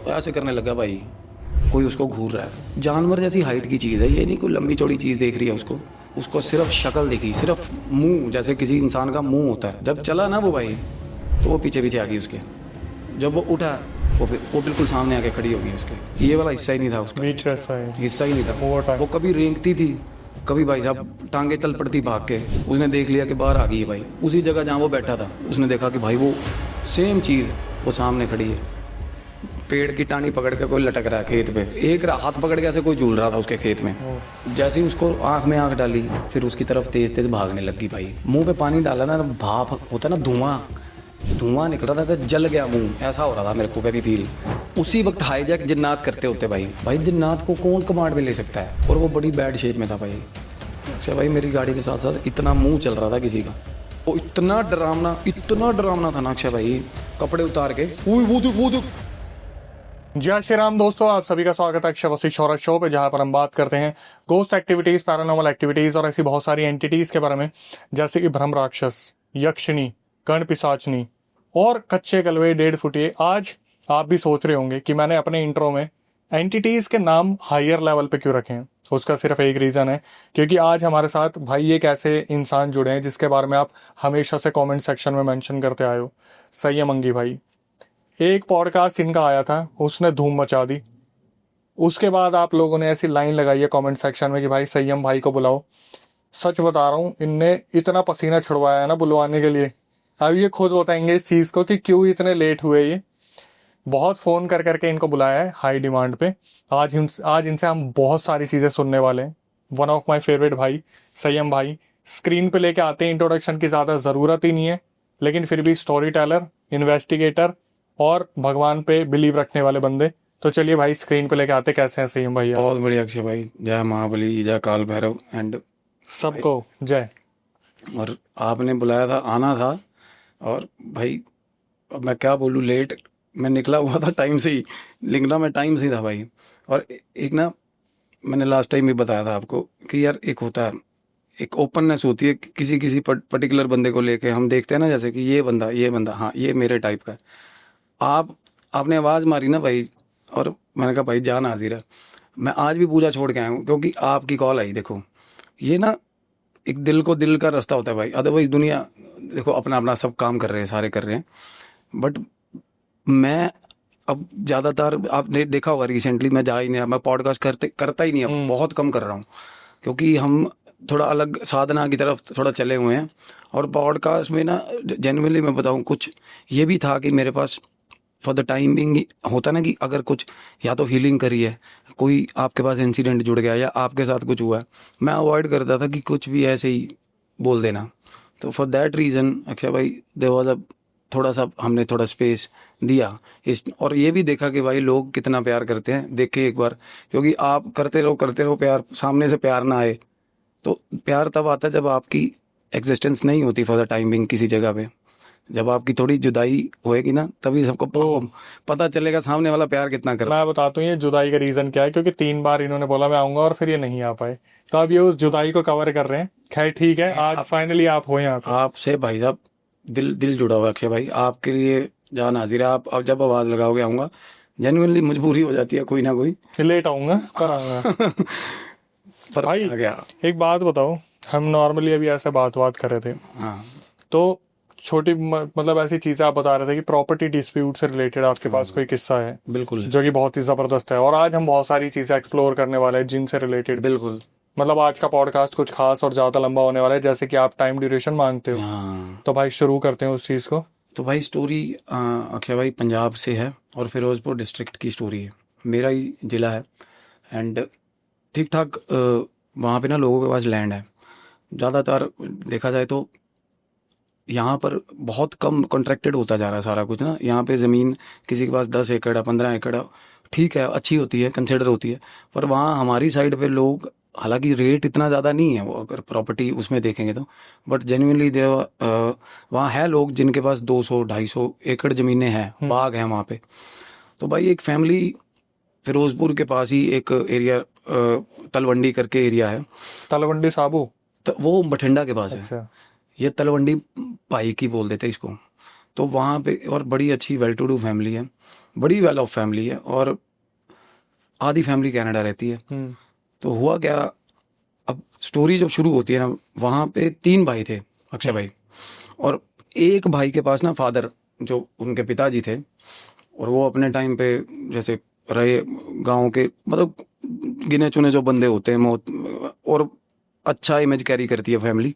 ऐसे करने लगा भाई, कोई उसको घूर रहा है। जानवर जैसी हाइट की चीज़ है ये, नहीं कोई लंबी चौड़ी चीज़ देख रही है उसको। उसको सिर्फ शक्ल दिखी, सिर्फ मुंह, जैसे किसी इंसान का मुंह होता है। जब चला ना वो भाई, तो वो पीछे पीछे आ गई उसके। जब वो उठा, वो बिल्कुल सामने आके खड़ी होगी उसके। ये वाला हिस्सा ही नहीं था उसका, बीच ऐसा है, हिस्सा ही नहीं था। वो कभी रेंगती थी, कभी भाई साहब टांगे चल पड़ती भाग के। उसने देख लिया कि बाहर आ गई है भाई, उसी जगह जहाँ वो बैठा था उसने देखा कि भाई वो सेम चीज़ वो सामने खड़ी है। पेड़ की टानी पकड़ के कोई लटक रहा है खेत पे, एक हाथ पकड़ के ऐसे कोई झूल रहा था उसके खेत में। जैसे ही उसको आंख में आंख डाली, फिर उसकी तरफ तेज तेज भागने लगी भाई। मुंह पे पानी डाला ना, भाप होता ना, धुआं निकल रहा था, जल गया मुंह, ऐसा हो रहा था मेरे को कभी फील। उसी वक्त हाईजैक जिन्नात करते होते भाई जिन्नात को कौन कमांड में ले सकता है। और वो बड़ी बैड शेप में था भाई। अच्छा भाई, मेरी गाड़ी के साथ साथ इतना मुंह चल रहा था किसी का, वो इतना डरावना था ना अक्षय भाई, कपड़े उतार के वो देख। जय श्री राम दोस्तों, आप सभी का स्वागत है अक्षय वशिष्ठ हॉरर शो पे, जहां पर हम बात करते हैं गोस्ट एक्टिविटीज, पैरानॉर्मल एक्टिविटीज और ऐसी बहुत सारी एंटिटीज के बारे में, जैसे कि ब्रह्म राक्षस, यक्षिणी, कर्ण पिशाचनी और कच्चे कलवे 1.5 फुटिए। आज आप भी सोच रहे होंगे कि मैंने अपने इंट्रो में एंटिटीज के नाम हायर लेवल पे क्यों रखे हैं। उसका सिर्फ एक रीज़न है, क्योंकि आज हमारे साथ भाई एक ऐसे इंसान जुड़े हैं जिसके बारे में आप हमेशा से कमेंट सेक्शन में मेंशन करते आए हो, संयम अंगी भाई। एक पॉडकास्ट इनका आया था, उसने धूम मचा दी। उसके बाद आप लोगों ने ऐसी लाइन लगाई है कमेंट सेक्शन में कि भाई संयम भाई को बुलाओ। सच बता रहा हूँ, इनने इतना पसीना छुड़वाया है ना बुलवाने के लिए। अब ये खुद बताएंगे इस चीज़ को कि क्यों इतने लेट हुए। ये बहुत फ़ोन कर करके इनको बुलाया है हाई डिमांड पे। आज इनसे हम बहुत सारी चीज़ें सुनने वाले हैं। वन ऑफ माई फेवरेट भाई संयम भाई स्क्रीन पे लेके आते हैं, इंट्रोडक्शन की ज़्यादा ज़रूरत ही नहीं है, लेकिन फिर भी स्टोरी टेलर, इन्वेस्टिगेटर और भगवान पे बिलीव रखने वाले बंदे। तो चलिए भाई, स्क्रीन पे लेके आते कैसे हैं संयम भैया। बहुत बढ़िया अक्षय भाई, जय महाबली, जय काल भैरव एंड सबको जय। और आपने बुलाया था, आना था। और भाई अब मैं क्या बोलूँ, लेट मैं निकला हुआ था टाइम से ही, निकला मैं टाइम से ही था भाई। और एक ना, मैंने लास्ट टाइम भी बताया था आपको कि यार एक होता है, एक ओपननेस होती है किसी किसी पर्टिकुलर बंदे को लेके। हम देखते हैं ना, जैसे कि ये बंदा हाँ ये मेरे टाइप का है। आपने आवाज़ मारी ना भाई, और मैंने कहा भाई जान हाजिर है। मैं आज भी पूजा छोड़ के आया हूँ क्योंकि आपकी कॉल आई। देखो ये ना, एक दिल को दिल का रास्ता होता है भाई। अदरवाइज दुनिया देखो अपना अपना सब काम कर रहे हैं, सारे कर रहे हैं, बट मैं अब ज़्यादातर आपने देखा होगा रिसेंटली मैं जा ही नहीं रहा, मैं पॉडकास्ट करता ही नहीं, अब बहुत कम कर रहा हूँ क्योंकि हम थोड़ा अलग साधना की तरफ थोड़ा चले हुए हैं। और पॉडकास्ट में ना जेन्युइनली मैं बताऊँ, कुछ ये भी था कि मेरे पास फॉर द टाइम बिंग होता ना कि अगर कुछ या तो हीलिंग करी है, कोई आपके पास इंसिडेंट जुड़ गया या आपके साथ कुछ हुआ है, मैं अवॉइड करता था कि कुछ भी ऐसे ही बोल देना। तो फॉर दैट रीज़न अक्षय भाई देयर वाज अ थोड़ा सा, हमने थोड़ा स्पेस दिया इस, और ये भी देखा कि भाई लोग कितना प्यार करते हैं। देखे एक बार, क्योंकि आप करते रहो प्यार, सामने से प्यार ना आए तो प्यार तब आता है जब आपकी एग्जिस्टेंस नहीं होती फॉर द टाइम बिंग किसी जगह पे। जब आपकी थोड़ी जुदाई होएगी ना, तभी सबको पता चलेगा सामने वाला प्यार कितना कर रहा है। मैं बताता हूँ ये जुदाई का रीजन क्या है, क्योंकि 3 बार इन्होंने बोला मैं आऊंगा और फिर ये नहीं आ पाए, तो अब ये उस जुदाई को कवर कर रहे हैं। खैर ठीक है, आज फाइनली आप हो यहाँ पे। आपसे भाई साहब दिल जुड़ा हुआ है अक्षय भाई, आपके लिए जान हाजिर है। आप अब जब आवाज़ लगाओगे आऊँगा। जेन्युइनली मजबूरी हो जाती है कोई ना कोई, लेट आऊंगा पर आऊंगा। पर भाई आ गया। एक बात बताओ, हम नॉर्मली अभी ऐसे बात कर रहे थे, हाँ तो छोटी मतलब ऐसी चीजें आप बता रहे थे कि प्रॉपर्टी डिस्प्यूट से रिलेटेड आपके पास कोई किस्सा है बिल्कुल जो कि बहुत ही जबरदस्त है। और आज हम बहुत सारी चीजें एक्सप्लोर करने वाले हैं जिनसे रिलेटेड। बिल्कुल। मतलब आज का पॉडकास्ट कुछ खास और ज्यादा लंबा होने वाला है, जैसे कि आप टाइम ड्यूरेशन मांगते हो। हाँ तो भाई शुरू करते हैं उस चीज को। तो भाई स्टोरी अक्षय भाई पंजाब से है और फिरोजपुर डिस्ट्रिक्ट की स्टोरी है, मेरा ही ज़िला है। एंड ठीक ठाक वहाँ पे ना लोगों के पास लैंड है। ज़्यादातर देखा जाए तो यहाँ पर बहुत कम कॉन्ट्रैक्टेड होता जा रहा है सारा कुछ ना। यहाँ पे ज़मीन किसी के पास 10 एकड़ है, 15 एकड़ है, ठीक है, अच्छी होती है, कंसिडर होती है। पर वहाँ हमारी साइड पे लोग, हालांकि रेट इतना ज़्यादा नहीं है वो अगर प्रॉपर्टी उसमें देखेंगे तो, बट जेन्युइनली दे वहाँ है लोग जिनके पास 200-250 एकड़ ज़मीनें हैं, बाग हैं वहाँ पे। तो भाई एक फैमिली फिरोजपुर के पास ही एक एरिया तलवंडी करके एरिया है। तलवंडी साबू? तो वो बठिंडा के पास है। अच्छा। ये तलवंडी पाई की बोल देते इसको। तो वहाँ पे और बड़ी अच्छी वेल टू डू फैमिली है, बड़ी वेल ऑफ फैमिली है, और आधी फैमिली कनाडा रहती है। तो हुआ क्या, अब स्टोरी जब शुरू होती है ना, वहाँ पे 3 भाई थे अक्षय भाई, और एक भाई के पास ना फादर जो उनके पिताजी थे, और वो अपने टाइम पे जैसे रहे गांव के, मतलब गिने चुने जो बंदे होते हैं मौत, और अच्छा इमेज कैरी करती है फैमिली।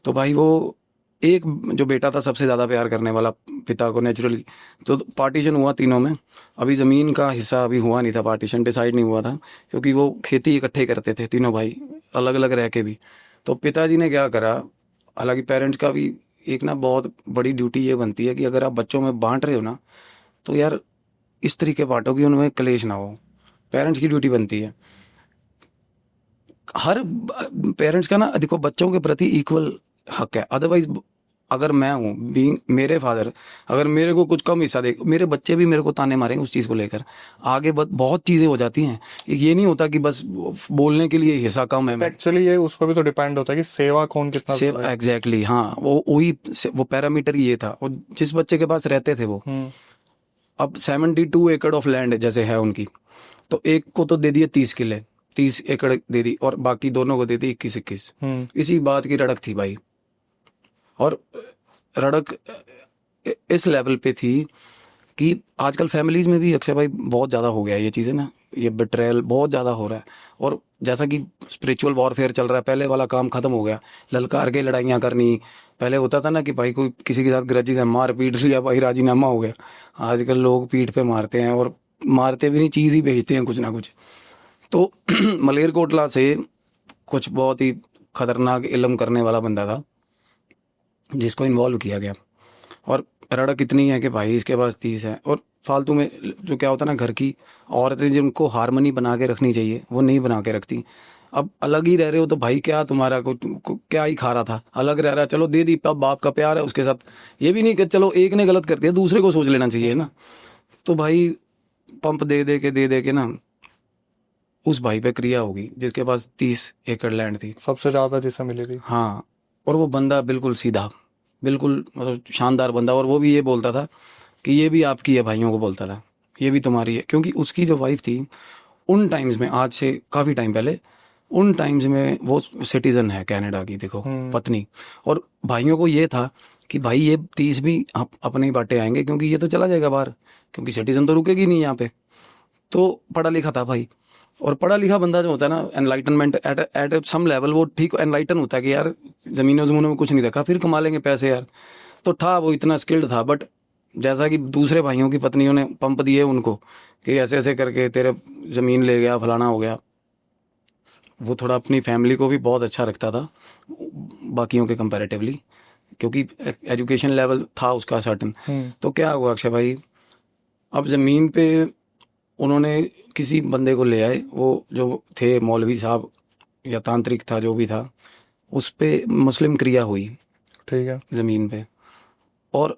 तो भाई वो एक जो बेटा था सबसे ज़्यादा प्यार करने वाला पिता को नेचुरली। तो पार्टीशन हुआ तीनों में, अभी ज़मीन का हिस्सा अभी हुआ नहीं था, पार्टीशन डिसाइड नहीं हुआ था, क्योंकि वो खेती इकट्ठे करते थे तीनों भाई, अलग अलग रह के भी। तो पिताजी ने क्या करा, हालांकि पेरेंट्स का भी एक ना बहुत बड़ी ड्यूटी ये बनती है कि अगर आप बच्चों में बांट रहे हो ना, तो यार इस तरीके बांटो कि उनमें क्लेश ना हो। पेरेंट्स की ड्यूटी बनती है, हर पेरेंट्स का ना देखो बच्चों के प्रति इक्वल हक है। अदरवाइज अगर मैं हूँ बीइंग मेरे फादर, अगर मेरे को कुछ कम हिस्सा दे, मेरे बच्चे भी मेरे को ताने मारेंगे उस चीज़ को लेकर। आगे बहुत चीज़ें हो जाती हैं, ये नहीं होता कि बस बोलने के लिए हिस्सा कम है। मैं एक्चुअली ये उस पर भी तो डिपेंड होता है कि सेवा कौन कितना सेव एग्जैक्टली, हाँ वो वही वो पैरामीटर ये था। और जिस बच्चे के पास रहते थे वो, अब 72 एकड़ ऑफ लैंड जैसे है उनकी, तो एक को तो दे दिए 30 किले, 30 एकड़ दे दी, और बाकी दोनों को दे दी 21-21। इसी बात की रड़क थी भाई, और रड़क इस लेवल पे थी कि आजकल फैमिलीज में भी अक्षय भाई बहुत ज़्यादा हो गया है ये चीज़ें ना, ये बिट्रेयल बहुत ज़्यादा हो रहा है। और जैसा कि स्पिरिचुअल वॉरफेयर चल रहा है, पहले वाला काम खत्म हो गया, ललकार के लड़ाइयाँ करनी। पहले होता था ना कि भाई कोई किसी के साथ ग्रजेस है, मार पीट लिया भाई, राजीनामा हो गया। आजकल लोग पीठ पे मारते हैं, और मारते भी नहीं, चीज़ ही भेजते हैं कुछ ना कुछ। तो मलेरकोटला से कुछ बहुत ही खतरनाक इल्म करने वाला बंदा था जिसको इन्वॉल्व किया गया, और रड़क इतनी है कि भाई इसके पास 30 है। और फालतू में जो क्या होता है ना, घर की औरतें जिनको हारमोनी बना के रखनी चाहिए वो नहीं बना के रखती। अब अलग ही रह रहे हो तो भाई क्या तुम्हारा को क्या ही खा रहा था, अलग रह रहा है, चलो दे दी, अब बाप का प्यार है उसके साथ। ये भी नहीं कि चलो एक ने गलत कर दिया दूसरे को सोच लेना चाहिए ना। तो भाई पंप दे के ना उस भाई पे क्रिया होगी जिसके पास 30 एकड़ लैंड थी, सबसे ज्यादा जिसे मिली थी। हाँ, और वो बंदा बिल्कुल सीधा, बिल्कुल मतलब शानदार बंदा। और वो भी ये बोलता था कि ये भी आपकी है, भाइयों को बोलता था ये भी तुम्हारी है, क्योंकि उसकी जो वाइफ थी उन टाइम्स में, आज से काफ़ी टाइम पहले, उन टाइम्स में वो सिटीजन है कनाडा की, देखो पत्नी। और भाइयों को ये था कि भाई ये 30 भी अपने ही बाटे आएंगे, क्योंकि ये तो चला जाएगा बाहर, क्योंकि सिटीजन तो रुकेगी नहीं यहाँ पे। तो पढ़ा लिखा था भाई, और पढ़ा लिखा बंदा जो होता है ना, एनलाइटनमेंट एट सम लेवल, वो ठीक एनलाइटन होता है कि यार ज़मीनों ज़मीनों में कुछ नहीं रखा, फिर कमा लेंगे पैसे यार। तो था वो इतना स्किल्ड था, बट जैसा कि दूसरे भाइयों की पत्नियों ने पंप दिए उनको कि ऐसे ऐसे करके तेरे ज़मीन ले गया, फलाना हो गया। वो थोड़ा अपनी फैमिली को भी बहुत अच्छा रखता था बाकियों के कंपैरेटिवली, क्योंकि एजुकेशन लेवल था उसका सर्टन। तो क्या हुआ अक्षय भाई, अब ज़मीन पे उन्होंने किसी बंदे को ले आए, वो जो थे मौलवी साहब या तांत्रिक था जो भी था, उस पे मुस्लिम क्रिया हुई, ठीक है, ज़मीन पे। और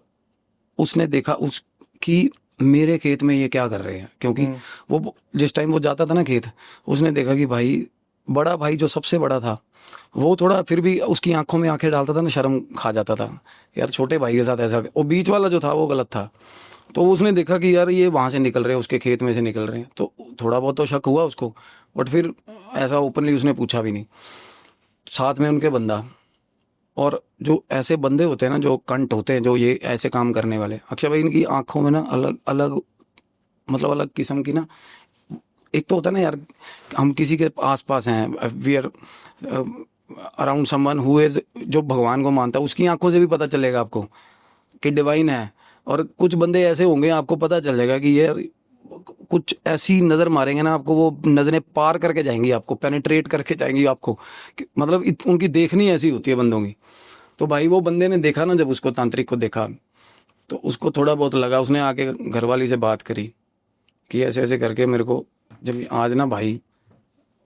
उसने देखा उसकी मेरे खेत में ये क्या कर रहे हैं, क्योंकि वो जिस टाइम वो जाता था ना खेत, उसने देखा कि भाई बड़ा भाई जो सबसे बड़ा था वो थोड़ा फिर भी उसकी आंखों में आंखें डालता था ना, शर्म खा जाता था यार छोटे भाई के साथ ऐसा। और बीच वाला जो था वो गलत था। तो उसने देखा कि यार ये वहाँ से निकल रहे हैं, उसके खेत में से निकल रहे हैं, तो थोड़ा बहुत तो शक हुआ उसको, बट फिर ऐसा ओपनली उसने पूछा भी नहीं। साथ में उनके बंदा, और जो ऐसे बंदे होते हैं ना, जो कंट होते हैं, जो ये ऐसे काम करने वाले, अक्षय भाई इनकी आंखों में ना अलग अलग, मतलब अलग किस्म की ना, एक तो होता है ना यार, हम किसी के आसपास हैं, we are around someone who is, जो भगवान को मानता है, उसकी आंखों से भी पता चलेगा आपको कि डिवाइन है। और कुछ बंदे ऐसे होंगे आपको पता चल जाएगा कि यार कुछ ऐसी नज़र मारेंगे ना आपको, वो नज़रें पार करके जाएंगी, आपको पेनिट्रेट करके जाएंगी आपको, मतलब उनकी देखनी ऐसी होती है बंदों की। तो भाई वो बंदे ने देखा ना, जब उसको तांत्रिक को देखा तो उसको थोड़ा बहुत लगा, उसने आके घरवाली से बात करी कि ऐसे ऐसे करके मेरे को, जब आज ना भाई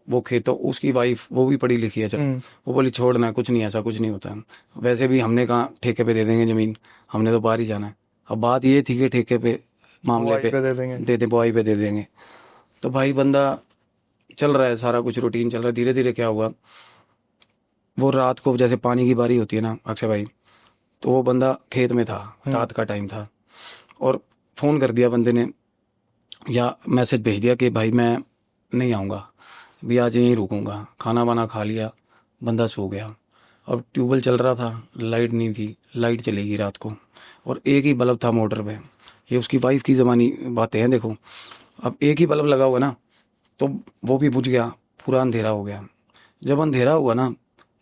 वो खेतों, उसकी वाइफ वो भी पढ़ी लिखी है, चल वो बोली छोड़ना, कुछ नहीं, ऐसा कुछ नहीं होता, वैसे भी हमने कहाँ ठेके पे दे देंगे ज़मीन, हमने तो बाहर ही जाना है। अब बात ये थी कि ठेके पे मामले पे दे दे, बुआई पे दे देंगे। तो भाई बंदा चल रहा है, सारा कुछ रूटीन चल रहा है। धीरे धीरे क्या हुआ, वो रात को जैसे पानी की बारी होती है ना अक्षय भाई, तो वो बंदा खेत में था, रात का टाइम था, और फ़ोन कर दिया बंदे ने या मैसेज भेज दिया कि भाई मैं नहीं आऊँगा, अभी आज यहीं रुकूंगा। खाना वाना खा लिया, बंदा सो गया। अब ट्यूबवेल चल रहा था, लाइट नहीं थी, लाइट चलेगी रात को, और एक ही बल्ब था मोटर पे। ये उसकी वाइफ की ज़मानी बातें हैं, देखो। अब एक ही बल्ब लगा हुआ ना, तो वो भी बुझ गया, पूरा अंधेरा हो गया। जब अंधेरा हुआ ना,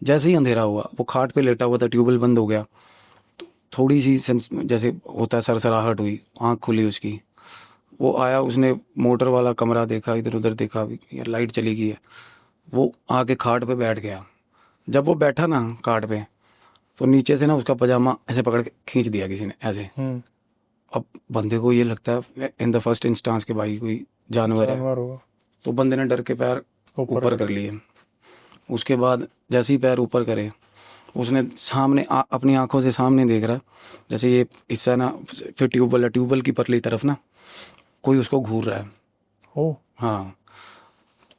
जैसे ही अंधेरा हुआ, वो खाट पे लेटा हुआ था, ट्यूबवेल बंद हो गया, तो थोड़ी सी सेंस जैसे होता है, सरसराहट हुई, आँख खुली उसकी। वो आया, उसने मोटर वाला कमरा देखा, इधर उधर देखा, भी यार लाइट चली गई है। वो आके खाट पे बैठ गया। जब वो बैठा ना खाट पे, तो नीचे से ना उसका पजामा ऐसे पकड़ के खींच दिया किसी ने, ऐसे। अब बंदे को ये लगता है इन द फर्स्ट इंस्टांस के भाई कोई जानवर है, होगा। तो बंदे ने डर के पैर ऊपर कर लिए। उसके बाद जैसे ही पैर ऊपर करे, उसने सामने अपनी आंखों से सामने देख रहा, जैसे ये हिस्सा ना, फिर ट्यूबवेल है, ट्यूबवेल की परली तरफ ना कोई उसको घूर रहा है। ओ हाँ,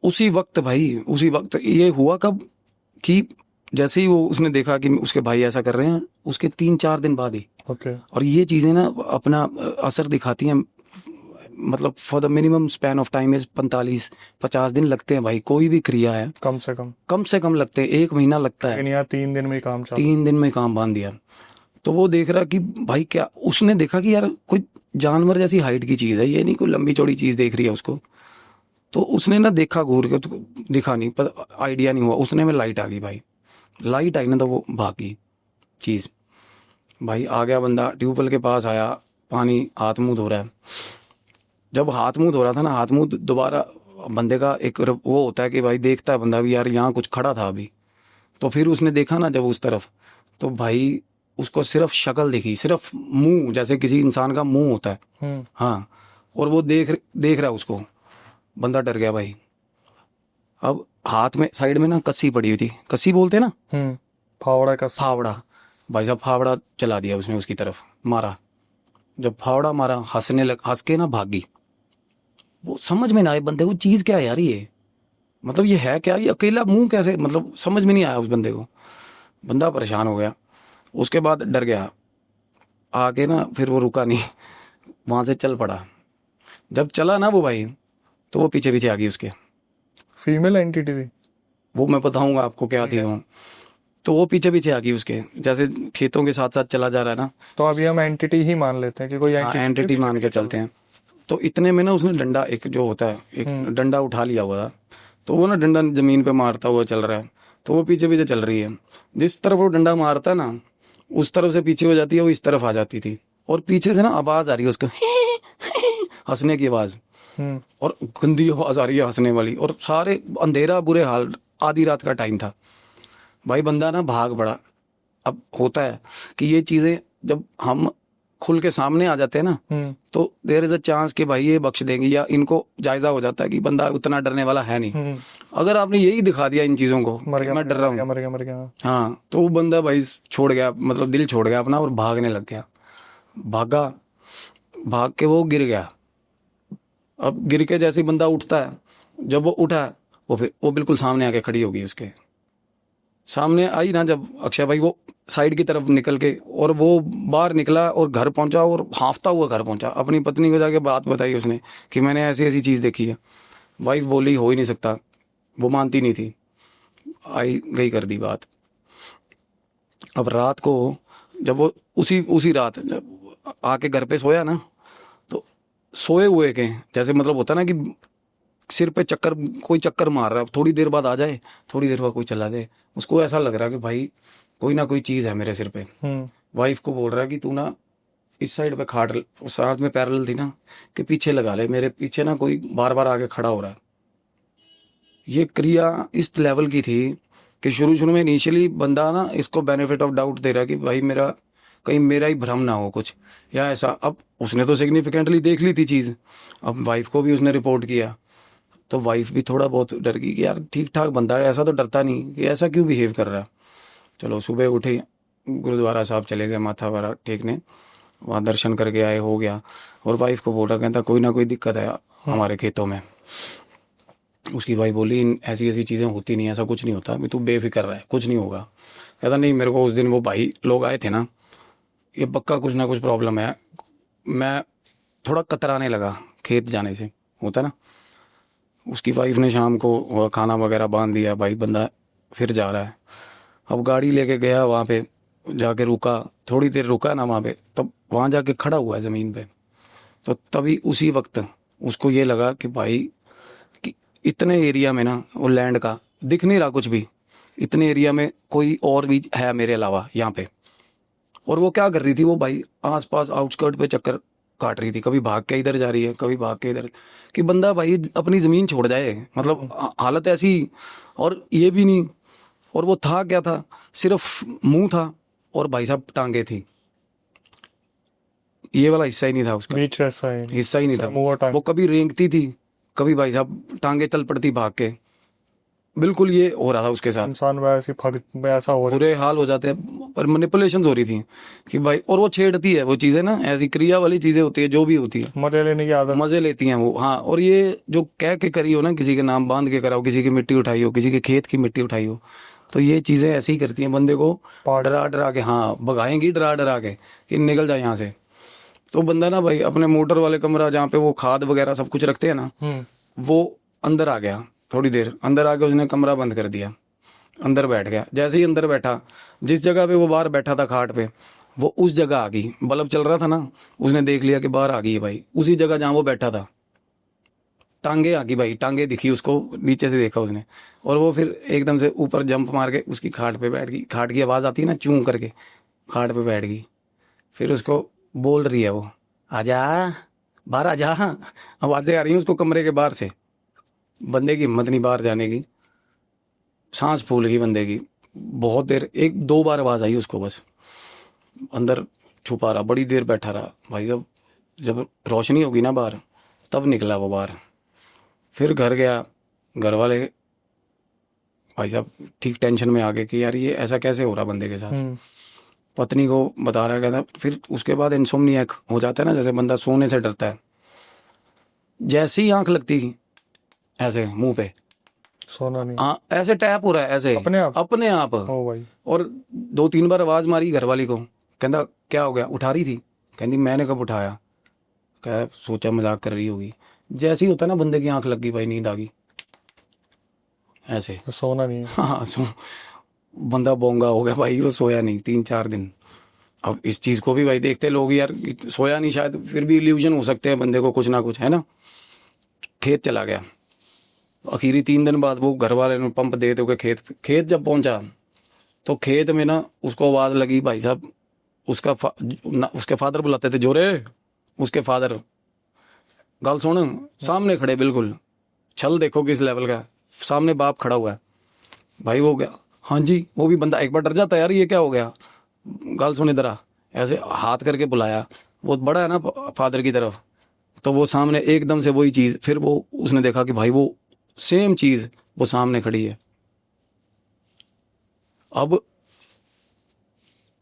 उसी वक्त भाई, उसी वक्त ये हुआ कब कि जैसे ही वो उसने देखा कि उसके भाई ऐसा कर रहे हैं, उसके 3-4 दिन बाद ही। ओके। और ये चीज़ें ना अपना असर दिखाती हैं, मतलब for the minimum span of time is 45-50 दिन लगते हैं भाई। कोई भी क्रिया है कम से कम लगते हैं, 1 महीना लगता है। लेकिन यहाँ 3 दिन में ही काम चला। 3 दिन में काम बांध दिया। तो वो देख रहा कि भाई क्या, उसने देखा कि यार कोई जानवर जैसी हाइट की चीज़ है, ये नहीं कोई लंबी चौड़ी चीज़ देख रही है उसको। तो उसने ना देखा घूर के, तो दिखा नहीं, पर आइडिया नहीं हुआ, उसने में लाइट आ गई भाई। लाइट आई ना, तो वो भागी चीज़। भाई आ गया बंदा, ट्यूबवेल के पास आया, पानी, हाथ मुंह धो रहा है। जब हाथ मुंह धो रहा था ना, हाथ मुंह दोबारा, बंदे का एक वो होता है कि भाई देखता है बंदा भी, यार यहाँ कुछ खड़ा था अभी। तो फिर उसने देखा ना जब उस तरफ, तो भाई उसको सिर्फ शक्ल दिखी, सिर्फ मुंह, जैसे किसी इंसान का मुंह होता है। हाँ, और वो देख रहा है उसको। बंदा डर गया भाई। अब हाथ में साइड में ना कस्सी पड़ी हुई थी, कस्सी बोलते हैं ना, फावड़ा। भाई साहब फावड़ा चला दिया उसने उसकी तरफ, मारा। जब फावड़ा मारा, हंस के ना भागी। वो समझ में ना आए बंदे को, चीज़ क्या है यार ये, मतलब ये है क्या, ये अकेला मुंह कैसे, मतलब समझ में नहीं आया उस बंदे को। बंदा परेशान हो गया, उसके बाद डर गया आके ना, फिर वो रुका नहीं, वहाँ से चल पड़ा। जब चला ना वो भाई, तो वो पीछे पीछे आ गई उसके। फीमेल एंटिटी थी वो मैं बताऊंगा आपको क्या थी वो। तो वो पीछे पीछे आ गई उसके, जैसे खेतों के साथ साथ चला जा रहा है ना। तो अभी हम एंटिटी ही मान लेते हैं कि कोई एंटिटी मान के चलते हैं। तो इतने में ना उसने डंडा, एक जो होता है, एक डंडा उठा लिया हुआ था। तो वो ना डंडा जमीन पे मारता हुआ चल रहा है, तो वो पीछे पीछे चल रही है। जिस तरफ वो डंडा मारता है ना, उस तरफ से पीछे हो जाती है, वो इस तरफ आ जाती थी। और पीछे से ना आवाज आ रही है उसको, हंसने की आवाज, और गंदी आवाज आ रही है हंसने वाली। और सारे अंधेरा, बुरे हाल, आधी रात का टाइम था भाई। बंदा ना भाग पड़ा। अब होता है कि ये चीजें जब हम खुल के सामने आ जाते हैं ना, तो देयर इज अ चांस कि भाई ये बख्श देंगे, या इनको जायजा हो जाता है कि बंदा उतना डरने वाला है नहीं। अगर आपने यही दिखा दिया इन चीजों को, मैं डर रहा हूँ, हाँ, तो वो बंदा भाई छोड़ गया, मतलब दिल छोड़ गया अपना, और भागने लग गया। भाग के वो गिर गया। अब गिर के जैसे ही बंदा उठता है, जब वो उठा, वो बिल्कुल सामने आके खड़ी होगी उसके सामने। आई ना जब अक्षय भाई, वो साइड की तरफ निकल के, और वो बाहर निकला और घर पहुंचा, और हांफता हुआ घर पहुंचा। अपनी पत्नी को जाके बात बताई उसने कि मैंने ऐसी ऐसी चीज़ देखी है। वाइफ बोली हो ही नहीं सकता, वो मानती नहीं थी, आई गई कर दी बात। अब रात को जब वो उसी रात जब आके घर पे सोया ना, तो सोए हुए के जैसे, मतलब होता ना कि सिर पे कोई चक्कर मार रहा है, थोड़ी देर बाद आ जाए, थोड़ी देर बाद कोई चला दे। उसको ऐसा लग रहा है कि भाई कोई ना कोई चीज़ है मेरे सिर पे। वाइफ को बोल रहा है कि तू ना इस साइड पे खाट, साथ में पैरेलल थी ना, कि पीछे लगा ले, मेरे पीछे ना कोई बार बार आके खड़ा हो रहा है। ये क्रिया इस लेवल की थी कि शुरू में इनिशियली बंदा ना इसको बेनिफिट ऑफ डाउट दे रहा है कि भाई कहीं मेरा ही भ्रम ना हो कुछ, या ऐसा। अब उसने तो सिग्निफिकेंटली देख ली थी चीज़। अब वाइफ को भी उसने रिपोर्ट किया, तो वाइफ भी थोड़ा बहुत डर गई कि यार ठीक ठाक बंदा है, ऐसा तो डरता नहीं, कि ऐसा क्यों बिहेव कर रहा है। चलो सुबह उठे, गुरुद्वारा साहब चले गए माथा वारा टेकने, वहाँ दर्शन करके आए, हो गया। और वाइफ को बोल रहा, कहता कोई ना कोई दिक्कत है हमारे खेतों में। उसकी वाइफ बोली ऐसी ऐसी चीज़ें होती नहीं, ऐसा कुछ नहीं होता, अभी तू बेफिक्र रहा है, कुछ नहीं होगा। कहता नहीं, मेरे को उस दिन वो भाई लोग आए थे ना, ये पक्का कुछ ना कुछ प्रॉब्लम है। मैं थोड़ा कतराने लगा खेत जाने से, होता ना। उसकी वाइफ ने शाम को वो खाना वगैरह बांध दिया, भाई बंदा फिर जा रहा है। अब गाड़ी लेके गया, वहाँ पे जाके रुका, थोड़ी देर रुका ना वहाँ पे, तब वहाँ जाके खड़ा हुआ है ज़मीन पे। तो तभी उसी वक्त उसको ये लगा कि भाई कि इतने एरिया में ना, वो लैंड का दिख नहीं रहा कुछ भी, इतने एरिया में कोई और भी है मेरे अलावा यहाँ पे। और वो क्या कर रही थी, वो भाई आसपास आउटस्कर्ट पे चक्कर काट रही थी, कभी भाग के इधर जा रही है, कभी भाग के इधर, कि बंदा भाई अपनी ज़मीन छोड़ जाए, मतलब हालत ऐसी। और ये भी नहीं, और वो था क्या था, सिर्फ मुंह था और भाई साहब टांगे थी, ये वाला हिस्सा ही नहीं था उसका, बीच ऐसा है, हिस्सा ही नहीं था। मुंह और टांग। वो कभी रेंगती थी, कभी भाई साहब टांगे चल पड़ती भाग के। बिल्कुल ये हो रहा था उसके साथ, इंसान वैसे ऐसा हो रहा बुरे हाल हो जाते हैं। पर मैनिपुलेशंस हो रही थी कि भाई, और वो छेड़ती है वो चीज़ें ना, ऐसी क्रिया वाली चीज़ें होती है जो भी होती है, है, मजे लेने की आदत। मजे लेती हैं वो। हाँ, और ये जो कह के करी हो ना, किसी के नाम बांध के कराओ, किसी की मिट्टी उठाई हो, किसी के खेत की मिट्टी उठाई हो, तो ये चीज़ें ऐसी ही करती हैं बंदे को डरा डरा के, हाँ भगाएंगी डरा डरा के कि निकल जाए यहाँ से। तो बंदा ना भाई अपने मोटर वाले कमरा जहाँ पे वो खाद वगैरह सब कुछ रखते हैं ना, वो अंदर आ गया। थोड़ी देर अंदर आके उसने कमरा बंद कर दिया, अंदर बैठ गया। जैसे ही अंदर बैठा, जिस जगह पे वो बाहर बैठा था खाट पे, वो उस जगह आ गई। बल्ब चल रहा था ना, उसने देख लिया कि बाहर आ गई है भाई, उसी जगह जहाँ वो बैठा था। टांगे आ गई भाई, टांगे दिखी उसको, नीचे से देखा उसने, और वो फिर एकदम से ऊपर जंप मार के उसकी खाट पे बैठ गई। खाट की आवाज़ आती है ना, चूं करके, खाट पे बैठ गई। फिर उसको बोल रही है वो, आजा बाहर आजा, आवाज़ें आ रही हैं उसको कमरे के बाहर से। बंदे की हिम्मत नहीं बाहर जाने की, सांस फूल गई बंदे की। बहुत देर, एक दो बार आवाज़ आई उसको, बस अंदर छुपा रहा, बड़ी देर बैठा रहा भाई। जब जब रोशनी होगी ना बाहर, तब निकला वो बाहर। फिर घर गया, घर वाले भाई साहब ठीक टेंशन में आ गए कि यार ये ऐसा कैसे हो रहा बंदे के साथ। पत्नी को बता रहा कहता। फिर उसके बाद इंसोम्नियाक हो जाता है ना, जैसे बंदा सोने से डरता है, जैसे ही आंख लगती ऐसे मुंह पे, सोना नहीं, हाँ ऐसे टैप हो रहा है, ऐसे अपने आप अपने आप। ओ भाई। और 2-3 बार आवाज़ मारी घरवाली को, कहता क्या हो गया, उठा रही थी, कहती मैंने कब उठाया, कह सोचा मजाक कर रही होगी। जैसे ही होता है ना बंदे की आंख लग गई भाई, नींद आ गई ऐसे। तो सोना नहीं है। हाँ बंदा बोंगा हो गया भाई, वो सोया नहीं 3-4 दिन। अब इस चीज़ को भी भाई देखते लोग यार, सोया नहीं शायद, फिर भी इल्यूजन हो सकते हैं बंदे को कुछ ना कुछ, है ना। खेत चला गया, आखिरी 3 दिन बाद वो घर वाले ने पंप दे के खेत जब पहुंचा, तो खेत में ना उसको आवाज़ लगी भाई साहब, उसके फादर बुलाते थे, जोरे उसके फादर, गल सुन, सामने खड़े, बिल्कुल छल देखो किस लेवल का, सामने बाप खड़ा हुआ है भाई। वो गया, हाँ जी, वो भी बंदा एक बार डर जाता है यार, ये क्या हो गया, गल सुन इधर आ, ऐसे हाथ करके बुलाया। वो बड़ा है ना फादर की तरफ, तो वो सामने एकदम से वही चीज़, फिर वो उसने देखा कि भाई वो सेम चीज़ वो सामने खड़ी है। अब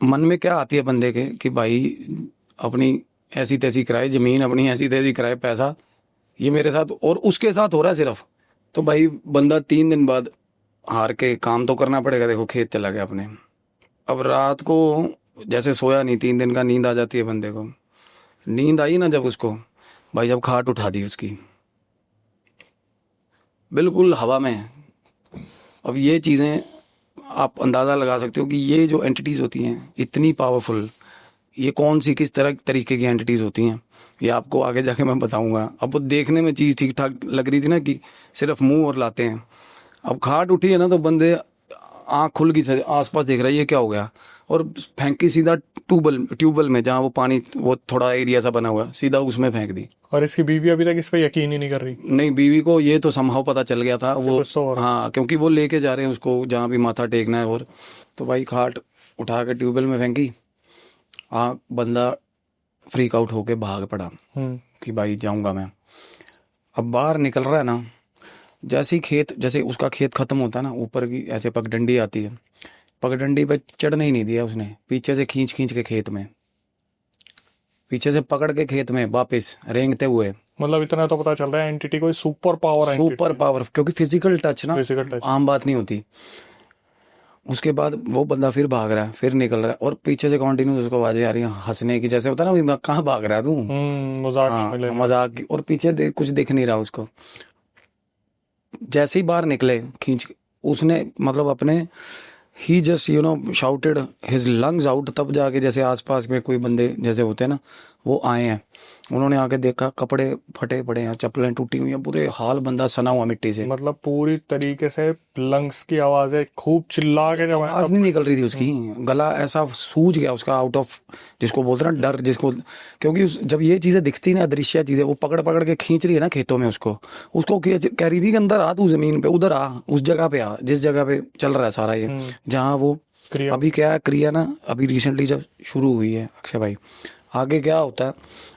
मन में क्या आती है बंदे के कि भाई अपनी ऐसी तैसी कराए ज़मीन, अपनी ऐसी तैसी कराए पैसा, ये मेरे साथ और उसके साथ हो रहा है सिर्फ। तो भाई बंदा 3 दिन बाद हार के, काम तो करना पड़ेगा, देखो खेत चला गया अपने। अब रात को जैसे सोया नहीं 3 दिन का, नींद आ जाती है बंदे को। नींद आई ना जब उसको, भाई जब खाट उठा दी उसकी, बिल्कुल हवा में। अब ये चीज़ें आप अंदाज़ा लगा सकते हो कि ये जो एंटिटीज़ होती हैं इतनी पावरफुल, ये कौन सी किस तरीके की एंटिटीज़ होती हैं, ये आपको आगे जाके मैं बताऊंगा। अब वो देखने में चीज़ ठीक ठाक लग रही थी ना, कि सिर्फ मुंह और लाते हैं। अब खाट उठी है ना, तो बंदे आँख खुल गई, आसपास देख रहा है ये क्या हो गया, और फेंकी सीधा ट्यूबवेल में, जहाँ वो पानी वो थोड़ा एरिया सा बना हुआ है, सीधा उसमें फेंक दी। और इसकी बीवी अभी तक इस पर यकीन ही नहीं कर रही। नहीं, बीवी को ये तो समहाउ पता चल गया था वो, कुछ तो हो रहा है। हाँ, क्योंकि वो लेके जा रहे हैं उसको जहाँ भी माथा टेकना है। और तो भाई खाट उठा के ट्यूबवेल में फेंकी, हाँ बंदा फ्रीक आउट होके भाग पड़ा कि भाई जाऊंगा मैं। अब बाहर निकल रहा है ना, जैसे ही खेत, जैसे उसका खेत खत्म होता है ना, ऊपर की ऐसे पगडंडी आती है, पगडंडी पे चढ़ने ही नहीं दिया उसने, पीछे से खींच खींच के खेत में, पीछे से पकड़ के खेत में वापस रेंगते हुए। मतलब इतना तो पता चल रहा है एंटिटी कोई सुपर पावर है। सुपर पावर, क्योंकि फिजिकल टच ना फिजिकल टच। आम बात नहीं होती। उसके बाद वो बंदा फिर भाग रहा है, फिर निकल रहा है, और पीछे से कंटिन्यू उसको आवाजें आ रही हैं हंसने की, जैसे होता है ना, "भाई, कहाँ भाग रहा है तू"। मजाक में ले हाँ, रहा है। मजाक की, और पीछे कुछ दिख नहीं रहा उसको। जैसे ही बाहर निकले खींच के, उसने मतलब अपने, ही just shouted his lungs out, तब जाके जैसे आसपास में कोई बंदे जैसे होते हैं ना, वो आए हैं। उन्होंने आके देखा, कपड़े फटे पड़े हैं, चप्पलें टूटी हुई हैं, बुरे हाल, बंदा सना हुआ मिट्टी से। मतलब पूरी तरीके से लंग्स की आवाजें खूब चिल्ला के जब आवाज नहीं निकल रही थी उसकी, गला ऐसा सूज गया उसका, आउट ऑफ, जिसको बोलते हैं ना डर, जिसको, क्योंकि जब ये चीजें दिखती ना, अदृश्य चीजें, वो पकड़ पकड़ के खींच रही है ना खेतों में उसको, कह रही थी कि अंदर आ तू, जमीन पे उधर आ, उस जगह पे आ जिस जगह पे चल रहा है सारा ये, जहाँ वो क्रिया। अभी क्या है, क्रिया ना अभी रिसेंटली जब शुरू हुई है अक्षय भाई। आगे क्या होता है,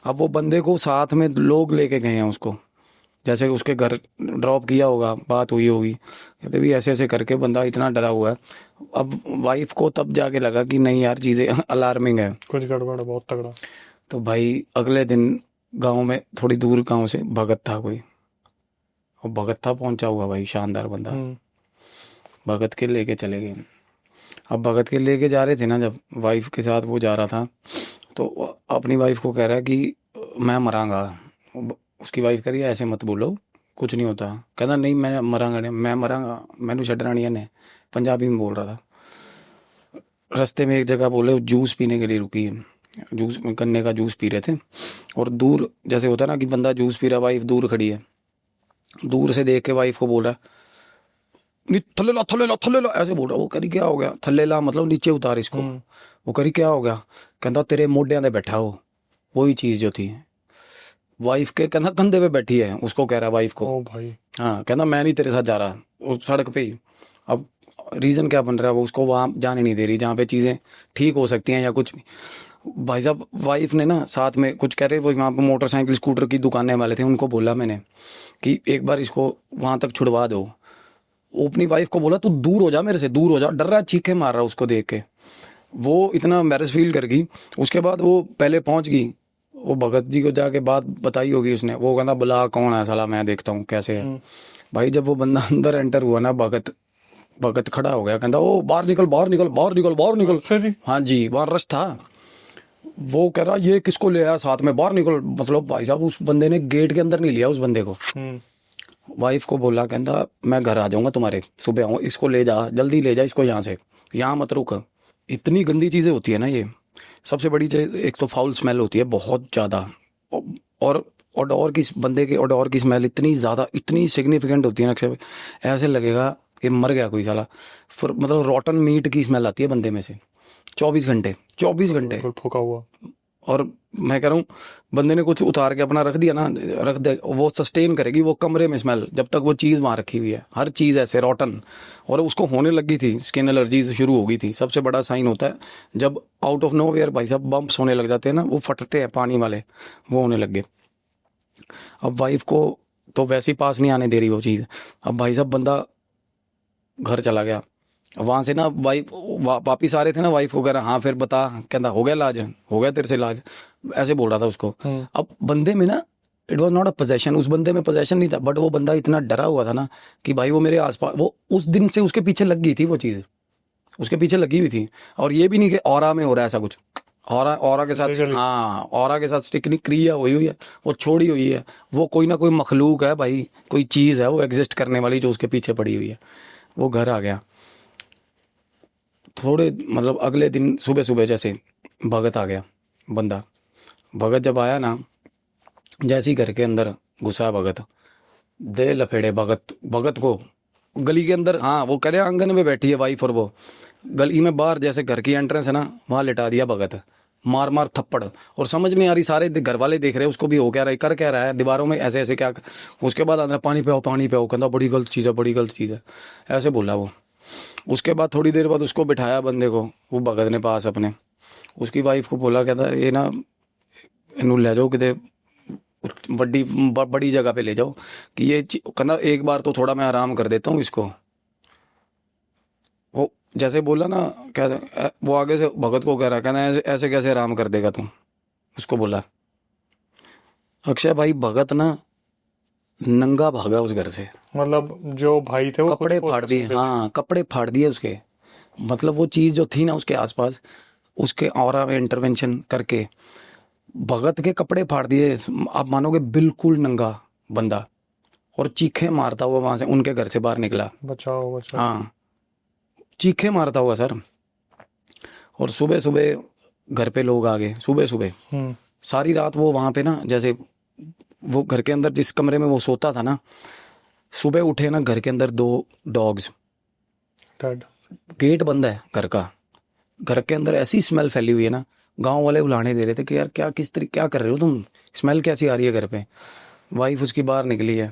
अब वो बंदे को साथ में लोग लेके गए हैं उसको, जैसे उसके घर ड्रॉप किया होगा, बात हुई होगी, कहते भी ऐसे ऐसे करके बंदा इतना डरा हुआ है। अब वाइफ को तब जाके लगा कि नहीं यार, चीज़ें अलार्मिंग है। कुछ गड़बड़ है, बहुत तगड़ा। तो भाई अगले दिन गांव में, थोड़ी दूर गांव से भगत था कोई, और भगत था पहुंचा हुआ भाई, शानदार बंदा, भगत के लेके चले गए। अब भगत के लेके जा रहे थे ना, जब वाइफ के साथ वो जा रहा था, तो वो अपनी वाइफ को कह रहा है कि मैं मरांगा। उसकी वाइफ कह रही है ऐसे मत बोलो, कुछ नहीं होता। कहता नहीं, मैं मरांगा नहीं, मैं मरांगा, मैनू छड्डना नहीं है। पंजाबी में बोल रहा था। रास्ते में एक जगह बोले जूस पीने के लिए रुकी है, जूस, गन्ने का जूस पी रहे थे, और दूर जैसे होता है ना कि बंदा जूस पी रहा, वाइफ दूर खड़ी है, दूर से देख के वाइफ को बोल रहा है, नहीं थल्ले ला, थल्ले ला, थल्ले ला, ऐसे बोल रहा। वो करी क्या हो गया, थल्ले ला मतलब नीचे उतार इसको। वो करी क्या हो गया, कहता तेरे मोढियां दे बैठा हो, वही चीज जो थी वाइफ के, कहना कंधे पे बैठी है, उसको कह रहा वाइफ को। ओ भाई। हाँ, कहना मैं नहीं तेरे साथ जा रहा, उस सड़क पे ही। अब रीजन क्या बन रहा है, वो उसको वहां जाने नहीं दे रही जहाँ पे चीजें ठीक हो सकती हैं या कुछ भी। भाई साहब, वाइफ ने ना साथ में कुछ कह रहे, वो वहाँ पे मोटरसाइकिल स्कूटर की दुकानें वाले थे, उनको बोला मैंने कि एक बार इसको वहां तक छुड़वा दो। वो अपनी वाइफ को बोला तू दूर हो जा, मेरे से दूर हो जा, डर रहा है, चीखे मार रहा उसको देख के। वो इतना एम्बैरेस फील कर गई। उसके बाद वो पहले पहुंच गई, वो भगत जी को जाके बात बताई होगी उसने। वो कहता बुला, कौन है साला, मैं देखता हूँ कैसे है। भाई जब वो बंदा अंदर एंटर हुआ ना, भगत भगत खड़ा हो गया, कहता ओ बाहर निकल, बाहर निकल, बाहर निकल, बाहर निकल। अच्छा जी। हाँ जी, वहाँ रश था। वो कह रहा ये किसको ले आया साथ में, बाहर निकल। मतलब भाई साहब, उस बंदे ने गेट के अंदर नहीं लिया उस बंदे को। वाइफ को बोला, कहता मैं घर आ जाऊंगा तुम्हारे, सुबह आऊँ, इसको ले जा, जल्दी ले जा इसको यहाँ से, यहाँ मत रुक। इतनी गंदी चीज़ें होती है ना ये। सबसे बड़ी चीज़, एक तो फाउल स्मेल होती है बहुत ज़्यादा, और ओडोर की, बंदे के ओडोर की स्मेल इतनी ज़्यादा, इतनी सिग्निफिकेंट होती है ना अक्षय, ऐसे लगेगा कि मर गया कोई साला। फिर मतलब रॉटन मीट की स्मेल आती है बंदे में से 24 घंटे, 24 घंटे। बिल्कुल ठोका हुआ। और मैं कह रहा हूँ, बंदे ने कुछ उतार के अपना रख दिया ना, रख दे, वो सस्टेन करेगी वो कमरे में स्मेल, जब तक वो चीज़ वहाँ रखी हुई है, हर चीज़ ऐसे रॉटन। और उसको होने लगी थी, स्किन एलर्जीज शुरू हो गई थी। सबसे बड़ा साइन होता है जब आउट ऑफ नो वेयर भाई साहब बम्प्स होने लग जाते हैं ना, वो फटते हैं पानी वाले, वो होने लग गए। अब वाइफ को तो वैसे ही पास नहीं आने दे रही वो चीज़। अब भाई साहब बंदा घर चला गया, वहां से ना वाइफ वापिस आ रहे थे ना, वाइफ वगैरह, हाँ फिर बता, कहता हो गया इलाज, हो गया तेरे से इलाज, ऐसे बोल रहा था उसको। अब बंदे में ना, it was not a possession, उस बंदे में पोजेशन नहीं था, बट वो बंदा इतना डरा हुआ था ना कि भाई वो मेरे आसपास, वो उस दिन से उसके पीछे लग गई थी, वो चीज़ उसके पीछे लगी हुई थी। और ये भी नहीं कि ऑरा में हो रहा है ऐसा कुछ, ऑरा के साथ, हाँ ऑरा के साथ स्टिक नहीं, क्रिया हुई हुई है, वो छोड़ी हुई है, वो कोई ना कोई मखलूक है भाई, कोई चीज़ है वो एग्जिस्ट करने वाली जो उसके पीछे पड़ी हुई है। वो घर आ गया थोड़े, मतलब अगले दिन सुबह सुबह जैसे भगत आ गया बंदा। भगत जब आया ना, जैसे ही घर के अंदर घुसा भगत, दे लफेड़े भगत को गली के अंदर। हाँ, वो कह रहे आंगन में बैठी है वाइफ, और वो गली में बाहर जैसे घर की एंट्रेंस है ना, वहाँ लिटा दिया भगत, मार मार थप्पड़। और समझ में आ रही, सारे घर वाले देख रहे हैं उसको भी, हो क्या रहा है, कर क्या रहा है, दीवारों में ऐसे ऐसे क्या। उसके बाद अंदर पानी पियो, पानी पियो, कहता बड़ी गलत चीज़ है, बड़ी गलत चीज़ है, ऐसे बोला वो। उसके बाद थोड़ी देर बाद उसको बिठाया बंदे को, वो भगत ने पास अपने, उसकी वाइफ को बोला, कहता ये ना इनू ले जाओ कितने बड़ी जगह पे ले जाओ, कि ये कहना एक बार तो थोड़ा मैं आराम कर देता हूँ इसको। वो जैसे बोला ना, कहता वो आगे से भगत को कह रहा, कहना ऐसे कैसे आराम कर देगा तुम, उसको बोला। अक्षय भाई भगत ना नंगा भागा उस घर से, मतलब जो भाई थे वो कपड़े फाड़ दिए, हाँ कपड़े फाड़ दिए उसके, मतलब वो चीज़ जो थी ना उसके आसपास, उसके ऑरा में इंटरवेंशन करके भगत के कपड़े फाड़ दिए। आप मानोगे, बिल्कुल नंगा बंदा, और चीखे मारता हुआ वहां से उनके घर से बाहर निकला। बचाओ बचाओ। हाँ, चीखे मारता हुआ सर। और सुबह सुबह घर पे लोग आ गए, सुबह सुबह। सारी रात वो वहां पे ना, जैसे वो घर के अंदर जिस कमरे में वो सोता था ना, सुबह उठे ना, घर के अंदर 2 डॉग्स, डेड। गेट बंद है घर का, घर के अंदर ऐसी स्मेल फैली हुई है ना, गांव वाले बुलाने दे रहे थे कि यार क्या, किस तरीके, क्या कर रहे हो तुम, स्मेल कैसी आ रही है घर पे। वाइफ उसकी बाहर निकली है,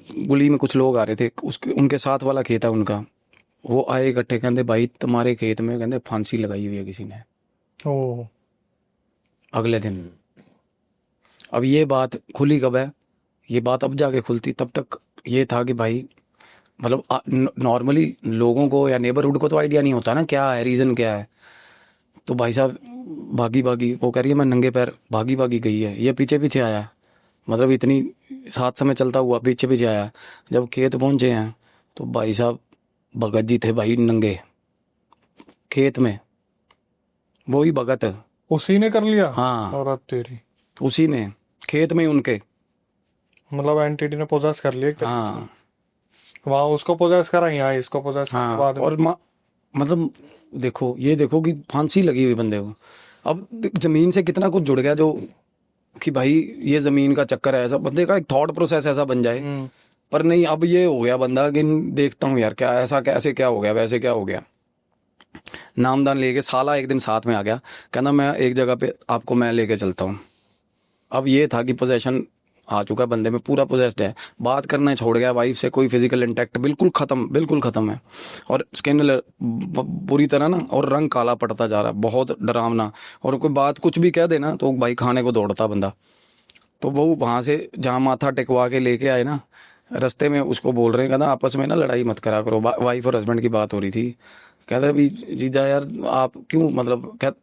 गुली में कुछ लोग आ रहे थे, उसके उनके साथ वाला खेत है उनका, वो आए इकट्ठे, कहते भाई तुम्हारे खेत में, कहते फांसी लगाई हुई है किसी ने। ओ। अगले दिन। अब ये बात खुली कब है, ये बात अब जाके खुलती, तब तक ये था कि भाई, मतलब नॉर्मली लोगों को या नेबरहुड को तो आइडिया नहीं होता ना क्या है, रीज़न क्या है। तो भाई साहब भागी भागी, वो कह रही है मैं नंगे पैर भागी भागी गई है, ये पीछे पीछे आया, मतलब इतनी साथ समय चलता हुआ पीछे पीछे आया। जब खेत पहुंचे हैं तो भाई साहब भगत जी थे भाई, नंगे खेत में, वही भगत। उसी ने कर लिया। हाँ, और अब तेरी, उसी ने, खेत में ही उनके। मतलब एंटिटी ने पोजेस कर लिया एक तरीके हाँ से। वहां उसको पोजेस करा, यहाँ इसको पोजेस हाँ, बाद में। और मतलब देखो, ये देखो कि फांसी लगी हुई बंदे को। अब जमीन से कितना कुछ जुड़ गया, जो कि भाई ये जमीन का चक्कर है, ऐसा बंदे का एक थॉट प्रोसेस ऐसा बन जाए। पर नहीं, अब ये हो गया बंदा कि देखता हूँ यार क्या ऐसा, कैसे क्या हो गया, वैसे क्या हो गया। नामदान लेके साला एक दिन साथ में आ गया, कहना मैं एक जगह पे आपको मैं लेके चलता हूँ। अब ये था कि पोजेशन आ चुका है बंदे में, पूरा पोजेस्ड है, बात करना छोड़ गया वाइफ से, कोई फिजिकल इंटैक्ट, बिल्कुल खत्म, बिल्कुल खत्म है। और स्किन बुरी तरह ना, और रंग काला पड़ता जा रहा है, बहुत डरावना। और कोई बात कुछ भी कह देना तो भाई खाने को दौड़ता बंदा। तो वो वहां से जहाँ माथा टिकवा के लेके आए ना, रास्ते में उसको बोल रहे हैं, कहना आपस में ना लड़ाई मत करा करो। वाइफ और हस्बैंड की बात हो रही थी। कहता अभी जीजा यार आप क्यों, मतलब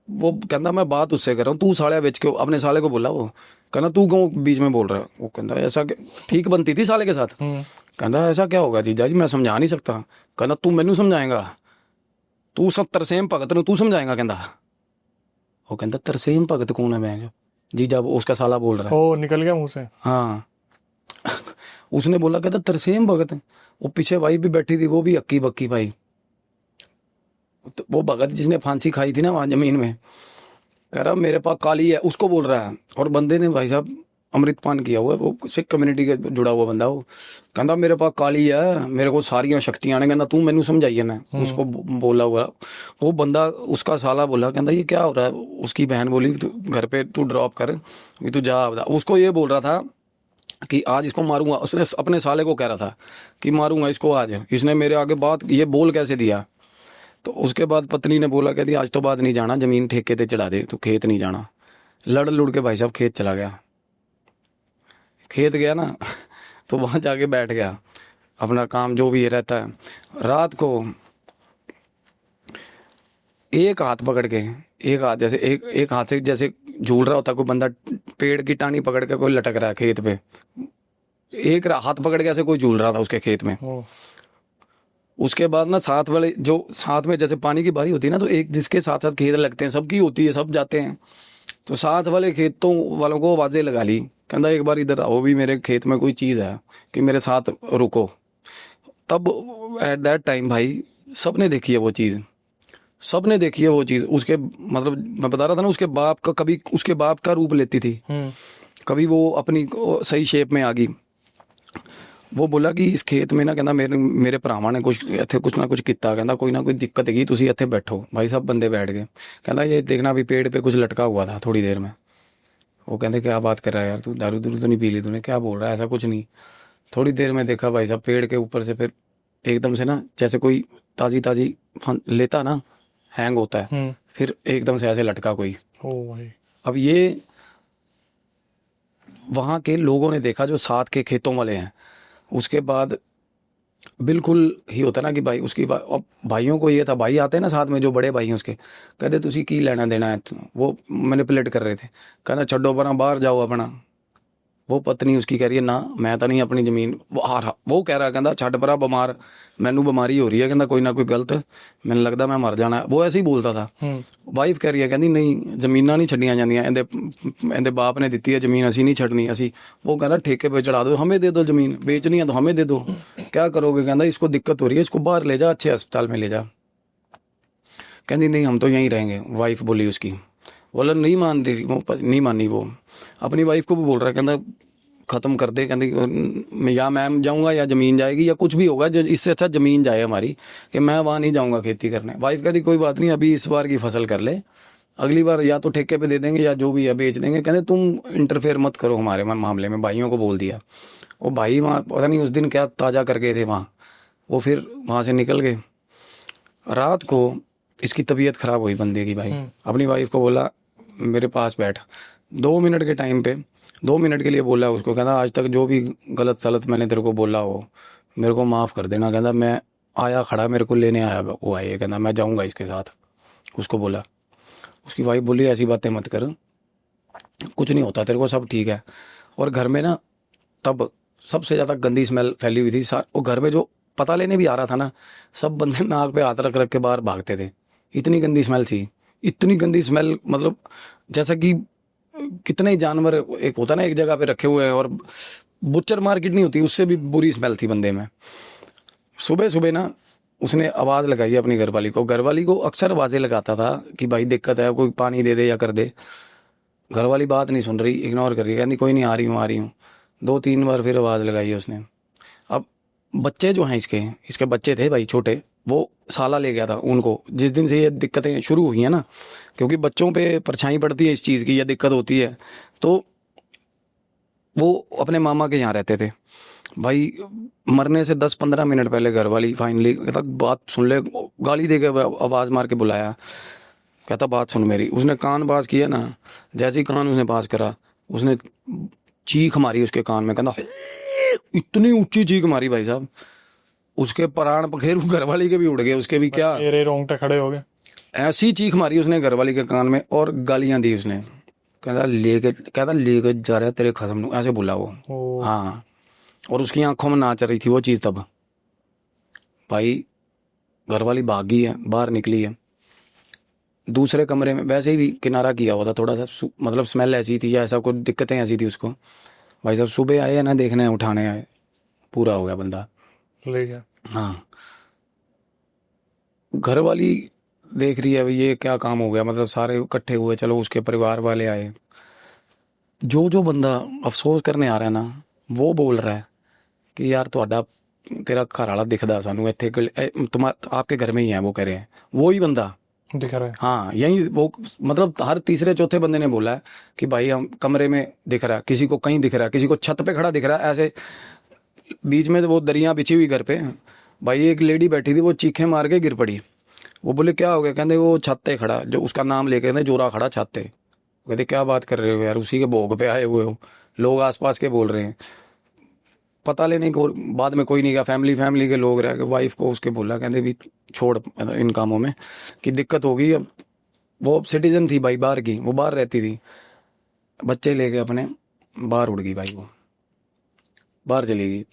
वो कहता मैं बात उससे कर रहा हूँ, तू साले बेच के, अपने साले को बोला वो, कहना तू क्यों बीच में बोल रहा है। वो कहता ऐसा ठीक बनती थी साले के साथ। कहता ऐसा क्या होगा जीजा जी, मैं समझा नहीं सकता। कहना तू मैनू समझाएगा, तू सब तरसेम भगत नूं तू समझाएगा। कहता वो कहता तरसेम भगत कौन है मैं, जीजा उसका साला बोल रहा है। ओ, निकल गया मुंह से। हाँ उसने बोला, कहता तरसेम भगत है। वो पीछे वाइफ भी बैठी थी, वो भी अक्की बक्की भाई। तो वो भगत जिसने फांसी खाई थी ना वहां जमीन में, कह रहा मेरे पास काली है, उसको बोल रहा है। और बंदे ने भाई साहब अमृतपान किया हुआ है, वो सिख कम्युनिटी के जुड़ा हुआ बंदा। वो कहता मेरे पास काली है, मेरे को सारियां शक्तियां ने, कहता तू मैनू समझाइए ना, उसको बोला हुआ। वो बंदा उसका साला बोला, कहता ये क्या हो रहा है। उसकी बहन बोली तू घर पे तू ड्रॉप कर, तू जा। उसको ये बोल रहा था कि आज इसको मारूंगा, उसने अपने साले को कह रहा था कि मारूंगा इसको आज, इसने मेरे आगे बात ये बोल कैसे दिया। तो उसके बाद पत्नी ने बोला, कहती आज तो बाद नहीं जाना, जमीन ठेके पे चढ़ा दे, तू खेत नहीं जाना। लड़ लुड़ के भाई साहब खेत चला गया। खेत गया ना तो वहां जाके बैठ गया, अपना काम जो भी ये रहता है। रात को एक हाथ पकड़ के, एक हाथ जैसे एक हाथ से जैसे झूल रहा होता कोई बंदा, पेड़ की टानी पकड़ के कोई लटक रहा है खेत पे, एक हाथ पकड़ के ऐसे कोई झूल रहा था उसके खेत में। उसके बाद ना साथ वाले जो साथ में जैसे पानी की बारी होती है ना, तो एक जिसके साथ साथ खेत लगते हैं, सबकी होती है, सब जाते हैं। तो साथ वाले खेतों वालों को आवाजें लगा ली, कहता एक बार इधर आओ, भी मेरे खेत में कोई चीज़ है कि मेरे साथ रुको। तब एट दैट टाइम भाई सबने देखी है वो चीज़, सबने देखी है वो चीज़। उसके मतलब मैं बता रहा था ना, उसके बाप का, कभी उसके बाप का रूप लेती थी, कभी वो अपनी सही शेप में आ गई। वो बोला कि इस खेत में ना, कहना मेरे भरावां ने कुछ ना कुछ किया, कहना कोई ना कोई दिक्कत है, तुसी इत्थे बैठो। भाई सब बंदे बैठ गए। कहना ये देखना भी पेड़ पे कुछ लटका हुआ था थोड़ी देर में। वो कहते क्या बात कर रहा है यार, तू दारू दूरू तो नहीं पी ली तूने, क्या बोल रहा है, ऐसा कुछ नहीं। थोड़ी देर में देखा भाई साहब पेड़ के ऊपर से फिर एकदम से ना, जैसे कोई ताजी ताजी लेता ना, हैंग होता है, फिर एकदम से ऐसे लटका कोई। ओ भाई। अब ये वहां के लोगों ने देखा जो साथ के खेतों वाले हैं। उसके बाद बिल्कुल ही होता ना कि भाई उसकी अब भाइयों को ये था, भाई आते हैं ना साथ में जो बड़े भाई हैं उसके, कहते तुसी की लेना देना है। वो मैनिपुलेट कर रहे थे, कहना छड्डो परा बाहर जाओ अपना, वो पत्नी उसकी कह रही है ना मैं तो नहीं अपनी ज़मीन, वो कह रहा कहता छੱਡ परा बिमार मैनू बीमारी हो रही है, कहता कोई ना कोई गलत मैनू लगता मैं मर जाना, वो ऐसे ही बोलता था। वाइफ कह रही है कहती नहीं ਜ਼ਮੀਨਾਂ नहीं ਛੱਡੀਆਂ ਜਾਂਦੀਆਂ, ਇਹਦੇ बाप ने ਦਿੱਤੀ है ज़मीन, ਅਸੀਂ नहीं छड़नी, ਅਸੀਂ वो कहना ठेके पे चढ़ा दो, हमें दे दो ज़मीन, बेचनी है तो हमें दे दो, क्या करोगे, कहता इसको दिक्कत हो रही है, इसको बाहर ले जा, अच्छे अस्पताल में ले जा। कहती नहीं हम तो यहीं रहेंगे, वाइफ बोली उसकी, बोला नहीं मान रही वो, नहीं मानी वो, अपनी वाइफ को भी बोल रहा है कहता ख़त्म कर दे, कहती या मैं जाऊंगा या ज़मीन जाएगी या कुछ भी होगा, इससे अच्छा ज़मीन जाए हमारी, कि मैं वहाँ नहीं जाऊंगा खेती करने। वाइफ कहती कोई बात नहीं, अभी इस बार की फसल कर ले, अगली बार या तो ठेके पे दे देंगे या जो भी है बेच देंगे। कहते तुम इंटरफेयर मत करो हमारे मामले में, भाइयों को बोल दिया। वो भाई वहाँ पता नहीं उस दिन क्या ताज़ा कर गए थे वहाँ, वो फिर वहाँ से निकल गए। रात को इसकी तबीयत ख़राब हुई बंदे की, भाई अपनी वाइफ को बोला मेरे पास बैठ, 2 मिनट के टाइम पे 2 मिनट के लिए बोला उसको, कहता आज तक जो भी गलत सलत मैंने तेरे को बोला हो मेरे को माफ़ कर देना। कहता मैं आया खड़ा, मेरे को लेने आया वो आए, कहता मैं जाऊँगा इसके साथ, उसको बोला। उसकी वाइफ बोली ऐसी बातें मत कर, कुछ नहीं होता तेरे को, सब ठीक है। और घर में ना तब सबसे ज़्यादा गंदी स्मेल फैली हुई थी। वो घर में जो पता लेने भी आ रहा था ना, सब बंदे नाक पे हाथ रख रख के बाहर भागते थे, इतनी गंदी स्मेल थी, इतनी गंदी स्मेल, मतलब जैसा कि कितने ही जानवर एक होता ना एक जगह पे रखे हुए हैं, और बुच्चर मार्केट नहीं होती उससे भी बुरी स्मेल थी बंदे में। सुबह सुबह ना उसने आवाज़ लगाई अपनी घरवाली को, घरवाली को अक्सर आवाज़ें लगाता था कि भाई दिक्कत है, कोई पानी दे दे या कर दे। घरवाली बात नहीं सुन रही, इग्नोर कर रही है, कहती कोई नहीं, आ रही हूँ। 2-3 बार फिर आवाज़ लगाई है उसने। अब बच्चे जो हैं इसके बच्चे थे भाई छोटे, वो साला ले गया था उनको जिस दिन से ये दिक्कतें शुरू हुई हैं ना, क्योंकि बच्चों पे परछाई पड़ती है इस चीज़ की, या दिक्कत होती है, तो वो अपने मामा के यहाँ रहते थे। भाई मरने से 10-15 मिनट पहले घरवाली फाइनली कहता बात सुन ले, गाली दे के आवाज़ मार के बुलाया, कहता बात सुन मेरी। उसने कान पास किया ना, जैसे ही कान उसने पास करा उसने चीख मारी उसके कान में, कहता इतनी ऊंची चीख मारी भाई साहब, उसके प्राण पखेरु घरवाली के भी उड़ गए, उसके भी क्या मेरे रोंगटे खड़े हो गए। ऐसी चीख मारी उसने घरवाली के कान में, और गालियां दी उसने। कहता लेके जा रहा है तेरे खसम नू, ऐसे बोला वो। हाँ, और उसकी आंखों में नाच रही थी वो चीज़ तब। भाई घरवाली भागी है, बाहर निकली है, दूसरे कमरे में वैसे ही किनारा किया हुआ था थोड़ा सा, मतलब स्मेल ऐसी थी या ऐसा कुछ दिक्कतें ऐसी थी उसको। भाई साहब सुबह आए ना, देखने उठाने आए, पूरा हो गया बंदा, ले गया। हाँ, घरवाली देख रही है भाई ये क्या काम हो गया, मतलब सारे इकट्ठे हुए, चलो उसके परिवार वाले आए। जो बंदा अफसोस करने आ रहा है ना, वो बोल रहा है कि यार तेरा घर वाला दिखदा सानू इत्थे, तुम्हारा आपके घर में ही है, वो कह रहे हैं, वो ही बंदा दिख रहा है। हाँ यही वो, मतलब हर तीसरे चौथे बंदे ने बोला है कि भाई हम कमरे में दिख रहा है, किसी को कहीं दिख रहा है, किसी को छत पे खड़ा दिख रहा है, ऐसे बीच में वो दरिया बिछी हुई घर पे। भाई एक लेडी बैठी थी, वो चीखें मार के गिर पड़ी। वो बोले क्या हो गया, कहते वो छत पे खड़ा, जो उसका नाम लेके कहते जोरा खड़ा छत पे। कहते क्या बात कर रहे हो यार, उसी के भोग पे आए हुए हो, लोग आसपास के बोल रहे हैं। पता लेने को बाद में कोई नहीं गया, फैमिली के लोग रह गए। वाइफ को उसके बोला, कहते भी छोड़ इन कामों में कि दिक्कत होगी। अब वो सिटीजन थी भाई बाहर की, वो बाहर रहती थी, बच्चे लेके अपने बाहर उड़ गई भाई, वो बाहर चली गई।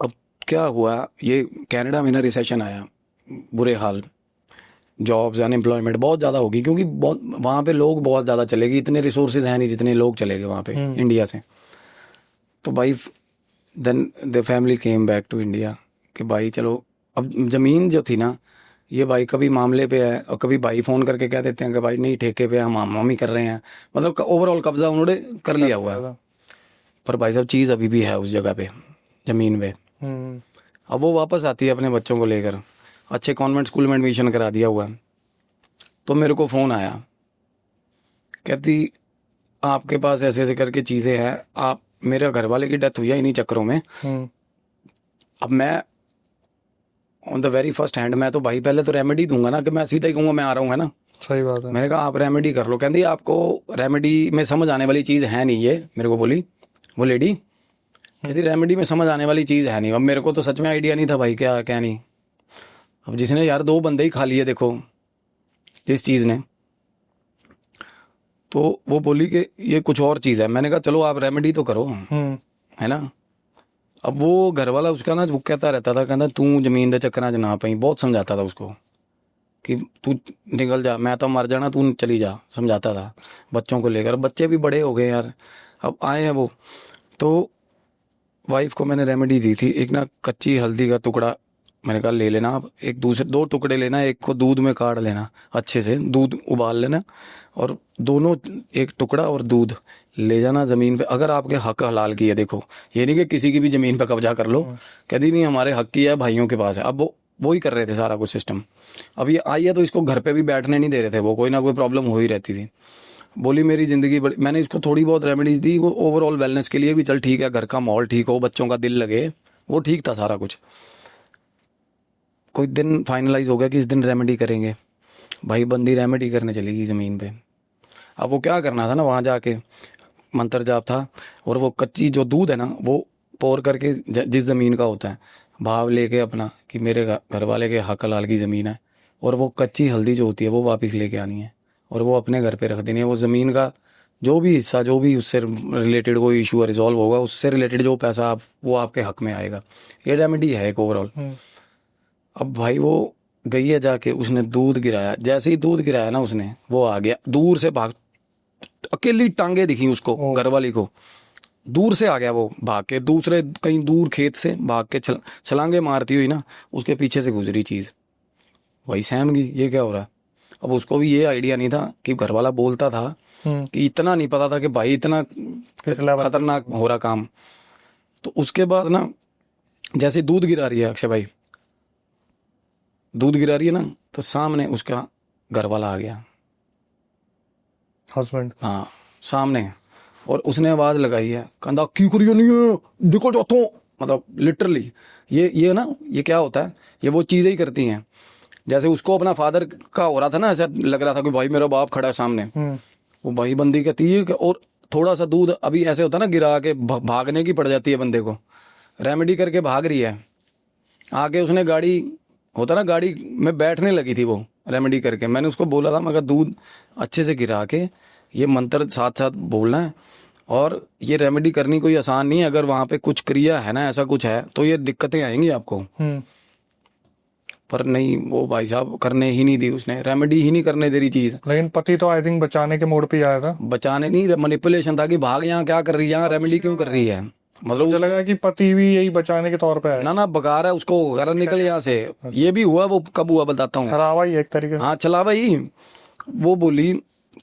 अब क्या हुआ, ये कनाडा में ना रिसेशन आया, बुरे हाल, जॉब्स अनएम्प्लॉयमेंट बहुत ज़्यादा होगी, क्योंकि बहुत वहाँ पे लोग बहुत ज़्यादा चलेगी, इतने रिसोर्सेज हैं नहीं जितने लोग चले गए वहाँ पे इंडिया से। तो भाई then the family came back to India कि भाई चलो, अब ज़मीन जो थी ना, ये भाई कभी मामले पे है और कभी भाई फ़ोन करके कह देते हैं कि भाई नहीं ठेके पे हम ही कर रहे हैं, मतलब ओवरऑल कब्जा उन्होंने कर लिया हुआ है। पर भाई साहब चीज़ अभी भी है उस जगह पे, ज़मीन पे। अब वो वापस आती है अपने बच्चों को लेकर, अच्छे कॉन्वेंट स्कूल में एडमिशन करा दिया हुआ। तो मेरे को फ़ोन आया, कहती आपके पास ऐसे ऐसे करके चीज़ें हैं, आप, मेरे घर वाले की डेथ हुई है इन्हीं चक्करों में। अब मैं on the very first hand, मैं तो भाई पहले तो रेमेडी दूंगा ना, कि मैं सीधा ही कहूँगा मैं आ रहा हूँ, है ना। सही बात है। मैंने कहा आप रेमेडी कर लो। कहती आपको रेमेडी में समझ आने वाली चीज़ है नहीं ये, मेरे को बोली वो लेडी, कहती रेमेडी में समझ आने वाली चीज़ है नहीं। अब मेरे को तो सच में आइडिया नहीं था भाई क्या नहीं। अब जिसने यार 2 बंदे ही खा लिए देखो जिस चीज़ ने, तो वो बोली कि ये कुछ और चीज़ है। मैंने कहा चलो आप रेमेडी तो करो, है ना। अब वो घर वाला उसका ना वो कहता रहता था, कहता तू जमीन दे चक्कर च ना पई, बहुत समझाता था उसको कि तू निकल जा, मैं तो मर जाना, तू चली जा, समझाता था बच्चों को लेकर। बच्चे भी बड़े हो गए यार, अब आए हैं वो। तो वाइफ को मैंने रेमेडी दी थी, एक ना कच्ची हल्दी का टुकड़ा, मैंने कहा ले लेना आप, एक दूसरे 2 टुकड़े लेना, एक को दूध में काढ़ लेना, अच्छे से दूध उबाल लेना, और दोनों एक टुकड़ा और दूध ले जाना ज़मीन पे। अगर आपके हक हलाल की है, देखो ये नहीं कि किसी की भी ज़मीन पे कब्जा कर लो, कहती नहीं हमारे हक की है, भाइयों के पास है। अब वो ही कर रहे थे सारा कुछ सिस्टम। अब ये आई है तो इसको घर पे भी बैठने नहीं दे रहे थे वो, कोई ना कोई प्रॉब्लम हो ही रहती थी। बोली मेरी ज़िंदगी बड़ी, मैंने इसको थोड़ी बहुत रेमेडीज दी, वो ओवरऑल वेलनेस के लिए भी, चल ठीक है, घर का माहौल ठीक हो, बच्चों का दिल लगे, वो ठीक था सारा कुछ। कोई दिन फाइनलाइज हो गया कि इस दिन रेमेडी करेंगे, भाई बंदी रेमेडी करने चलेगी ज़मीन पे। अब वो क्या करना था ना, वहाँ जाके मंत्र जाप था, और वो कच्ची जो दूध है ना वो पोर करके जिस ज़मीन का होता है, भाव लेके अपना कि मेरे घर वाले के हक हलाल की ज़मीन है, और वो कच्ची हल्दी जो होती है वो वापस लेके आनी है, और वो अपने घर पे रख देनी है। वो ज़मीन का जो भी हिस्सा, जो भी उससे रिलेटेड कोई इशू रिजॉल्व होगा, उससे रिलेटेड जो पैसा आप वो आपके हक में आएगा। ये रेमेडी है एक ओवरऑल। अब भाई वो गई है जाके, उसने दूध गिराया, जैसे ही दूध गिराया ना उसने, वो आ गया दूर से भाग, अकेली टांगे दिखी उसको, घरवाली को, दूर से आ गया वो भाग के, दूसरे कहीं दूर खेत से भाग के छलांगे मारती हुई ना उसके पीछे से गुजरी चीज़। वही सहम गई, ये क्या हो रहा है। अब उसको भी ये आइडिया नहीं था कि घरवाला बोलता था, कि इतना नहीं पता था कि भाई इतना खतरनाक हो रहा काम। तो उसके बाद ना जैसे दूध गिरा रही है अक्षय भाई, दूध गिरा रही है ना, तो सामने उसका घरवाला आ गया, हस्बैंड, हाँ सामने, और उसने आवाज़ लगाई है, कहता क्यों करियो नहीं है, देखो जाता हूँ। मतलब लिटरली ये ना, ये क्या होता है, ये वो चीज़ें ही करती हैं। जैसे उसको अपना फादर का हो रहा था ना, ऐसा लग रहा था कि भाई मेरा बाप खड़ा है सामने, वो भाई बंदी कहती है, और थोड़ा सा दूध अभी ऐसे होता है ना, गिरा के भागने की पड़ जाती है बंदे को, रेमेडी करके भाग रही है। आके उसने गाड़ी, होता ना गाड़ी में बैठने लगी थी वो रेमेडी करके। मैंने उसको बोला था, मगर दूध अच्छे से गिरा के ये मंत्र साथ साथ बोलना है, और ये रेमेडी करनी कोई आसान नहीं है। अगर वहाँ पे कुछ क्रिया है ना, ऐसा कुछ है, तो ये दिक्कतें आएंगी आपको। पर नहीं, वो भाई साहब करने ही नहीं दी उसने, रेमेडी ही नहीं करने दे रही चीज़। लेकिन पति तो आई थिंक बचाने के मोड पे ही आया था। बचाने नहीं, मैनिपुलेशन था कि भाग, यहाँ क्या कर रही है, यहाँ रेमेडी क्यों कर रही है। मतलब मुझे लगा कि पति भी यही बचाने के तौर पे है। ना बगा रहा है उसको, घर निकल यहाँ से। ये भी हुआ, वो कब हुआ बताता हूँ। छलावा ही एक तरीके से। हाँ चला भाई। वो बोली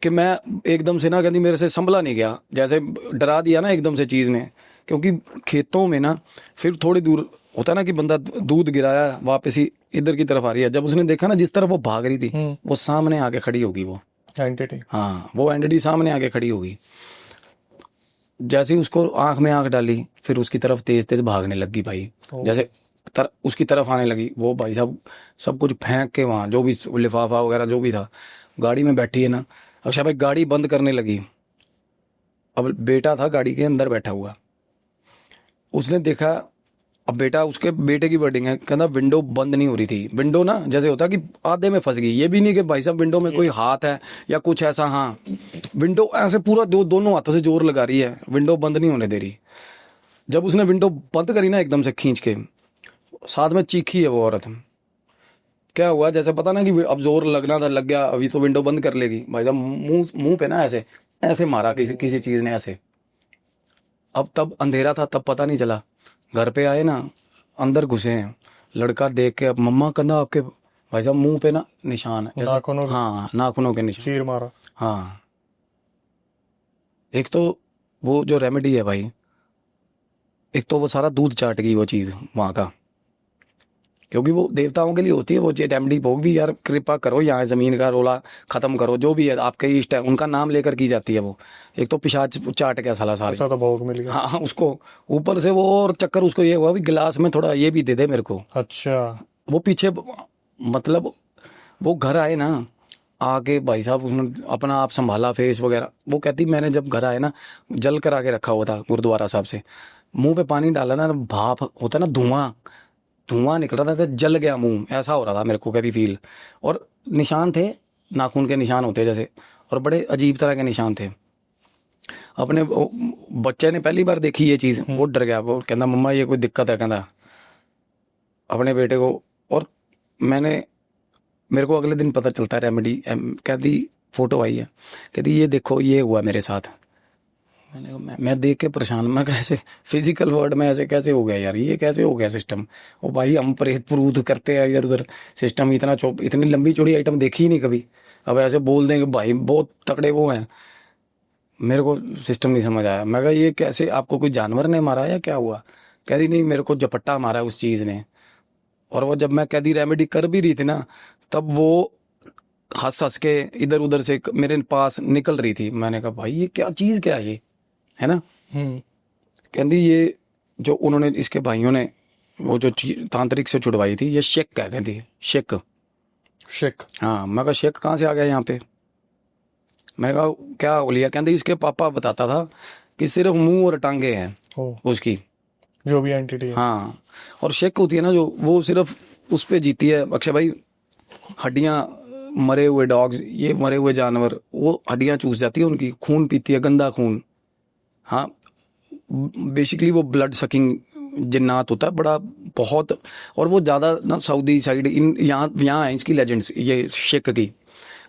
कि मैं एकदम से ना, कहती मेरे से संभला नहीं गया, जैसे डरा दिया ना एकदम से चीज़ ने। क्योंकि खेतों में ना फिर थोड़ी दूर होता है ना कि बंदा दूध गिराया, वापस ही इधर की तरफ आ रही है। जब उसने देखा ना जिस तरफ वो भाग रही थी, वो सामने आके खड़ी होगी वो एंटिटी। हाँ, वो एंटिटी सामने आके खड़ी होगी। जैसे ही उसको आंख में आंख डाली, फिर उसकी तरफ तेज तेज भागने लगी भाई। जैसे उसकी तरफ आने लगी, वो भाई साहब सब कुछ फेंक के वहाँ जो भी लिफाफा वगैरह जो भी था, गाड़ी में बैठी है ना अक्षय भाई, गाड़ी बंद करने लगी। अब बेटा था गाड़ी के अंदर बैठा हुआ, उसने देखा। अब बेटा, उसके बेटे की वर्डिंग है, कहना विंडो बंद नहीं हो रही थी। विंडो ना जैसे होता कि आधे में फंस गई, ये भी नहीं कि भाई साहब विंडो में कोई हाथ है या कुछ ऐसा, हाँ विंडो ऐसे पूरा दोनों हाथों से जोर लगा रही है, विंडो बंद नहीं होने दे रही। जब उसने विंडो बंद करी ना एकदम से खींच के, साथ में चीखी है वो औरत। क्या हुआ, जैसे पता ना कि अब जोर लगना था, लग गया, अभी तो विंडो बंद कर लेगी। भाई साहब मुंह पे ना ऐसे ऐसे मारा किसी चीज ने ऐसे। अब तब अंधेरा था, तब पता नहीं चला। घर पे आए ना, अंदर घुसे हैं, लड़का देख के, अब मम्मा कहना आपके भाई साहब मुंह पे ना निशान है, नाखूनों के। हाँ नाखूनों के निशान, चीर मारा। हाँ। एक तो वो जो रेमेडी है भाई, एक तो वो सारा दूध चाट गई वो चीज़ वहाँ का, क्योंकि वो देवताओं के लिए होती है वो रेमेडी। भोग भी यार कृपा करो, यहाँ ज़मीन का रोला ख़त्म करो, जो भी है आपके इष्ट है उनका नाम लेकर की जाती है वो। एक तो पिशाच चाट गया साला सारी। अच्छा, तो भोग मिल गया। हाँ उसको, ऊपर से वो और चक्कर उसको ये हुआ भी गिलास में थोड़ा ये भी दे दे मेरे को। अच्छा, वो पीछे, मतलब वो घर आए ना, आके भाई साहब उसने अपना आप संभाला, फेस वगैरह। वो कहती मैंने जब घर आए ना, जल कर आके रखा हुआ था गुरुद्वारा साहब से, मुंह पे पानी डाला ना, भाप होता ना, धुआं निकल रहा था, जल गया मुंह, ऐसा हो रहा था मेरे को, कहती फील। और निशान थे, नाखून के निशान होते जैसे, और बड़े अजीब तरह के निशान थे। अपने बच्चे ने पहली बार देखी ये चीज़, वो डर गया, वो कहता मम्मा ये कोई दिक्कत है, कहता अपने बेटे को। और मेरे को अगले दिन पता चलता है रेमेडी, कहती फोटो आई है, कहती ये देखो ये हुआ मेरे साथ। मैंने कहा मैं देख के परेशान, मैं कैसे फिजिकल वर्ड में ऐसे कैसे हो गया यार, ये कैसे हो गया सिस्टम। और भाई हम प्रेत प्रूत करते हैं इधर उधर, सिस्टम इतनी लंबी चौड़ी आइटम देखी ही नहीं कभी। अब ऐसे बोल देंगे भाई बहुत तगड़े वो हैं, मेरे को सिस्टम नहीं समझ आया। मैं कहा ये कैसे, आपको कोई जानवर ने मारा या क्या हुआ? कहती नहीं मेरे को झपट्टा मारा उस चीज़ ने। और वो जब मैं कहती रेमेडी कर भी रही थी ना, तब वो हंस हंस के इधर उधर से मेरे पास निकल रही थी। मैंने कहा भाई ये क्या चीज़, क्या है ये, है ना। कहती ये जो उन्होंने इसके भाइयों ने वो जो तांत्रिक से छुड़वाई थी, ये शेक है, कहती शेक। शेक? हाँ। मैं कहा शेक कहाँ से आ गया यहाँ पे? मैंने कहा क्या हो लिया? कहती इसके पापा बताता था कि सिर्फ मुंह और टांगे हैं उसकी, जो भी एंटिटी है। हाँ। और शेक होती है ना जो, वो सिर्फ उस पे जीती है अक्षय भाई। हड्डियाँ, मरे हुए डॉग्स, ये मरे हुए जानवर, वो हड्डियाँ चूस जाती है उनकी, खून पीती है, गंदा खून। हाँ, बेसिकली वो ब्लड सकिंग जिन्नात होता है बड़ा बहुत। और वो ज़्यादा ना सऊदी साइड इन यहाँ है इसकी लेजेंड्स, ये शेक की।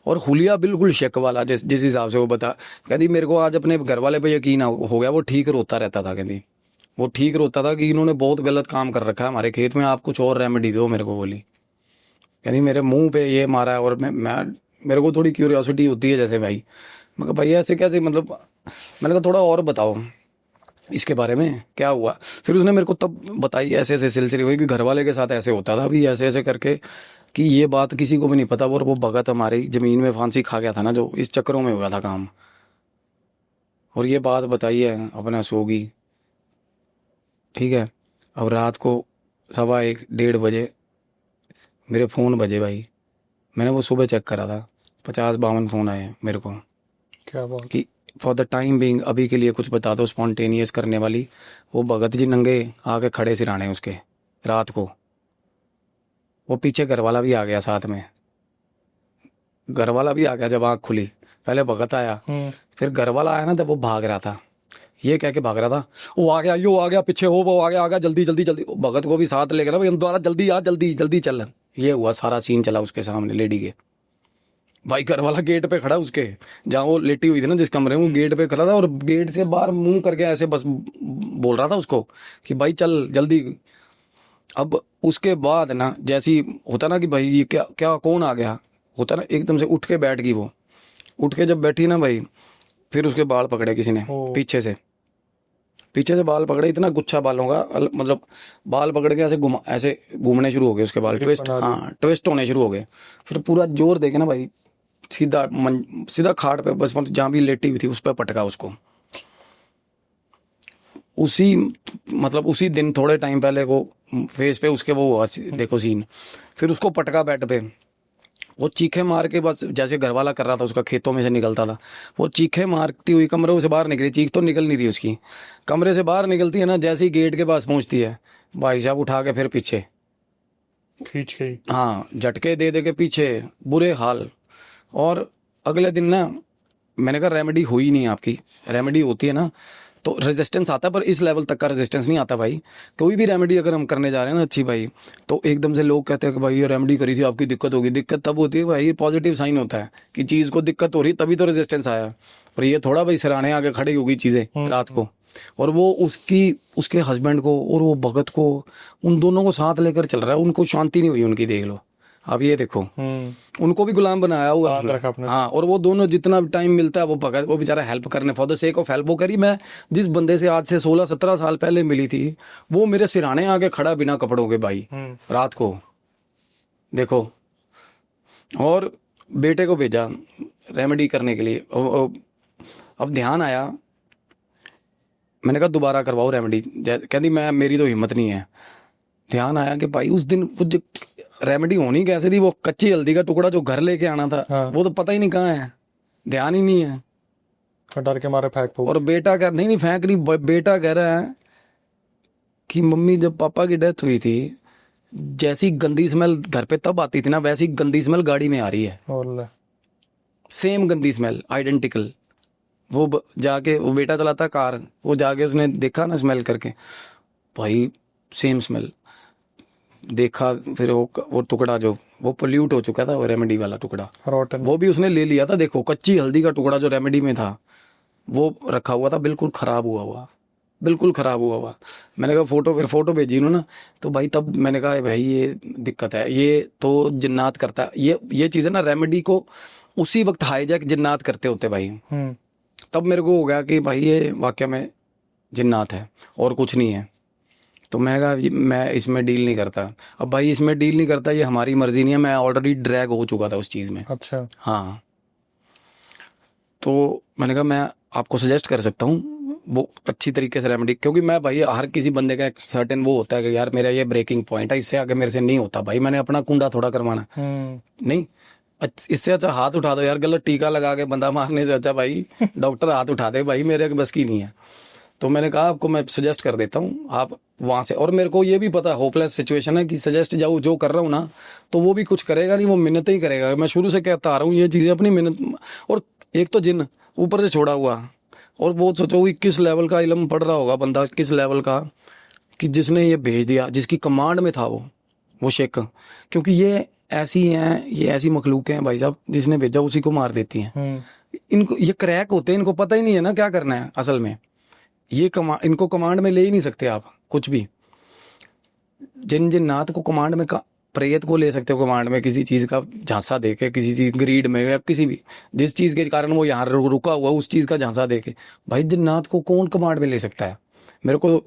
और हुलिया बिल्कुल शेक वाला, जिस हिसाब से वो बता, कहती मेरे को आज अपने घर वाले पे यकीन हो गया। वो ठीक रोता रहता था, कहती वो ठीक रोता था कि इन्होंने बहुत गलत काम कर रखा है हमारे खेत में, आप कुछ और रेमेडी दो मेरे को। बोली कहती मेरे मुंह पे ये मारा है। और मेरे को थोड़ी क्यूरियोसिटी होती है जैसे भाई। मैं कहा भाई ऐसे कैसे, मतलब मैंने कहा थोड़ा और बताओ इसके बारे में क्या हुआ। फिर उसने मेरे को तब बताई ऐसे ऐसे सिलसिले हुई कि घर वाले के साथ ऐसे होता था अभी, ऐसे ऐसे करके, कि ये बात किसी को भी नहीं पता। और वो भगत हमारी ज़मीन में फांसी खा गया था ना, जो इस चक्करों में हुआ था काम। और ये बात बताई है, अपना सोगी, ठीक है। अब रात को 1:15 1:30 बजे मेरे फ़ोन बजे भाई। मैंने वो सुबह चेक करा था, 50-52 फ़ोन आए हैं मेरे को। क्या बात? कि फॉर द टाइम बिंग अभी के लिए कुछ बता दो स्पॉन्टेनियस करने वाली। वो भगत जी नंगे आके खड़े सिराने उसके रात को। वो पीछे घर वाला भी आ गया साथ में, घर वाला भी आ गया जब आँख खुली। पहले भगत आया, फिर घर वाला आया ना, तब वो भाग रहा था, ये कह के भाग रहा था, वो आ गया, यो आ गया पीछे, वो आ गया जल्दी जल्दी जल्दी। भगत को भी साथ ले गया भाई, दोबारा जल्दी आ, जल्दी जल्दी चल। ये हुआ सारा सीन चला उसके सामने लेडी के। भाई घर वाला गेट पे खड़ा, उसके जहाँ वो लेटी हुई थी ना जिस कमरे में, वो गेट पे खड़ा था। और गेट से बाहर मुंह करके ऐसे बस बोल रहा था उसको कि भाई चल जल्दी। अब उसके बाद ना, जैसी होता ना कि भाई ये क्या क्या कौन आ गया, होता ना, एकदम से उठ के बैठ गई वो। उठ के जब बैठी ना भाई, फिर उसके बाल पकड़े किसी ने पीछे से बाल पकड़े, इतना गुच्छा बालों का, मतलब बाल पकड़ के ऐसे घूमने शुरू हो गए उसके बाल, ट्विस्ट होने शुरू हो गए। फिर पूरा जोर देके ना भाई, सीधा खाट पे, बस मतलब जहाँ भी लेटी हुई थी उस पर पटका उसको। उसी दिन थोड़े टाइम पहले वो फेस पे उसके वो हुआ, देखो सीन। फिर उसको पटका बेड पे, वो चीखे मार के, बस जैसे घर वाला कर रहा था उसका, खेतों में से निकलता था, वो चीखे मारती हुई कमरे से बाहर निकली। चीख तो निकल नहीं रही उसकी, कमरे से बाहर निकलती है ना, जैसे ही गेट के पास पहुंचती है, भाई साहब उठा के फिर पीछे खींच के, हाँ, झटके दे के पीछे, बुरे हाल। और अगले दिन ना, मैंने कहा रेमेडी हुई नहीं आपकी। रेमेडी होती है ना तो रेजिस्टेंस आता है, पर इस लेवल तक का रेजिस्टेंस नहीं आता भाई। कोई भी रेमेडी अगर हम करने जा रहे हैं ना अच्छी भाई, तो एकदम से लोग कहते हैं कि भाई ये रेमेडी करी थी आपकी दिक्कत होगी। दिक्कत तब होती है भाई, ये पॉजिटिव साइन होता है कि चीज़ को दिक्कत हो रही, तभी तो रेजिस्टेंस आया। और ये थोड़ा भाई सिराने आगे खड़ी होगी चीज़ें रात को। और वो उसके हस्बैंड को और वो भगत को, उन दोनों को साथ लेकर चल रहा है, उनको शांति नहीं हुई उनकी, देख लो आप ये देखो। उनको भी गुलाम बनाया हुआ। हाँ, और वो दोनों जितना टाइम मिलता है वो भगत, वो बेचारा हेल्प करने, for the sake of help वो करी। मैं जिस बंदे से आज से 16-17 साल पहले मिली थी, वो मेरे सिराने आके खड़ा बिना कपड़ों के भाई रात को, देखो। और बेटे को भेजा रेमेडी करने के लिए। अब ध्यान आया, मैंने कहा दोबारा करवाओ रेमेडी। कहती मेरी तो हिम्मत नहीं है। ध्यान आया कि भाई उस दिन वो जो रेमेडी होनी कैसे थी, वो कच्ची हल्दी का टुकड़ा जो घर लेके आना था, वो तो पता ही नहीं कहाँ है, ध्यान ही नहीं है, डर के मारे फेंक। और बेटा कह नहीं फेंक नहीं, बेटा कह रहा है कि मम्मी जब पापा की डेथ हुई थी, जैसी गंदी स्मेल घर पे तब आती थी ना, वैसी गंदी स्मेल गाड़ी में आ रही है। सेम गंदी स्मेल, आइडेंटिकल। जाके वो बेटा चलाता कार, वो जाके उसने देखा ना स्मेल करके, भाई सेम स्मेल देखा। फिर वो टुकड़ा जो वो पोल्यूट हो चुका था, वो रेमेडी वाला टुकड़ा, रोटन। वो भी उसने ले लिया था। देखो कच्ची हल्दी का टुकड़ा जो रेमेडी में था वो रखा हुआ था, बिल्कुल खराब हुआ हुआ, बिल्कुल खराब हुआ हुआ। मैंने कहा फोटो, फिर फोटो भेजी उन्होंने, तो भाई तब मैंने कहा भाई ये दिक्कत है, ये तो जिन्नात करता है। ये चीज़ें ना रेमेडी को उसी वक्त हाईजैक जिन्नात करते होते भाई। तब मेरे को हो गया कि भाई ये वाकया में जिन्नात है और कुछ नहीं है। तो मैंने कहा मैं इसमें डील नहीं करता। अब भाई इसमें डील नहीं करता, ये हमारी मर्जी नहीं है, मैं ऑलरेडी ड्रैग हो चुका था उस चीज़ में। अच्छा। हाँ, तो मैंने कहा मैं आपको सजेस्ट कर सकता हूँ वो अच्छी तरीके से रेमेडी, क्योंकि मैं भाई हर किसी बंदे का एक सर्टेन वो होता है कि यार मेरा ये ब्रेकिंग पॉइंट है, इससे आगे मेरे से नहीं होता। भाई मैंने अपना कुंडा थोड़ा करवाना नहीं, इससे अच्छा हाथ उठा दो यार, गलत टीका लगा के बंदा मारने से अच्छा भाई डॉक्टर हाथ उठा दे, भाई मेरे बस की नहीं है। तो मैंने कहा आपको मैं सजेस्ट कर देता हूँ, आप वहाँ से। और मेरे को ये भी पता होपलेस सिचुएशन है कि सजेस्ट जाऊँ जो कर रहा हूँ ना, तो वो भी कुछ करेगा नहीं, वो मिन्नतें ही करेगा। मैं शुरू से कहता आ रहा हूँ ये चीज़ें अपनी मिन्नत। और एक तो जिन ऊपर से छोड़ा हुआ, और वो सोचो कि किस लेवल का इल्म पढ़ रहा होगा बंदा, किस लेवल का, कि जिसने ये भेज दिया, जिसकी कमांड में था वो शेख। क्योंकि ये ऐसी हैं, ये ऐसी मखलूक हैं भाई साहब, जिसने भेजा उसी को मार देती हैं। इनको ये क्रैक होते हैं, इनको पता ही नहीं है ना क्या करना है असल में। ये इनको कमांड में ले ही नहीं सकते आप कुछ भी। जिन्नात को कमांड में प्रेत को ले सकते हो कमांड में, किसी चीज़ का झांसा देके, किसी चीज़ ग्रीड में या किसी भी जिस चीज़ के कारण वो यहाँ रुका हुआ उस चीज़ का झांसा देके। भाई जिन्नात को कौन कमांड में ले सकता है? मेरे को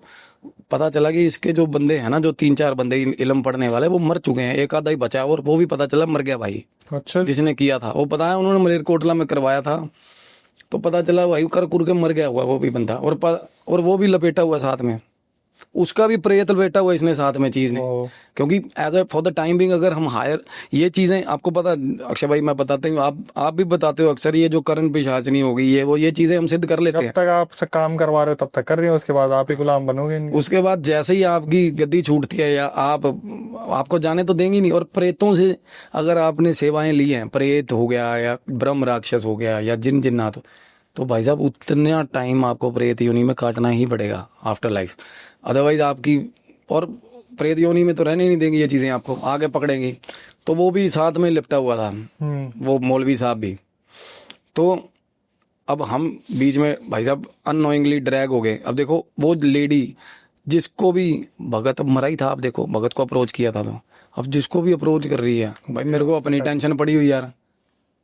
पता चला कि इसके जो बंदे हैं ना, जो 3-4 बंदे इल्म पढ़ने वाले, वो मर चुके हैं, एक आधा ही बचा, और वो भी पता चला मर गया भाई। अच्छा। जिसने किया था वो पता है, उन्होंने मलेरकोटला में करवाया था, तो पता चला भाई कर कुर के मर गया हुआ वो भी बंदा, और वो भी लपेटा हुआ साथ में, उसका भी प्रेत लपेटा हुआ इसने साथ में चीज़ ने। क्योंकि as a for the time being अगर हम हायर ये चीज़ें, आपको पता अक्षय भाई, मैं बताते हूँ, आप भी बताते हो अक्सर, ये जो करण पिशाचनी होगी, ये चीज़ें हम सिद्ध कर लेते हैं। जब तक आप से काम करवा रहे हो तब तक कर रहे हो, उसके बाद आप ही गुलाम बनोगे। उसके बाद जैसे ही आपकी गद्दी छूटती है या आपको जाने तो देंगे नहीं। और प्रेतों से अगर आपने सेवाएं ली हैं, प्रेत हो गया या ब्रह्म राक्षस हो गया या जिन्नात, तो भाई साहब उतना टाइम आपको प्रेत योनि में काटना ही पड़ेगा आफ्टर लाइफ। अदरवाइज आपकी, और प्रेत योनि में तो रहने नहीं देंगी ये चीज़ें, आपको आगे पकड़ेंगी। तो वो भी साथ में लिपटा हुआ था, वो मौलवी साहब भी। तो अब हम बीच में भाई साहब अननोइंगली ड्रैग हो गए। अब देखो वो लेडी जिसको भी भगत मरा ही था, आप देखो भगत को अप्रोच किया था, तो अब जिसको भी अप्रोच कर रही है भाई, मेरे को अपनी टेंशन पड़ी हुई यार,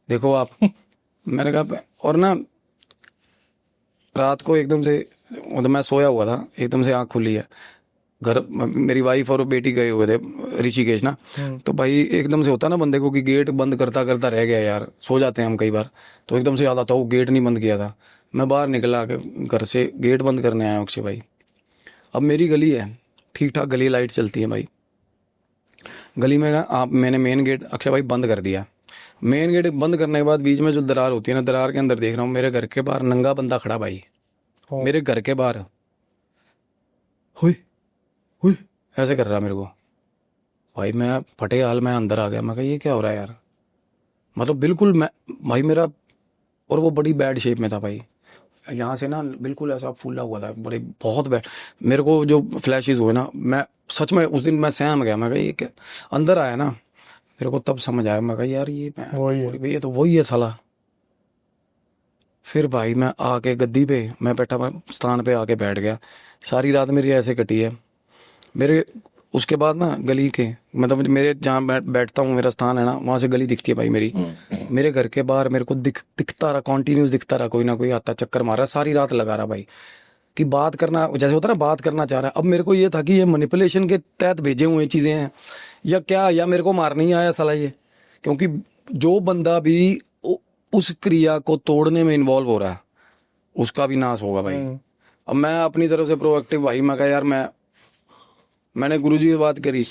देखो आप। मैंने कहा, और ना रात को एकदम से, मतलब मैं सोया हुआ था, एकदम से आँख खुली है, घर मेरी वाइफ और बेटी गए हुए थे ऋषिकेश ना, तो भाई एकदम से होता ना बंदे को कि गेट बंद करता करता रह गया यार, सो जाते हैं हम कई बार, तो एकदम से याद आता वो गेट नहीं बंद किया था। मैं बाहर निकला के घर से गेट बंद करने आया अक्षय भाई। अब मेरी गली है, ठीक ठाक गली, लाइट चलती है भाई गली में ना। मैंने मेन गेट अक्षय भाई बंद कर दिया। मेन गेट बंद करने के बाद बीच में जो दरार होती है ना, दरार के अंदर देख रहा हूँ मेरे घर के बाहर नंगा बंदा खड़ा भाई, मेरे घर के बाहर, हुई हुई ऐसे कर रहा मेरे को। भाई मैं फटे हाल में अंदर आ गया, मैं कहा ये क्या हो रहा है यार, मतलब बिल्कुल मैं भाई मेरा, और वो बड़ी बैड शेप में था भाई, यहाँ से ना बिल्कुल ऐसा फूला हुआ था, बड़े बहुत बैड। मेरे को जो फ्लैशेस हुए ना, मैं सच में उस दिन मैं सहम गया। मैं कहा ये क्या, अंदर आया ना मेरे को तब समझ आया, मैं कहा यार ये तो वही है साला। फिर भाई मैं आके गद्दी पे मैं बैठा स्थान पे आके बैठ गया। सारी रात मेरी ऐसे कटी है। मेरे उसके बाद ना गली के, मतलब मेरे जहाँ बैठता हूँ, मेरा स्थान है ना, वहाँ से गली दिखती है भाई मेरी। मेरे घर के बाहर मेरे को दिखता रहा, कॉन्टीन्यूस दिखता रहा, कोई ना कोई आता चक्कर मार रहा, सारी रात लगा रहा भाई, कि बात करना, जैसे होता है ना बात करना चाह रहा है। अब मेरे को ये था कि ये मैनिपुलेशन के तहत भेजे हुए चीज़ें हैं या क्या, या मेरे को मारने ही आया साला ये। क्योंकि जो बंदा भी उस क्रिया को तोड़ने में इन्वॉल्व हो रहा है उसका भी नाश होगा भाई। अब मैं अपनी तरफ से प्रोएक्टिव भाई, मैं कहा यार मैंने गुरुजी से बात करी,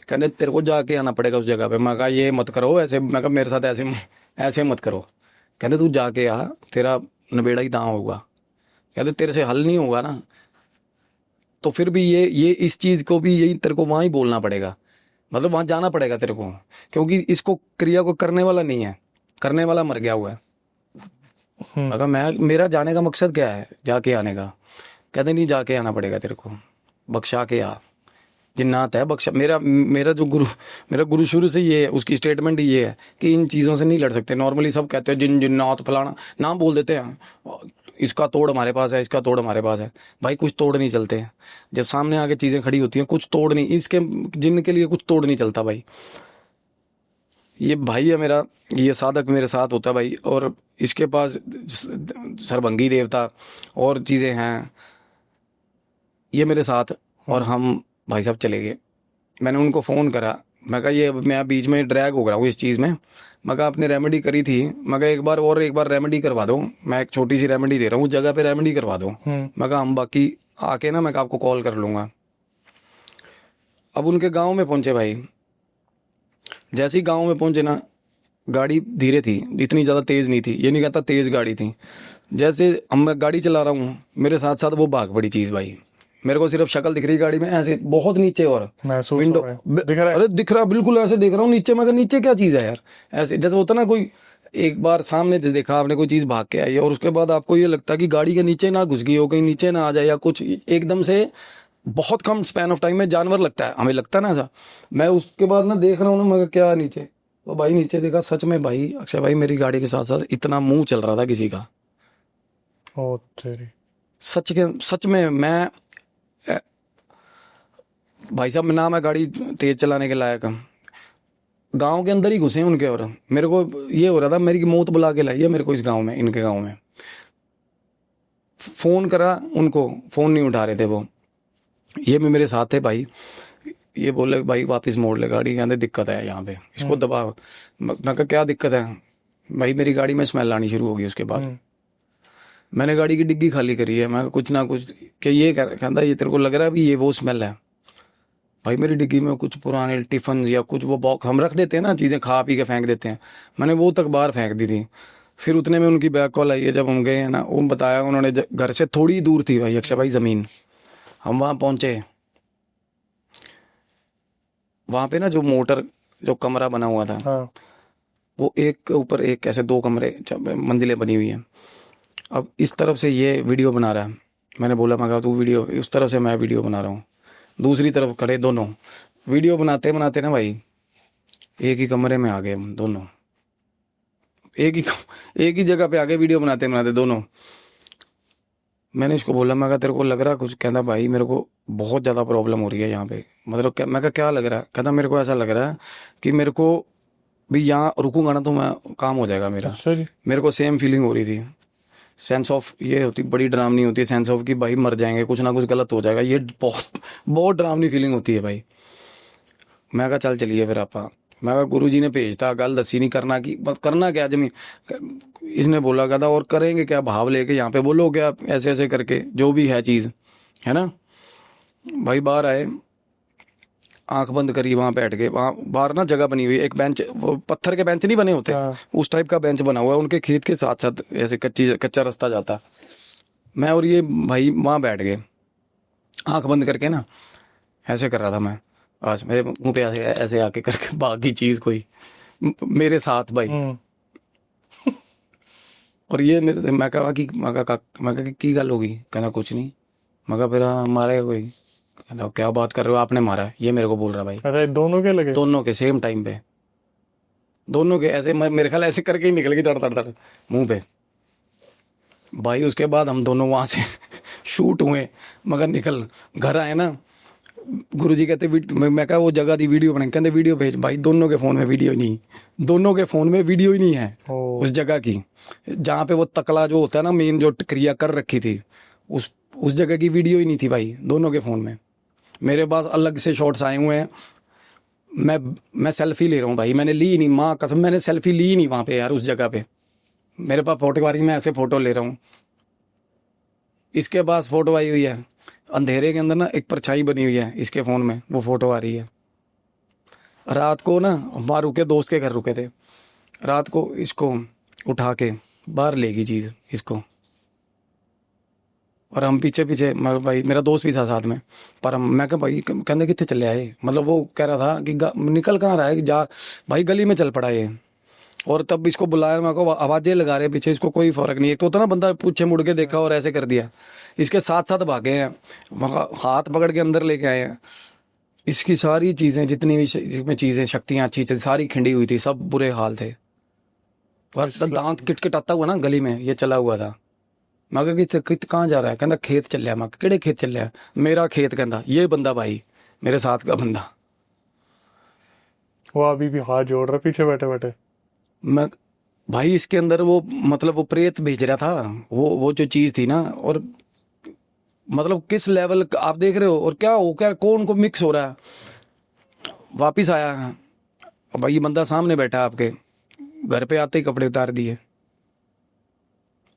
कहने तेरे को जाके आना पड़ेगा उस जगह पे। मैं कहा ये मत करो ऐसे, मैं कहा मेरे साथ ऐसे मत करो। कहते तू जाके आ, तेरा नबेड़ा ही तहाँ होगा। कहते तेरे से हल नहीं होगा ना, तो फिर भी ये इस चीज़ को भी यही तेरे को वहाँ ही बोलना पड़ेगा, मतलब वहाँ जाना पड़ेगा तेरे को, क्योंकि इसको क्रिया को करने वाला नहीं है, करने वाला मर गया हुआ है। मगर मैं मेरा जाने का मकसद क्या है, जाके आने का? कहते नहीं जाके आना पड़ेगा तेरे को, बख्शा के आ, जिन्नात है बख्शा। मेरा गुरु शुरू से ये है, उसकी स्टेटमेंट ये है कि इन चीज़ों से नहीं लड़ सकते। नॉर्मली सब कहते हैं जिन्नात फलाना नाम बोल देते हैं, इसका तोड़ हमारे पास है, इसका तोड़ हमारे पास है। भाई कुछ तोड़ नहीं चलते हैं, जब सामने आके चीज़ें खड़ी होती हैं कुछ तोड़ नहीं, इसके जिन के लिए कुछ तोड़ नहीं चलता भाई। ये भाई है मेरा, ये साधक मेरे साथ होता है भाई, और इसके पास सरभंगी देवता और चीज़ें हैं, ये मेरे साथ। और हम भाई साहब चले गए। मैंने उनको फ़ोन करा, मैं कहा ये मैं बीच में ड्रैग हो रहा हूँ इस चीज़ में, मैं कहा आपने रेमेडी करी थी, मैं कहा एक बार रेमेडी करवा दो, मैं एक छोटी सी रेमेडी दे रहा हूँ, जगह पे रेमेडी करवा दो। मैं कहा हम बाकी आके ना मैं कहा आपको कॉल कर लूँगा। अब उनके गाँव में पहुँचे भाई, जैसे ही गाँव में पहुँचे ना, गाड़ी धीरे थी, इतनी ज़्यादा तेज़ नहीं थी, ये नहीं कहता तेज़ गाड़ी थी। जैसे हम मैं गाड़ी चला रहा हूँ, मेरे साथ साथ वो भाग पड़ी चीज़ भाई। मेरे को सिर्फ शक्ल दिख रही गाड़ी में ऐसे बहुत नीचे, और महसूस विंडो हो रहा है। दिख रहा है? अरे दिख रहा बिल्कुल, ऐसे देख रहा हूँ नीचे। मगर नीचे क्या चीज़ है यार, ऐसे जैसे होता ना कोई एक बार सामने से देखा आपने कोई चीज़ भाग के आई है, और उसके बाद आपको ये लगता है कि गाड़ी के नीचे ना घुस गई हो, कहीं नीचे ना आ जाए या कुछ, एकदम से बहुत कम स्पैन ऑफ टाइम में जानवर लगता है, हमें लगता है ना ऐसा। मैं उसके बाद ना देख रहा हूँ ना, मगर क्या नीचे, तो भाई नीचे देखा, सच में भाई अक्षय भाई मेरी गाड़ी के साथ साथ इतना मुंह चल रहा था किसी का। ओ तेरी, सच में मैं भाई साहब ना मैं गाड़ी तेज चलाने के लायक हूँ, गांव के अंदर ही घुसे हैं उनके, और मेरे को ये हो रहा था मेरी मौत बुला के लाई है मेरे को इस गांव में, इनके गांव में। फ़ोन करा उनको, फ़ोन नहीं उठा रहे थे वो, ये भी मेरे साथ थे भाई। ये बोले भाई वापस मोड़ ले गाड़ी, कहते दिक्कत है यहाँ पे, इसको दबा। मैं कहा क्या दिक्कत है भाई? मेरी गाड़ी में स्मेल आनी शुरू होगी। उसके बाद मैंने गाड़ी की डिग्गी खाली करी है, मैं कुछ ना कुछ कि ये कहता ये तेरे को लग रहा है भी ये वो स्मेल है। भाई मेरी डिग्गी में कुछ पुराने टिफ़न या कुछ वो बॉक्स हम रख देते हैं ना, चीज़ें खा पी के फेंक देते हैं, मैंने वो तक बाहर फेंक दी थी। फिर उतने में उनकी बैक कॉल आई है, जब हम गए हैं ना, वो बताया उन्होंने, घर से थोड़ी दूर थी भाई अक्षय भाई ज़मीन, हम वहाँ पहुँचे। वहाँ पे ना जो मोटर जो कमरा बना हुआ था, हाँ, वो एक के ऊपर एक ऐसे 2 कमरे मंजिलें बनी हुई हैं। अब इस तरफ से ये वीडियो बना रहा है, मैंने बोला मैं कहा तू वीडियो, उस तरफ से मैं वीडियो बना रहा हूँ, दूसरी तरफ खड़े दोनों वीडियो बनाते बनाते ना भाई एक ही कमरे में आ गए हम दोनों, एक ही जगह पे आ गए वीडियो बनाते बनाते दोनों। मैंने इसको बोला, मैं कहा तेरे को लग रहा कुछ? कहता भाई मेरे को बहुत ज़्यादा प्रॉब्लम हो रही है यहाँ पे। मतलब क्या? मैं कहा क्या लग रहा है? कहता मेरे को ऐसा लग रहा है कि मेरे को भी यहाँ रुकूंगा ना तो मैं काम हो जाएगा मेरा। अच्छा जी। मेरे को सेम फीलिंग हो रही थी, सेंस ऑफ ये होती, बड़ी डरावनी होती है सेंस ऑफ कि भाई मर जाएंगे, कुछ ना कुछ गलत हो जाएगा, ये बहुत बहुत डरावनी फीलिंग होती है भाई। मैं कहा चल चलिए फिर आपा। मैं कहा गुरु जी ने भेजता, गल दसी नहीं करना की, बस करना क्या जमीन। इसने बोला कहता और करेंगे क्या, भाव लेके यहाँ पे बोलो क्या, ऐसे ऐसे करके जो भी है चीज़ है ना। भाई बाहर आए, आंख बंद करी, वहाँ बैठ गए। वहाँ बाहर ना जगह बनी हुई है, एक बेंच, वो पत्थर के बेंच नहीं बने होते, उस टाइप का बेंच बना हुआ है उनके खेत के साथ साथ, ऐसे कच्चा रास्ता जाता। मैं और ये भाई वहाँ बैठ गए, आंख बंद करके ना ऐसे कर रहा था मैं। आज मेरे मुंह पे ऐसे ऐसे आके करके बाकी चीज़ कोई मेरे साथ भाई। और ये मेरे, मैं कहा कि की गल होगी? कहना कुछ नहीं। मैं कहा फिर मारे कोई? कहता क्या बात कर रहे हो, आपने मारा? ये मेरे को बोल रहा भाई। अरे दोनों के लगे? दोनों के सेम टाइम पे, दोनों के ऐसे, मेरे ख्याल ऐसे करके ही निकल गई तड़ तड़ तड़ मुंह पे भाई। उसके बाद हम दोनों वहाँ से शूट हुए, मगर निकल घर आए ना, गुरुजी कहते मैं कहा वो जगह दी वीडियो बने, कहते वीडियो भेज। भाई दोनों के फ़ोन में वीडियो ही नहीं, दोनों के फ़ोन में वीडियो ही नहीं है उस जगह की, जहाँ पे वो तकला जो होता है ना मेन, जो क्रिया कर रखी थी, उस जगह की वीडियो ही नहीं थी भाई दोनों के फ़ोन में। मेरे पास अलग से शॉट्स आए हुए हैं, मैं सेल्फी ले रहा हूँ भाई, मैंने ली ही नहीं, माँ कसम मैंने सेल्फी ली ही नहीं वहाँ पे यार, उस जगह पे। मेरे पास फोटोग्राफी में ऐसे फ़ोटो ले रहा हूँ। इसके पास फ़ोटो आई हुई है, अंधेरे के अंदर ना एक परछाई बनी हुई है इसके फ़ोन में, वो फ़ोटो आ रही है। रात को ना वहाँ रुके, दोस्त के घर रुके थे, रात को इसको उठा के बाहर लेगी चीज़ इसको, और हम पीछे पीछे, मगर भाई मेरा दोस्त भी था साथ में, पर हम, मैं कहा भाई कहने कितने चले आए, मतलब वो कह रहा था कि निकल कहाँ रहा है, जा भाई गली में चल पड़ा ये। और तब इसको बुलाया, मैं को आवाजें लगा रहे पीछे, इसको कोई फर्क नहीं। एक तो होता ना बंदा पीछे मुड़ के देखा और ऐसे कर दिया, इसके साथ साथ भागे हैं, वहाँ हाथ पकड़ के अंदर लेके आए हैं। इसकी सारी चीजें जितनी भी इसमें चीजें शक्तियां अच्छी चीजें सारी खिंडी हुई थी, सब बुरे हाल थे। और दांत किटकिटाता हुआ ना गली में ये चला हुआ था। मैं कहा कि कहाँ जा रहा है? कहता खेत चलिया। मैं केड़े खेत चलिया? मेरा खेत। कहता ये बंदा भाई मेरे साथ का बंदा। वो अभी भी हाथ जोड़ रहा पीछे बैठे बैठे। मैं भाई इसके अंदर वो मतलब वो प्रेत भेज रहा था, वो जो चीज थी ना। और मतलब किस लेवल आप देख रहे हो, और क्या हो क्या कौन को मिक्स हो रहा है। वापिस आया, अब भाई ये बंदा सामने बैठा आपके, घर पे आते ही कपड़े उतार दिए।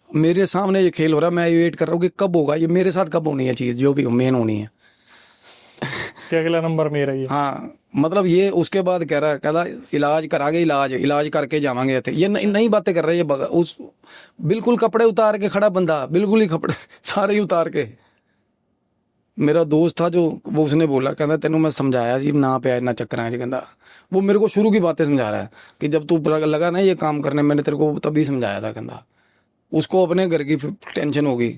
मेरे सामने ये खेल हो रहा है, मैं वेट कर रहा हूँ कि कब होगा ये, मेरे साथ कब होनी है चीज, जो भी मेन होनी है। क्या अगला नंबर मेरा ही है। हाँ मतलब ये उसके बाद कह रहा है, कहता इलाज करांगे, इलाज करके जावांगे थे। ये नई बातें कर रहे हैं ये उस बिल्कुल कपड़े उतार के खड़ा बंदा, बिल्कुल ही कपड़े सारे ही उतार के। मेरा दोस्त था जो, वो उसने बोला, कहता तेनू मैं समझाया जी ना पे ना चक्कर जी। कहता वो मेरे को शुरू की बातें समझा रहा है कि जब तू लगा ना ये काम करने, मैंने तेरे को तभी समझाया था। कहता उसको अपने घर की टेंशन होगी,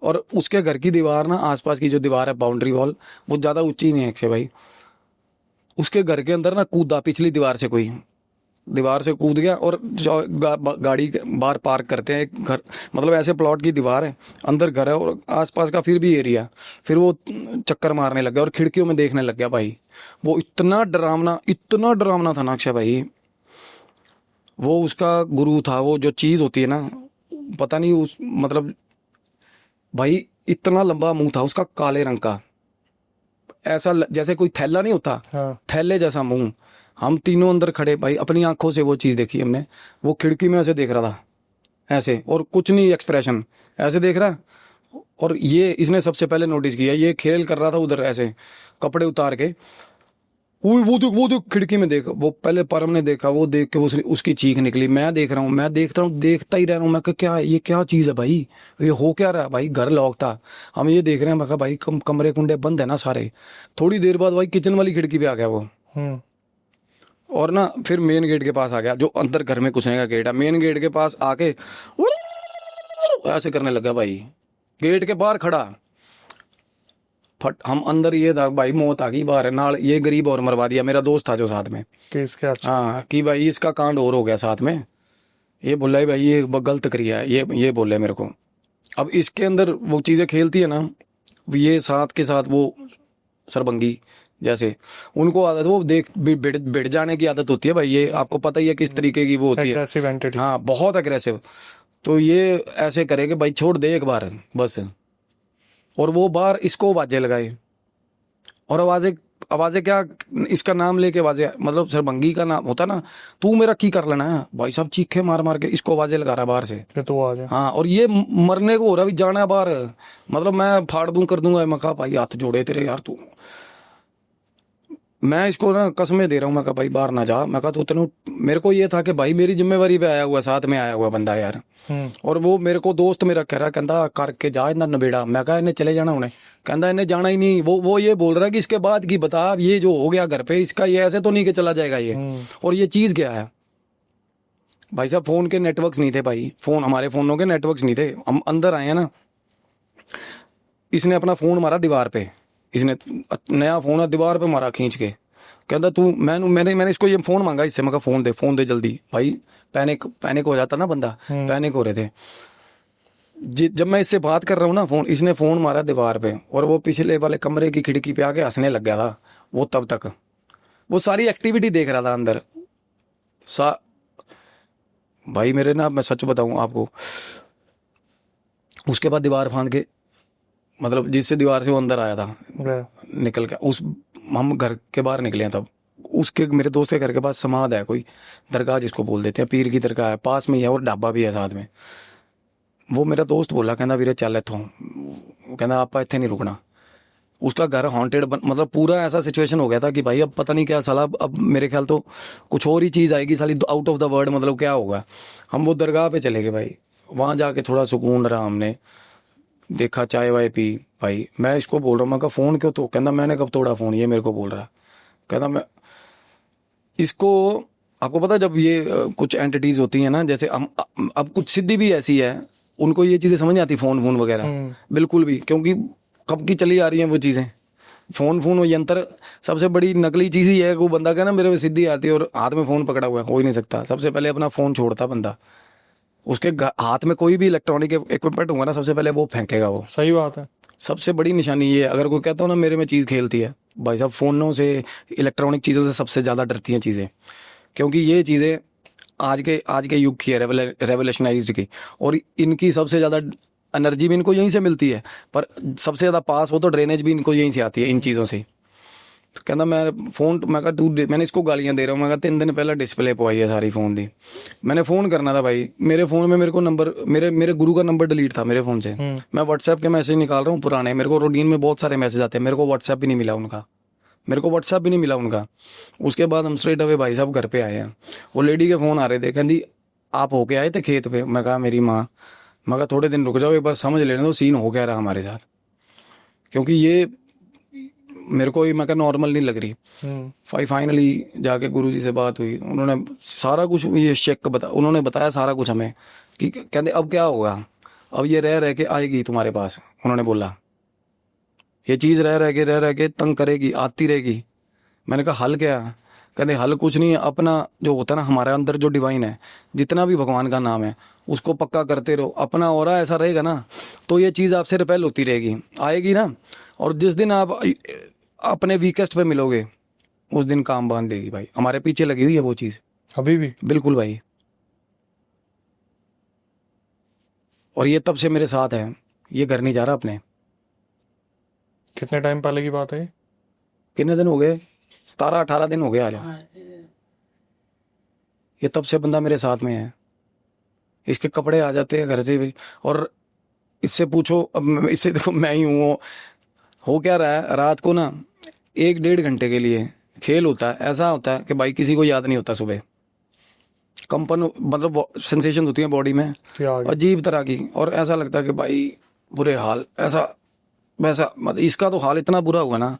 और उसके घर की दीवार ना, आसपास की जो दीवार है बाउंड्री वॉल, वो ज़्यादा ऊंची नहीं है अक्षय भाई। उसके घर के अंदर ना कूदा, पिछली दीवार से कोई दीवार से कूद गया, और जो गाड़ी बाहर पार्क करते हैं एक घर, मतलब ऐसे प्लॉट की दीवार है, अंदर घर है और आसपास का फिर भी एरिया, फिर वो चक्कर मारने लग गया और खिड़कियों में देखने लग गया भाई। वो इतना डरावना था ना अक्षय भाई। वो उसका गुरु था, वो जो चीज़ होती है ना, पता नहीं उस मतलब भाई इतना लंबा मुंह था उसका, काले रंग का, ऐसा जैसे कोई थैला नहीं होता, हाँ। थैले जैसा मुंह। हम तीनों अंदर खड़े भाई, अपनी आंखों से वो चीज़ देखी हमने। वो खिड़की में ऐसे देख रहा था ऐसे, और कुछ नहीं एक्सप्रेशन, ऐसे देख रहा। और ये इसने सबसे पहले नोटिस किया, ये खेल कर रहा था उधर ऐसे कपड़े उतार के। वो देख खिड़की में देख, वो पहले परम ने देखा, वो देख के उसकी चीख निकली। मैं देख रहा हूँ, देखता ही रह रहा हूँ। मैं कहा क्या ये क्या चीज़ है भाई, ये हो क्या रहा है भाई? घर लॉक था, हम ये देख रहे हैं। मैं कहा भाई कमरे कुंडे बंद है ना सारे। थोड़ी देर बाद भाई किचन वाली खिड़की पे आ गया वो, और ना फिर मेन गेट के पास आ गया, जो अंदर घर में घुसने का गेट है। मेन गेट के पास आके ऐसे करने लगा भाई, गेट के बाहर खड़ा। फट हम अंदर, ये था भाई मौत आ गई बाहर। नाल ये गरीब और मरवा दिया, मेरा दोस्त था जो साथ में। किसके? अच्छा। हाँ कि भाई इसका कांड और हो गया साथ में। ये बोला है भाई ये गलत करिया है, ये बोले मेरे को। अब इसके अंदर वो चीज़ें खेलती है ना, ये साथ के साथ वो सरबंगी जैसे उनको आदत, वो देख बिड़ जाने की आदत होती है भाई। ये आपको पता ही है किस तरीके की वो होती है। Aggressive entity. हाँ बहुत अग्रेसिव। तो ये ऐसे करे कि भाई छोड़ दे एक बार बस। और वो बाहर इसको आवाजें लगाए, और आवाजें क्या, इसका नाम लेके आवाजें, मतलब सरबंगी का नाम होता ना, तू मेरा की कर लेना है भाई साहब। चीखे मार मार के इसको आवाजें लगा रहा बाहर से, तो आ जा। हाँ। और ये मरने को हो रहा, भी जाना है बाहर, मतलब मैं फाड़ दूं कर दूंगा। मैं कहा भाई हाथ जोड़े तेरे यार तू, मैं इसको ना कसमें दे रहा हूँ। मैं कहा भाई बाहर ना जा। मैं कहा तो तेनों, मेरे को ये था कि भाई मेरी जिम्मेवारी पे आया हुआ, साथ में आया हुआ बंदा यार। और वो मेरे को दोस्त मेरा कह रहा, कहता करके जा इतना नबेड़ा। मैं कहा इन्हें चले जाना उन्हें, कहता इन्हें जाना ही नहीं। वो ये बोल रहा है कि इसके बाद की बता, ये जो हो गया घर पे इसका, ये ऐसे तो नहीं कि चला जाएगा ये। और ये चीज़ क्या है भाई साहब, फोन के नेटवर्क्स नहीं थे भाई, फोन हमारे फोनों के नेटवर्क्स नहीं थे। हम अंदर आए हैं ना, इसने अपना फोन मारा दीवार पे, इसने नया फोन है दीवार पे मारा खींच के। कहता तू मैंने इसको ये फोन मांगा इससे। मैं कहा फोन दे जल्दी भाई। पैनिक हो जाता ना बंदा, पैनिक हो रहे थे। जब मैं इससे बात कर रहा हूँ ना, इसने फोन मारा दीवार पे, और वो पिछले वाले कमरे की खिड़की पे आके हंसने लग गया था। वो तब तक वो सारी एक्टिविटी देख रहा था अंदर भाई मेरे ना, मैं सच बताऊं आपको, उसके बाद दीवार फांद के, मतलब जिससे दीवार से वो अंदर आया था निकल के, हम घर के बाहर निकले हैं तब। उसके मेरे दोस्त के घर के पास समाध है, कोई दरगाह जिसको बोल देते हैं, पीर की दरगाह है पास में ही है, और ढाबा भी है साथ में। वो मेरा दोस्त बोला, कहना वीरे चल इत्थों, कहना आप इत्थे नहीं रुकना। उसका घर हॉन्टेड मतलब पूरा ऐसा सिचुएशन हो गया था कि भाई अब पता नहीं क्या साला, अब मेरे ख्याल तो कुछ और ही चीज़ आएगी साली, आउट ऑफ द वर्ड, मतलब क्या होगा। हम वो दरगाह पे चले गए भाई, वहाँ जाके थोड़ा सुकून रहा हमने, देखा चाय वाय पी भाई। मैं इसको बोल रहा हूँ, मैं कहा फ़ोन क्यों तो, कहना मैंने कब तोड़ा फ़ोन, ये मेरे को बोल रहा। कहना मैं इसको आपको पता है जब ये कुछ एंटिटीज होती हैं ना, जैसे अब कुछ सिद्धि भी ऐसी है, उनको ये चीज़ें समझ नहीं आती, फोन वगैरह बिल्कुल भी, क्योंकि कब की चली आ रही हैं वो चीज़ें। फोन वो यंत्र, सबसे बड़ी नकली चीज़ ही है कि वो बंदा का ना मेरे में सिद्धि आती है और हाथ में फ़ोन पकड़ा हुआ है, हो ही नहीं सकता। सबसे पहले अपना फ़ोन छोड़ता बंदा, उसके हाथ में कोई भी इलेक्ट्रॉनिक इक्विपमेंट होगा ना, सबसे पहले वो फेंकेगा। वो सही बात है। सबसे बड़ी निशानी ये है। अगर कोई कहता हो ना मेरे में चीज़ खेलती है, भाई साहब फ़ोनों से, इलेक्ट्रॉनिक चीज़ों से सबसे ज़्यादा डरती हैं चीज़ें, क्योंकि ये चीज़ें आज के युग की है, रेवोल्यूशनाइज्ड की, और इनकी सबसे ज़्यादा एनर्जी भी इनको यहीं से मिलती है, पर सबसे ज़्यादा पास हो तो ड्रेनेज भी इनको यहीं से आती है, इन चीज़ों से। तो कहना मैं फ़ोन, मैं कहा मैंने इसको गालियाँ दे रहा हूँ, मैं कहा 3 दिन पहले डिस्प्ले पवाई है सारी फ़ोन दी। मैंने फ़ोन करना था भाई, मेरे फ़ोन में मेरे को नंबर, मेरे गुरु का नंबर डिलीट था मेरे फ़ोन से। मैं व्हाट्सएप के मैसेज निकाल रहा हूँ पुराने, मेरे को रूटीन में बहुत सारे मैसेज आते हैं, मेरे को व्हाट्सएप भी नहीं मिला उनका, उसके बाद हम स्ट्रेट अवे भाई साहब घर पे आए हैं। वो लेडी के फ़ोन आ रहे थे, कहती आप होके आए थे खेत पे? मैं कहा मेरी माँ। मैं कहा थोड़े दिन रुक जाओ, एक बार समझ लेने दो सीन हो क्या रहा हमारे साथ, क्योंकि ये मेरे को मैं कहा नॉर्मल नहीं लग रही। फाइनली जाके गुरुजी से बात हुई, उन्होंने सारा कुछ ये चेक उन्होंने बताया सारा कुछ हमें, कि कहते अब क्या होगा, अब ये रह के आएगी तुम्हारे पास। उन्होंने बोला ये चीज़ रह के तंग करेगी, आती रहेगी। मैंने कहा हल क्या? कहते हल कुछ नहीं है, अपना जो होता है ना हमारे अंदर जो डिवाइन है, जितना भी भगवान का नाम है, उसको पक्का करते रहो, अपना ऑरा ऐसा रहेगा ना, तो ये चीज़ आपसे रिपेल होती रहेगी, आएगी ना। और जिस दिन आप अपने वीकेस्ट पे मिलोगे, उस दिन काम बांध देगी भाई। हमारे पीछे लगी हुई है वो चीज़ अभी भी। बिल्कुल भाई, और ये तब से मेरे साथ है, ये घर नहीं जा रहा अपने। कितने टाइम पहले की बात है? कितने दिन हो गए? 17-18 दिन हो गए आज। ये तब से बंदा मेरे साथ में है, इसके कपड़े आ जाते हैं घर से भी। और इससे पूछो, अब इससे देखो मैं ही हूँ, हो क्या रहा है, रात को ना 1-1.5 घंटे के लिए खेल होता है। ऐसा होता है कि भाई किसी को याद नहीं होता, सुबह कंपन मतलब सेंसेशन होती है बॉडी में अजीब तरह की, और ऐसा लगता है कि भाई बुरे हाल, ऐसा वैसा। मतलब इसका तो हाल इतना बुरा हुआ ना,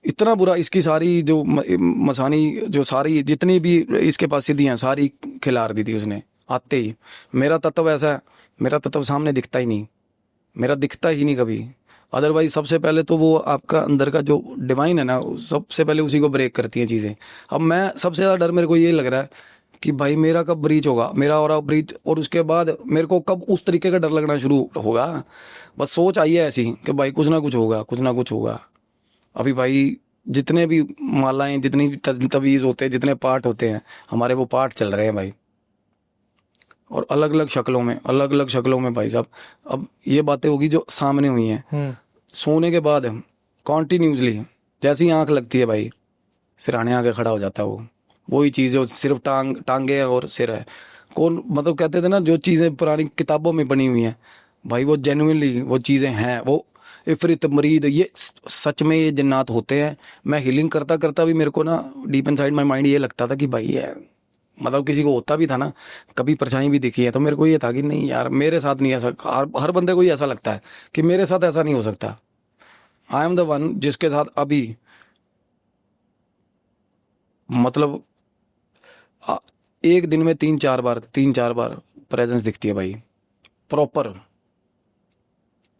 इतना बुरा, इसकी सारी जो मसानी, जो सारी जितनी भी इसके पास सिद्धियाँ सारी खिलार दी थी उसने आते ही। मेरा तत्व ऐसा है, मेरा तत्व सामने दिखता ही नहीं, मेरा दिखता ही नहीं कभी। अदरवाइज सबसे पहले तो वो आपका अंदर का जो डिवाइन है ना, सबसे पहले उसी को ब्रेक करती हैं चीज़ें। अब मैं सबसे ज़्यादा डर मेरे को ये लग रहा है कि भाई मेरा कब ब्रीच होगा, मेरा और ब्रीच, और उसके बाद मेरे को कब उस तरीके का डर लगना शुरू होगा। बस सोच आई है ऐसी कि भाई कुछ ना कुछ होगा, कुछ ना कुछ होगा। अभी भाई जितने भी मालाएं, जितनी भी तवीज़ होते हैं, जितने पाठ होते हैं हमारे, वो पाठ चल रहे हैं भाई, और अलग अलग शक्लों में भाई साहब। अब ये बातें होगी जो सामने हुई हैं, सोने के बाद कॉन्टिन्यूसली जैसी आंख लगती है भाई, सिरहाने आके खड़ा हो जाता है वो, वही चीज़ जो सिर्फ टांगे है और सिर है। कौन मतलब कहते थे ना, जो चीज़ें पुरानी किताबों में बनी हुई हैं भाई, वो जेन्युइनली वो चीज़ें हैं। वो इफरित मरीद, ये सच में ये जन्नात होते हैं। मैं हीलिंग करता करता भी मेरे को ना डीप इनसाइड माय माइंड ये लगता था कि भाई ये मतलब किसी को होता भी था ना, कभी परछाई भी दिखी है, तो मेरे को ये था कि नहीं यार मेरे साथ नहीं ऐसा। हर बंदे को ही ऐसा लगता है कि मेरे साथ ऐसा नहीं हो सकता। आई एम द वन जिसके साथ अभी मतलब एक दिन में 3-4 बार प्रेजेंस दिखती है भाई,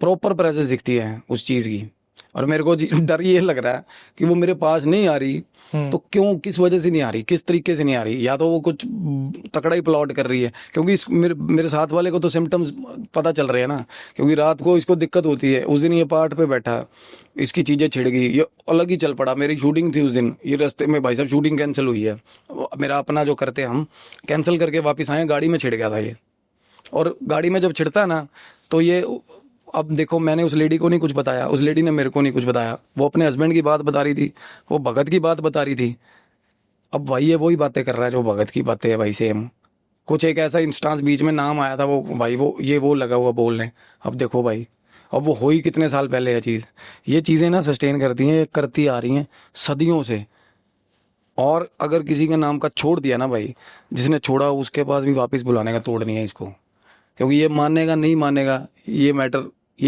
प्रॉपर प्रेजेंस दिखती है उस चीज़ की। और मेरे को डर ये लग रहा है कि वो मेरे पास नहीं आ रही, तो क्यों, किस वजह से नहीं आ रही, किस तरीके से नहीं आ रही। या तो वो कुछ तकड़ा ही प्लॉट कर रही है, क्योंकि मेरे साथ वाले को तो सिम्टम्स पता चल रहे हैं ना, क्योंकि रात को इसको दिक्कत होती है। उस दिन ये पार्ट पे बैठा, इसकी चीज़ें छिड़ गई, ये अलग ही चल पड़ा। मेरी शूटिंग थी उस दिन, ये रास्ते में भाई साहब शूटिंग कैंसिल हुई है, मेरा अपना जो करते हम कैंसिल करके वापस आए, गाड़ी में छिड़ गया था ये। और गाड़ी में जब छिड़ता है ना, तो ये अब देखो, मैंने उस लेडी को नहीं कुछ बताया, उस लेडी ने मेरे को नहीं कुछ बताया। वो अपने हस्बैंड की बात बता रही थी, वो भगत की बात बता रही थी। अब भाई ये वही बातें कर रहा है जो भगत की बातें है भाई, सेम। कुछ एक ऐसा इंस्टांस बीच में नाम आया था, वो भाई वो लगा हुआ बोलने। अब देखो भाई, अब वो हो ही कितने साल पहले है चीज़। ये चीज़ें ना सस्टेन करती हैं, करती आ रही हैं सदियों से। और अगर किसी के नाम का छोड़ दिया ना भाई, जिसने छोड़ा उसके पास भी वापस बुलाने का तोड़ नहीं है इसको, क्योंकि ये मानेगा नहीं मानेगा, ये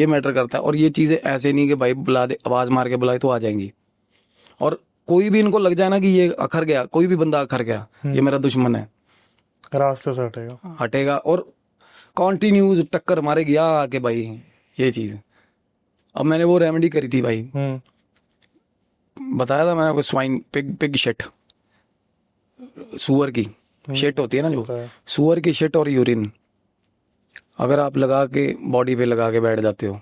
मैटर करता है। और ये चीज़ें ऐसे नहीं कि भाई बुला दे, आवाज़ मार के बुलाए तो आ जाएंगी। और कोई भी इनको लग जाए ना कि ये अखर गया, कोई भी बंदा अखर गया, ये मेरा दुश्मन है, रास्ते से हटेगा। हटेगा और कॉन्टिन्यूज टक्कर मारेगी आके भाई, ये चीज। अब मैंने वो रेमेडी करी थी भाई, बताया था मैंने आपको, स्वाइन पिग, पिग शिट, सुअर की शिट होती है ना जो, सुअर की शिट और यूरिन अगर आप लगा के बॉडी पे लगा के बैठ जाते हो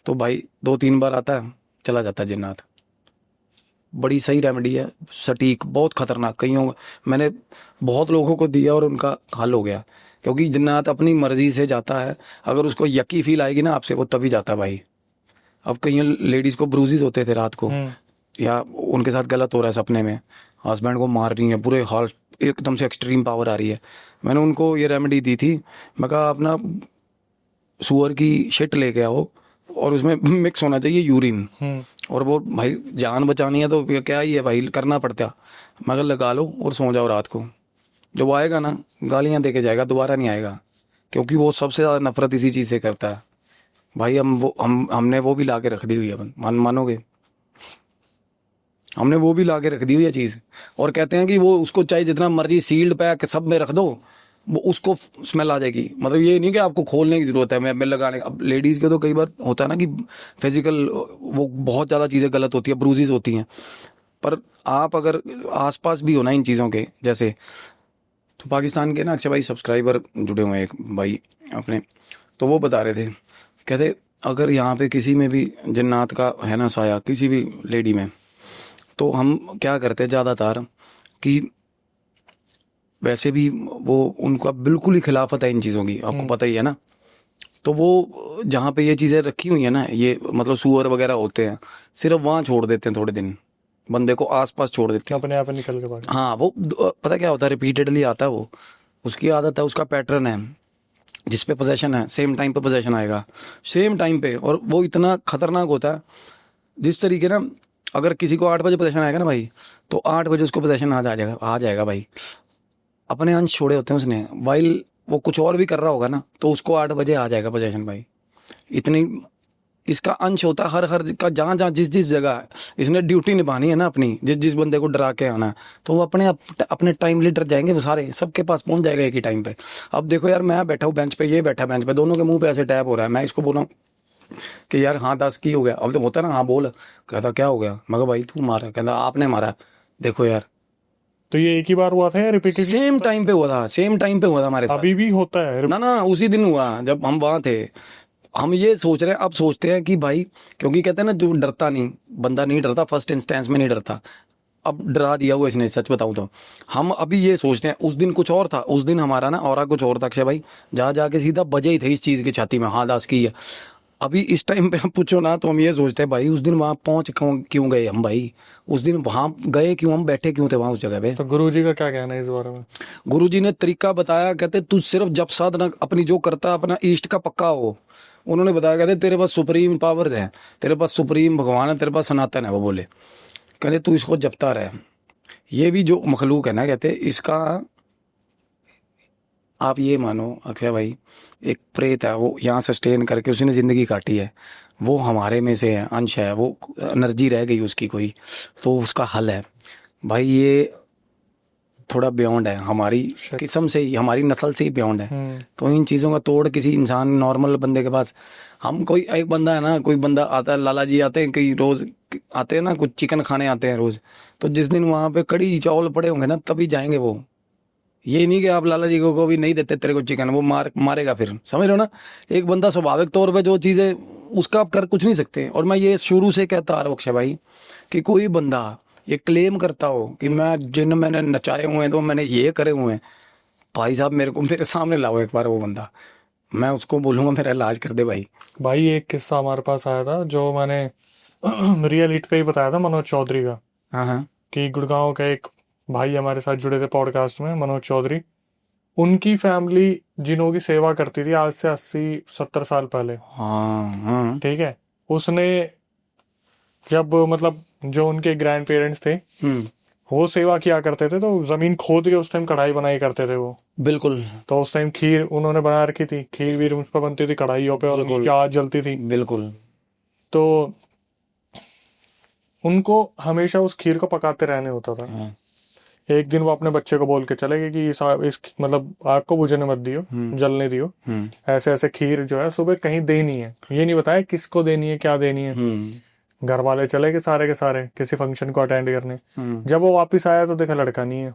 तो भाई 2-3 बार आता है, चला जाता है जिन्नात। बड़ी सही रेमेडी है, सटीक, बहुत खतरनाक। कईयों मैंने बहुत लोगों को दिया और उनका हल हो गया, क्योंकि जिन्नात अपनी मर्जी से जाता है। अगर उसको यकी फील आएगी ना आपसे, वो तभी जाता है भाई। अब कई लेडीज को ब्रूजेस होते थे रात को, या उनके साथ गलत हो रहा है सपने में, हस्बैंड को मार रही है, बुरे हाल, एकदम से एक्सट्रीम पावर आ रही है। मैंने उनको ये रेमेडी दी थी, मैं कहा अपना सुअर की शिट लेके आओ और उसमें मिक्स होना चाहिए यूरिन, और वो भाई जान बचानी है तो क्या ही है भाई, करना पड़ता। मगर लगा लो और सो जाओ रात को। जब वो आएगा ना गालियां दे के जाएगा, दोबारा नहीं आएगा, क्योंकि वो सबसे ज़्यादा नफरत इसी चीज़ से करता है भाई। हमने वो भी ला के रख दी हुई है, मानोगे, हमने वो भी ला के रख दी हुई है चीज़। और कहते हैं कि वो उसको चाहे जितना मर्जी सील्ड पैक सब में रख दो, वो उसको स्मेल आ जाएगी। मतलब ये नहीं कि आपको खोलने की ज़रूरत है, मैं लगाने। अब लेडीज़ के तो कई बार होता है ना कि फिजिकल वो बहुत ज़्यादा चीज़ें गलत होती है, ब्रूजेस होती हैं, पर आप अगर आसपास भी हो ना इन चीज़ों के जैसे, तो पाकिस्तान के ना अक्षय भाई सब्सक्राइबर जुड़े हुए हैं एक भाई अपने, तो वो बता रहे थे, कहते अगर यहाँ पे किसी में भी जन्नात का है ना साया, किसी भी लेडी में, तो हम क्या करते हैं ज़्यादातर कि वैसे भी वो उनका बिल्कुल ही खिलाफत है इन चीज़ों की, आपको पता ही है ना। तो वो जहाँ पे ये चीज़ें रखी हुई है ना, ये मतलब सुअर वगैरह होते हैं, सिर्फ वहाँ छोड़ देते हैं, थोड़े दिन बंदे को आसपास छोड़ देते हैं, अपने आप निकल के भाग। हाँ वो पता क्या होता है, रिपीटेडली आता है वो, उसकी आदत है, उसका पैटर्न है। जिस पे पोजेशन है सेम टाइम पे पोजेशन आएगा, सेम टाइम पे। और वो इतना खतरनाक होता है, जिस तरीके ना अगर किसी को 8 बजे पोजेशन आएगा ना भाई, तो 8 बजे उसको पोजेशन आ जाएगा भाई। अपने अंश छोड़े होते हैं उसने, वाइल वो कुछ और भी कर रहा होगा ना, तो उसको 8 बजे आ जाएगा पोजेशन भाई। इतनी इसका अंश होता है हर का, जहाँ जहाँ जिस जगह इसने ड्यूटी निभानी है ना अपनी, जिस बंदे को डरा के आना है, तो वो अपने टाइम लीडर जाएंगे, वो सारे सबके पास पहुंच जाएगा एक ही टाइम पे। अब देखो यार, मैं बैठा हूँ बेंच पे, ये बैठा बेंच पे, दोनों के मुंह पे ऐसे टैप हो रहा है, मैं इसको बोला कि यार हाँ 10 की हो गया, अब तो होता है ना, हाँ बोल, कहता क्या हो गया, मगर भाई तू मारा, कहता आपने मारा। देखो यार, तो ये एक ही बार हुआ था या रिपीटेड? सेम टाइम पे हुआ था, सेम टाइम पे हुआ था हमारे साथ। अभी भी होता है? ना उसी दिन हुआ जब हम वहां थे। हम ये सोच रहे हैं, अब सोचते हैं कि भाई, क्योंकि कहते हैं ना जो डरता नहीं, बंदा नहीं डरता, फर्स्ट इंस्टेंस में नहीं डरता। अब डरा दिया हुआ इसने, सच बताऊं तो। हम अभी ये सोचते हैं, उस दिन कुछ और था, उस दिन हमारा ना और कुछ और था अक्षय भाई, जा जाके सीधा बजे ही थे इस चीज़ की छाती में, हाँ 10 की है। अभी इस टाइम पे आप पूछो ना, तो हम ये सोचते हैं भाई उस दिन वहां पहुंच क्यों गए हम भाई, उस दिन वहां गए क्यों, हम बैठे क्यों थे वहां उस जगह पे। तो गुरुजी का क्या कहना है इस बारे में? गुरुजी ने तरीका बताया, कहते तू सिर्फ जब साधना अपनी जो करता अपना ईष्ट का पक्का हो, उन्होंने बताया, कहते तेरे पास सुप्रीम पावर है, तेरे पास सुप्रीम भगवान है, तेरे पास सनातन है, वो बोले कहते तू इसको जपता रहे। ये भी जो मखलूक है ना, कहते इसका आप ये मानो अक्षय भाई, एक प्रेत है, वो यहाँ सस्टेन करके उसने ज़िंदगी काटी है, वो हमारे में से है, अंश है, वो एनर्जी रह गई उसकी कोई, तो उसका हल है भाई। ये थोड़ा बियॉन्ड है, हमारी किस्म से ही, हमारी नस्ल से ही बियॉन्ड है। तो इन चीज़ों का तोड़ किसी इंसान नॉर्मल बंदे के पास, हम कोई एक बंदा है ना, कोई बंदा आता है, लाला जी आते हैं कई रोज़ आते हैं ना, कुछ चिकन खाने आते हैं रोज़, तो जिस दिन वहाँ पे कड़ी चावल पड़े होंगे ना, तभी जाएंगे वो। ये नहीं कि आप लाला जी को भी नहीं देते तेरे को चिकन, वो मारेगा फिर, समझ रहे हो ना। एक बंदा स्वाभाविक तौर पे जो चीज़ें, उसका आप कर कुछ नहीं सकते। और मैं ये शुरू से कहता आ रहा हूँ अक्षय भाई, कि कोई बंदा ये क्लेम करता हो कि मैंने नचाए हुए हैं, तो मैंने ये करे हुए हैं, भाई साहब मेरे सामने लाओ एक बार वो बंदा, मैं उसको बोलूँगा मेरा इलाज कर दे भाई। भाई एक किस्सा हमारे पास आया था जो मैंने रियल हिट पे ही बताया था, मनोज चौधरी का। हाँ कि गुड़गांव का एक भाई हमारे साथ जुड़े थे पॉडकास्ट में, मनोज चौधरी। उनकी फैमिली जिनों की सेवा करती थी आज से 80-70 साल पहले। हाँ ठीक है, उसने जब मतलब जो उनके ग्रैंड पेरेंट्स थे वो सेवा किया करते थे, तो जमीन खोद के उस टाइम कढ़ाई बनाई करते थे वो। बिल्कुल। तो उस टाइम खीर उन्होंने बना रखी थी, खीर वीर उस पर बनती थी कढ़ाइयों पे, और उनकी आग जलती थी। बिल्कुल। तो उनको हमेशा उस खीर को पकाते रहने होता था। हाँ। एक दिन वो अपने बच्चे को बोल के चले गए कि इस मतलब आग को बुझने मत दियो, जलने दियो, ऐसे ऐसे खीर जो है सुबह कहीं देनी है। ये नहीं बताया किसको देनी है, क्या देनी है। घर वाले चले गए सारे के सारे किसी फंक्शन को अटेंड करने। जब वो वापस आया तो देखा लड़का नहीं है।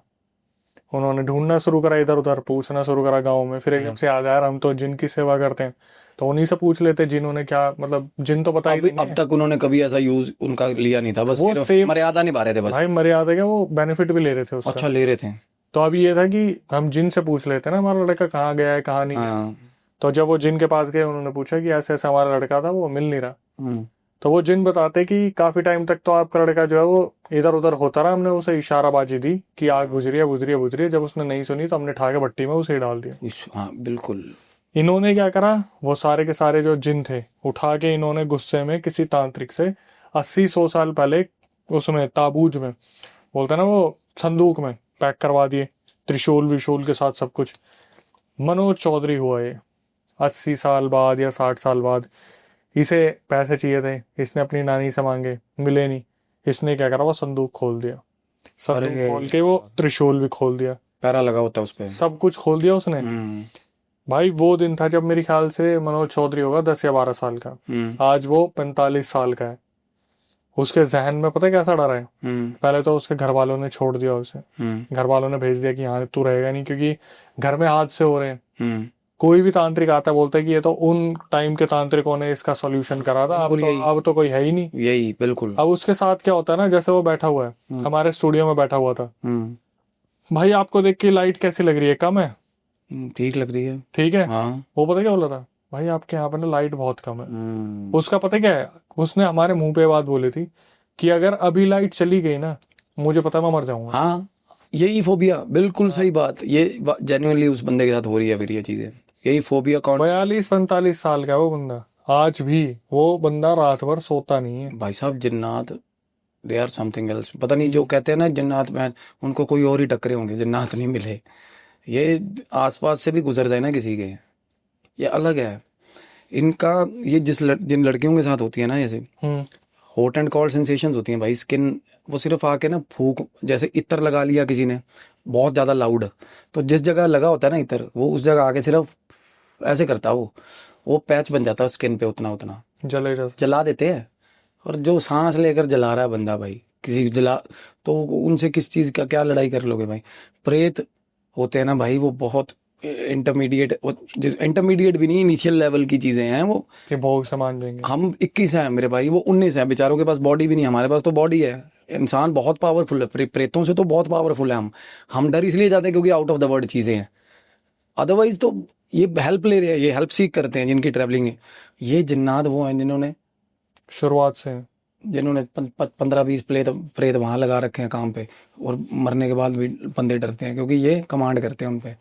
उन्होंने ढूंढना शुरू करा, इधर उधर पूछना शुरू करा गाँव में। फिर एकदम से याद आया हम तो जिन की सेवा करते हैं, तो उन्हीं से पूछ लेते जिन्होंने क्या, मतलब जिन तो पता ही नहीं अब है। तक उन्होंने कभी ऐसा यूज उनका लिया नहीं था, बस वो सिर्फ सेम मर्यादा निभा रहे थे बस। भाई मर्यादा क्या, वो बेनिफिट भी ले रहे थे उसका। अच्छा ले रहे थे। तो अब ये था कि हम जिन से पूछ लेते ना हमारा लड़का कहाँ गया है कहाँ नहीं गया। हाँ। तो जब वो जिन के पास गए, उन्होंने पूछा कि ऐसे ऐसा हमारा लड़का था, वो मिल नहीं रहा। तो वो जिन बताते कि काफी टाइम तक तो आपका लड़का जो है वो इधर उधर होता रहा। हमने उसे इशाराबाजी दी कि आग बुझ रही है, बुझ रही है, बुझ रही है। जब उसने नहीं सुनी तो हमने ठाके भट्टी में उसे ही डाल दिया। हाँ बिल्कुल। इन्होंने क्या करा, वो सारे के सारे जो जिन थे उठा के इन्होंने गुस्से में किसी तांत्रिक से 80-100 साल पहले उसमें ताबूज में, बोलते ना वो संदूक में पैक करवा दिए, त्रिशूल विशूल के साथ सब कुछ। मनोज चौधरी हुआ ये 80 साल बाद या 60 साल बाद। इसे पैसे चाहिए थे, इसने अपनी नानी से मांगे, मिले नहीं। इसने क्या करा, वो संदूक खोल दिया। संदूक अरे खोल के वो त्रिशूल भी खोल दिया, पैरा लगा होता उस पे। सब कुछ खोल दिया उसने। भाई वो दिन था जब मेरे ख्याल से मनोज चौधरी होगा 10 या 12 साल का। आज वो 45 साल का है। उसके जहन में पता है कैसा डर है। पहले तो उसके घर वालों ने छोड़ दिया उसे, घर वालों ने भेज दिया कि यहाँ तू रहेगा नहीं, क्योंकि घर में हादसे हो रहे हैं। कोई भी तांत्रिक आता है बोलता है कि ये तो उन टाइम के तांत्रिकों ने इसका सॉल्यूशन करा था, अब तो कोई है ही नहीं। यही बिल्कुल। अब उसके साथ क्या होता है ना, जैसे वो बैठा हुआ है हमारे स्टूडियो में बैठा हुआ था। भाई आपको देख के लाइट कैसी लग रही है, कम है, ठीक लग रही है, ठीक है। हाँ। वो पता क्या बोला था, भाई आपके यहाँ पर ना लाइट बहुत कम है। उसका पता क्या है, उसने हमारे मुंह पे बात बोली थी कि अगर अभी लाइट चली गई ना, मुझे पता है मैं मर जाऊंगा। हाँ यही फोबिया, बिल्कुल सही बात। ये जेन्युइनली उस बंदे के साथ हो रही है फिर ये चीजें, यही फोबिया। 42-45 साल का है वो बंदा, आज भी वो बंदा रात भर सोता नहीं है। भाई साहब जिन्नात, दे आर समथिंग एल्स। पता नहीं, जो कहते हैं ना जिन्नात मैन, उनको कोई और ही टक्करे होंगे, जिन्नात नहीं मिले। ये आसपास से भी गुजर जाए ना किसी के, ये अलग है इनका। ये जिन लड़कियों के साथ होती है ना, जैसे हॉट एंड कोल्ड सेंसेशंस होती हैं भाई, स्किन वो सिर्फ आके ना फूक, जैसे इत्र लगा लिया किसी ने बहुत ज़्यादा लाउड, तो जिस जगह लगा होता है ना इत्र, वो उस जगह आके सिर्फ ऐसे करता है, वो पैच बन जाता है स्किन पे, उतना उतना जला देते हैं। और जो सांस लेकर जला रहा है बंदा भाई, किसी जला, तो उनसे किस चीज़ का क्या लड़ाई कर लोगे भाई। प्रेत होते हैं ना भाई, वो बहुत इंटरमीडिएट, इंटरमीडिएट भी नहीं, इनिशियल लेवल की चीजें हैं वो, कि भोग सामान देंगे। हम 21 हैं मेरे भाई, वो 19 हैं। बेचारों के पास बॉडी भी नहीं, हमारे पास तो बॉडी है। इंसान बहुत पावरफुल है, प्रेतों से तो बहुत पावरफुल है। हम डर इसलिए जाते हैं क्योंकि आउट ऑफ द वर्ल्ड चीजें हैं। अदरवाइज तो ये हेल्प ले रहे हैं, ये हेल्प सीख करते हैं जिनकी ट्रैवलिंग है। ये जिन्नात वो हैं जिन्होंने शुरुआत से, जिन्होंने 15-20 प्रेत वहां लगा रखे हैं काम पे, और मरने के बाद भी बंदे डरते हैं क्योंकि ये कमांड करते हैं उन पे।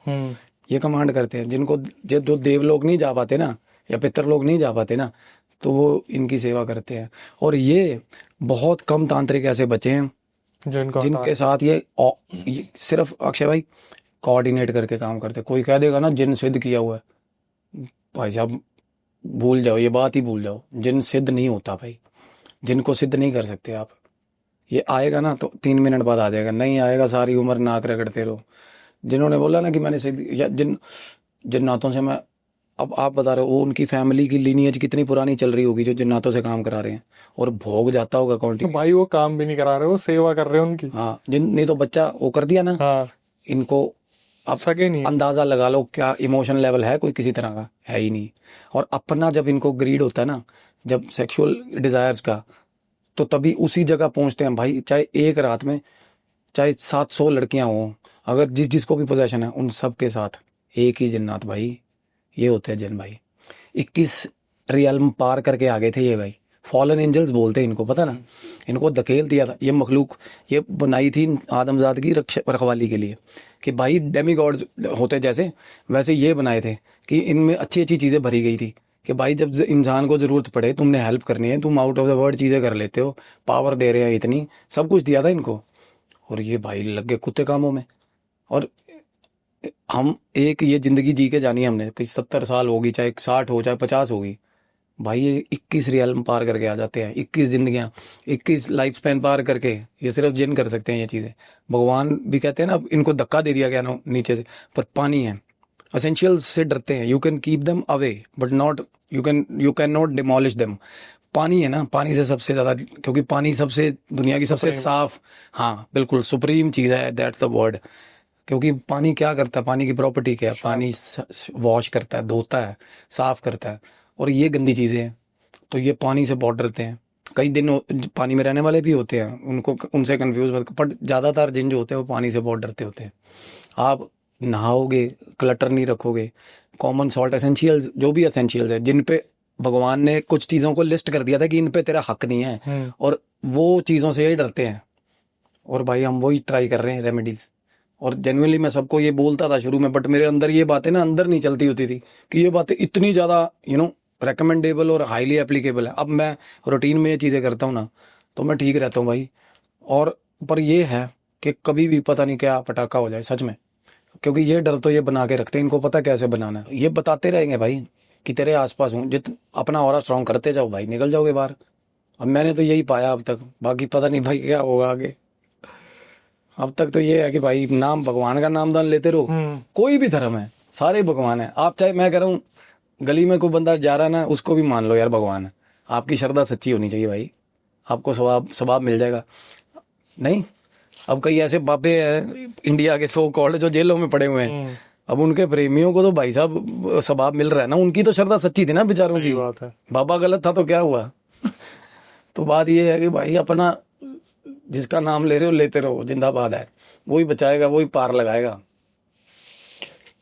ये कमांड करते हैं जिनको, जो देव लोग नहीं जा पाते ना, या पितर लोग नहीं जा पाते ना, तो वो इनकी सेवा करते हैं। और ये बहुत कम तांत्रिक ऐसे बचे हैं जिनके साथ ये सिर्फ अक्षय भाई कोऑर्डिनेट करके काम करते हैं। कोई कह देगा ना जिन सिद्ध किया हुआ है, भाई साहब भूल जाओ, ये बात ही भूल जाओ। जिन सिद्ध नहीं होता भाई, जिनको सिद्ध नहीं कर सकते आप। ये आएगा ना तो 3 मिनट बाद आ जाएगा, नहीं आएगा सारी उम्र नाक रगड़ते रहो। जिन्होंने बोला ना कि मैंने सिद्ध, या जिन्नातों से मैं, अब आप बता रहे हो वो उनकी फैमिली की लीनियज कितनी पुरानी चल रही होगी जो जिन्नातों से काम करा रहे हैं, और भोग जाता होगा कौन। तो भाई वो काम भी नहीं करा रहे, वो सेवा कर रहे हैं उनकी। हाँ, जिन नहीं तो बच्चा वो कर दिया ना। हाँ, इनको अब सके नहीं, अंदाजा लगा लो क्या इमोशन लेवल है, कोई किसी तरह का है ही नहीं। और अपना जब इनको ग्रीड होता है ना, जब सेक्सुअल डिजायर्स का, तो तभी उसी जगह पहुंचते हैं भाई। चाहे एक रात में चाहे 700 लड़कियां हों, अगर जिसको भी पोजेशन है, उन सब के साथ एक ही जिन्नात भाई। ये होते हैं जिन भाई। 21 रियल्म पार करके आ गए थे ये भाई। फॉलन एंजल्स बोलते हैं इनको, पता ना। इनको धकेल दिया था ये मखलूक, ये बनाई थी आदमजाद की रखवाली के लिए, कि भाई डेमीगॉड्स होते जैसे, वैसे ये बनाए थे कि इनमें अच्छी अच्छी चीज़ें भरी गई थी, कि भाई जब इंसान को ज़रूरत पड़े, तुमने हेल्प करनी है, तुम आउट ऑफ द वर्ल्ड चीज़ें कर लेते हो, पावर दे रहे हैं इतनी, सब कुछ दिया था इनको। और ये भाई लग गए कुत्ते कामों में। और हम एक ये ज़िंदगी जी के जानी है हमने कि 70 साल होगी, चाहे 60 हो, चाहे 50 होगी, भाई ये 21 रियल पार करके आ जाते हैं, 21 जिंदगियां, 21 लाइफ स्पैन पार करके। ये सिर्फ जिन कर सकते हैं ये चीज़ें। भगवान भी कहते हैं ना, इनको धक्का दे दिया गया ना नीचे से, पर पानी है। असेंशियल्स से डरते हैं, you can keep them away but not, you can not demolish them. पानी है ना, पानी से सबसे ज़्यादा, क्योंकि पानी सबसे दुनिया की सबसे साफ, हाँ बिल्कुल सुप्रीम चीज़ है, दैट्स द वर्ड। क्योंकि पानी क्या करता है, पानी की प्रॉपर्टी क्या है, पानी वॉश करता है, धोता है, साफ करता है। और ये गंदी चीज़ें हैं, तो ये पानी से बहुत डरते हैं। कई दिन पानी में रहने वाले भी होते हैं, उनको उनसे कंफ्यूज मत, पर ज़्यादातर जिन जो होते हैं वो पानी से बहुत डरते होते हैं। आप नहाओगे, क्लटर नहीं रखोगे, कॉमन सॉल्ट एसेंशियल्स, जो भी एसेंशियल्स है जिन पे भगवान ने कुछ चीज़ों को लिस्ट कर दिया था कि इन पे तेरा हक नहीं है, और वो चीज़ों से ही डरते हैं। और भाई हम वही ट्राई कर रहे हैं रेमेडीज़। और जेन्युइनली मैं सबको ये बोलता था शुरू में, बट मेरे अंदर ये बातें ना अंदर नहीं चलती होती थी कि ये बातें इतनी ज़्यादा रेकमेंडेबल और हाईली एप्लीकेबल है। अब मैं रूटीन में ये चीज़ें करता हूँ ना, तो मैं ठीक रहता हूँ भाई। और पर ये है कि कभी भी पता नहीं क्या पटाखा हो जाए सच में, क्योंकि ये डर तो ये बना के रखते हैं, इनको पता कैसे बनाना है। ये बताते रहेंगे भाई कि तेरे आसपास हूँ, अपना ऑरा स्ट्रॉन्ग करते जाओ भाई, निकल जाओगे बाहर। अब मैंने तो यही पाया अब तक, बाकी पता नहीं भाई क्या होगा आगे। अब तक तो ये है कि भाई नाम, भगवान का नामदान लेते रहो। कोई भी धर्म है, सारे भगवान है। आप चाहे, मैं कह रहा हूँ गली में कोई बंदा जा रहा है ना, उसको भी मान लो यार भगवान है। आपकी श्रद्धा सच्ची होनी चाहिए भाई, आपको सवाब मिल जाएगा। नहीं, अब कई ऐसे बाबे हैं इंडिया के सो कॉल्ड जो जेलों में पड़े हुए हैं, अब उनके प्रेमियों को तो भाई साहब सवाब मिल रहा है ना, उनकी तो श्रद्धा सच्ची थी ना बेचारों की। बात है। बाबा गलत था तो क्या हुआ? तो बात ये है कि भाई अपना जिसका नाम ले रहे हो लेते रहो, जिंदाबाद है, वही बचाएगा, वही पार लगाएगा।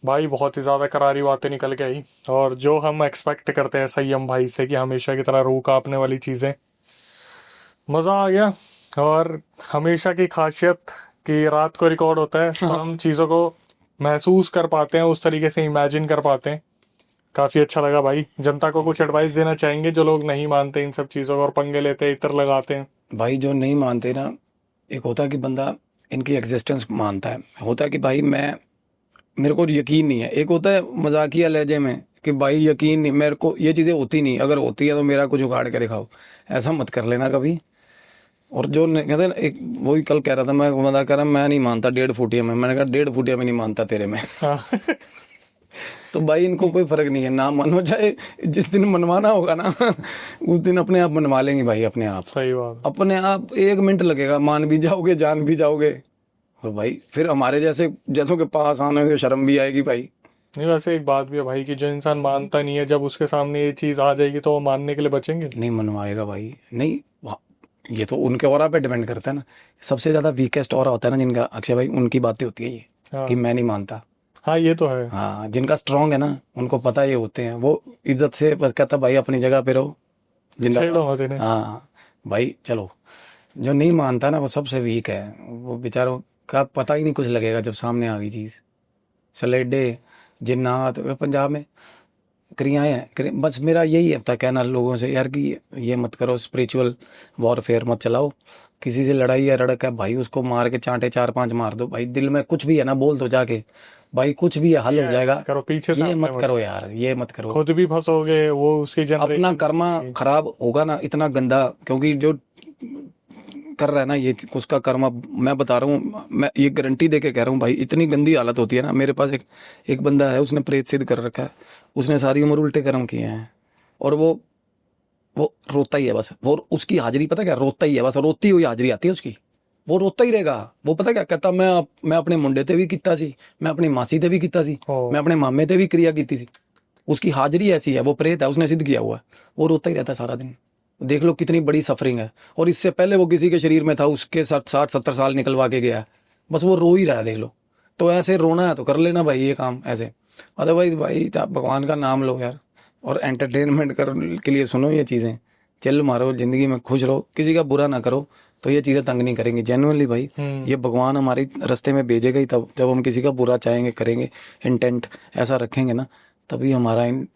भाई बहुत ही ज़्यादा करारी बातें निकल के आई, और जो हम एक्सपेक्ट करते हैं संयम भाई से कि हमेशा की तरह रूह कांपने वाली चीज़ें, मज़ा आ गया। और हमेशा की खासियत कि रात को रिकॉर्ड होता है, तो हम चीज़ों को महसूस कर पाते हैं, उस तरीके से इमेजिन कर पाते हैं। काफ़ी अच्छा लगा भाई। जनता को कुछ एडवाइस देना चाहेंगे जो लोग नहीं मानते इन सब चीज़ों को और पंगे लेते हैं, इत्र लगाते हैं? भाई जो नहीं मानते ना, एक होता है कि बंदा इनकी एग्जिस्टेंस मानता है, होता है कि भाई मेरे को यकीन नहीं है। एक होता है मजाकिया लहजे में कि भाई यकीन नहीं, मेरे को ये चीज़ें होती नहीं, अगर होती है तो मेरा कुछ उखाड़ के दिखाओ। ऐसा मत कर लेना कभी। और जो कहते हैं, एक वही कल कह रहा था, मैं मजाक कर रहा, मैं नहीं मानता 1.5 फुटिया में। मैंने कहा 1.5 फुटिया में नहीं मानता तेरे में। तो भाई इनको कोई फर्क नहीं है, ना मानो, चाहे जिस दिन मनवाना होगा ना उस दिन अपने आप मनवा लेंगे भाई, अपने आप। सही बात। अपने आप 1 मिनट लगेगा, मान भी जाओगे, जान भी जाओगे। और भाई फिर हमारे जैसों के पास आने से शर्म भी आएगी भाई। नहीं, वैसे एक बात भी है भाई कि जो इंसान मानता नहीं है, जब उसके सामने ये चीज़ आ जाएगी तो वो मानने के लिए बचेंगे नहीं, मनवाएगा भाई, नहीं। ये तो उनके ऑरा पे डिपेंड करता है ना। सबसे ज्यादा वीकेस्ट ऑरा होता है ना जिनका, अक्षय भाई, उनकी बातें होती है ये कि मैं नहीं मानता। हाँ, ये तो है। हाँ, जिनका स्ट्रांग है ना, उनको पता ये होते हैं, वो इज्जत से बस कहता भाई अपनी जगह पे रहो, जिंदाबाद। हाँ भाई चलो। जो नहीं मानता ना, वो सबसे वीक है, वो बेचारों का पता ही नहीं कुछ लगेगा जब सामने आ गई चीज़। सलेडे, जिन्नात, पंजाब में क्रियाएं हैं। बस मेरा यही है कहना लोगों से यार कि ये मत करो, स्पिरिचुअल वॉरफेयर मत चलाओ। किसी से लड़ाई या रड़क है भाई, उसको मार के चांटे 4-5 मार दो भाई। दिल में कुछ भी है ना, बोल दो जाके भाई, कुछ भी है, हल हो जाएगा। करो पीछे से, ये मत करो यार, ये मत करो, खुद भी फंसोगे, वो उसकी जनरेशन अपना कर्मा खराब होगा ना इतना गंदा। क्योंकि जो कर रहा है ना ये, उसका कर्मा, मैं बता रहा हूँ, मैं ये गारंटी दे के कह रहा हूँ भाई, इतनी गंदी हालत होती है ना। मेरे पास एक बंदा है, उसने प्रेत सिद्ध कर रखा है, उसने सारी उम्र उल्टे कर्म किए हैं, और वो रोता ही है बस। वो उसकी हाजिरी पता क्या, रोता ही है बस, रोती हुई हाजिरी आती है उसकी। वो रोता ही रहेगा। वो पता क्या कहता, मैं अपने मुंडे ते भी किता सी, मैं अपनी मासी ते भी किता सी, मैं अपने मामे ते भी क्रिया की थी। उसकी हाजिरी ऐसी है, वो प्रेत है, उसने सिद्ध किया हुआ है। वो रोता ही रहता है सारा दिन। देख लो कितनी बड़ी सफरिंग है। और इससे पहले वो किसी के शरीर में था, उसके 60-70 साल निकलवा के गया, बस वो रो ही रहा है। देख लो, तो ऐसे रोना है तो कर लेना भाई ये काम ऐसे। अदरवाइज भाई आप भगवान का नाम लो यार, और एंटरटेनमेंट के लिए सुनो ये चीज़ें, चिल मारो, जिंदगी में खुश रहो, किसी का बुरा ना करो, तो ये चीज़ें तंग नहीं करेंगी। जेन्युइनली भाई, ये भगवान हमारे रास्ते में भेजेगा ही तब, जब हम किसी का बुरा चाहेंगे, करेंगे, इंटेंट ऐसा रखेंगे ना, तभी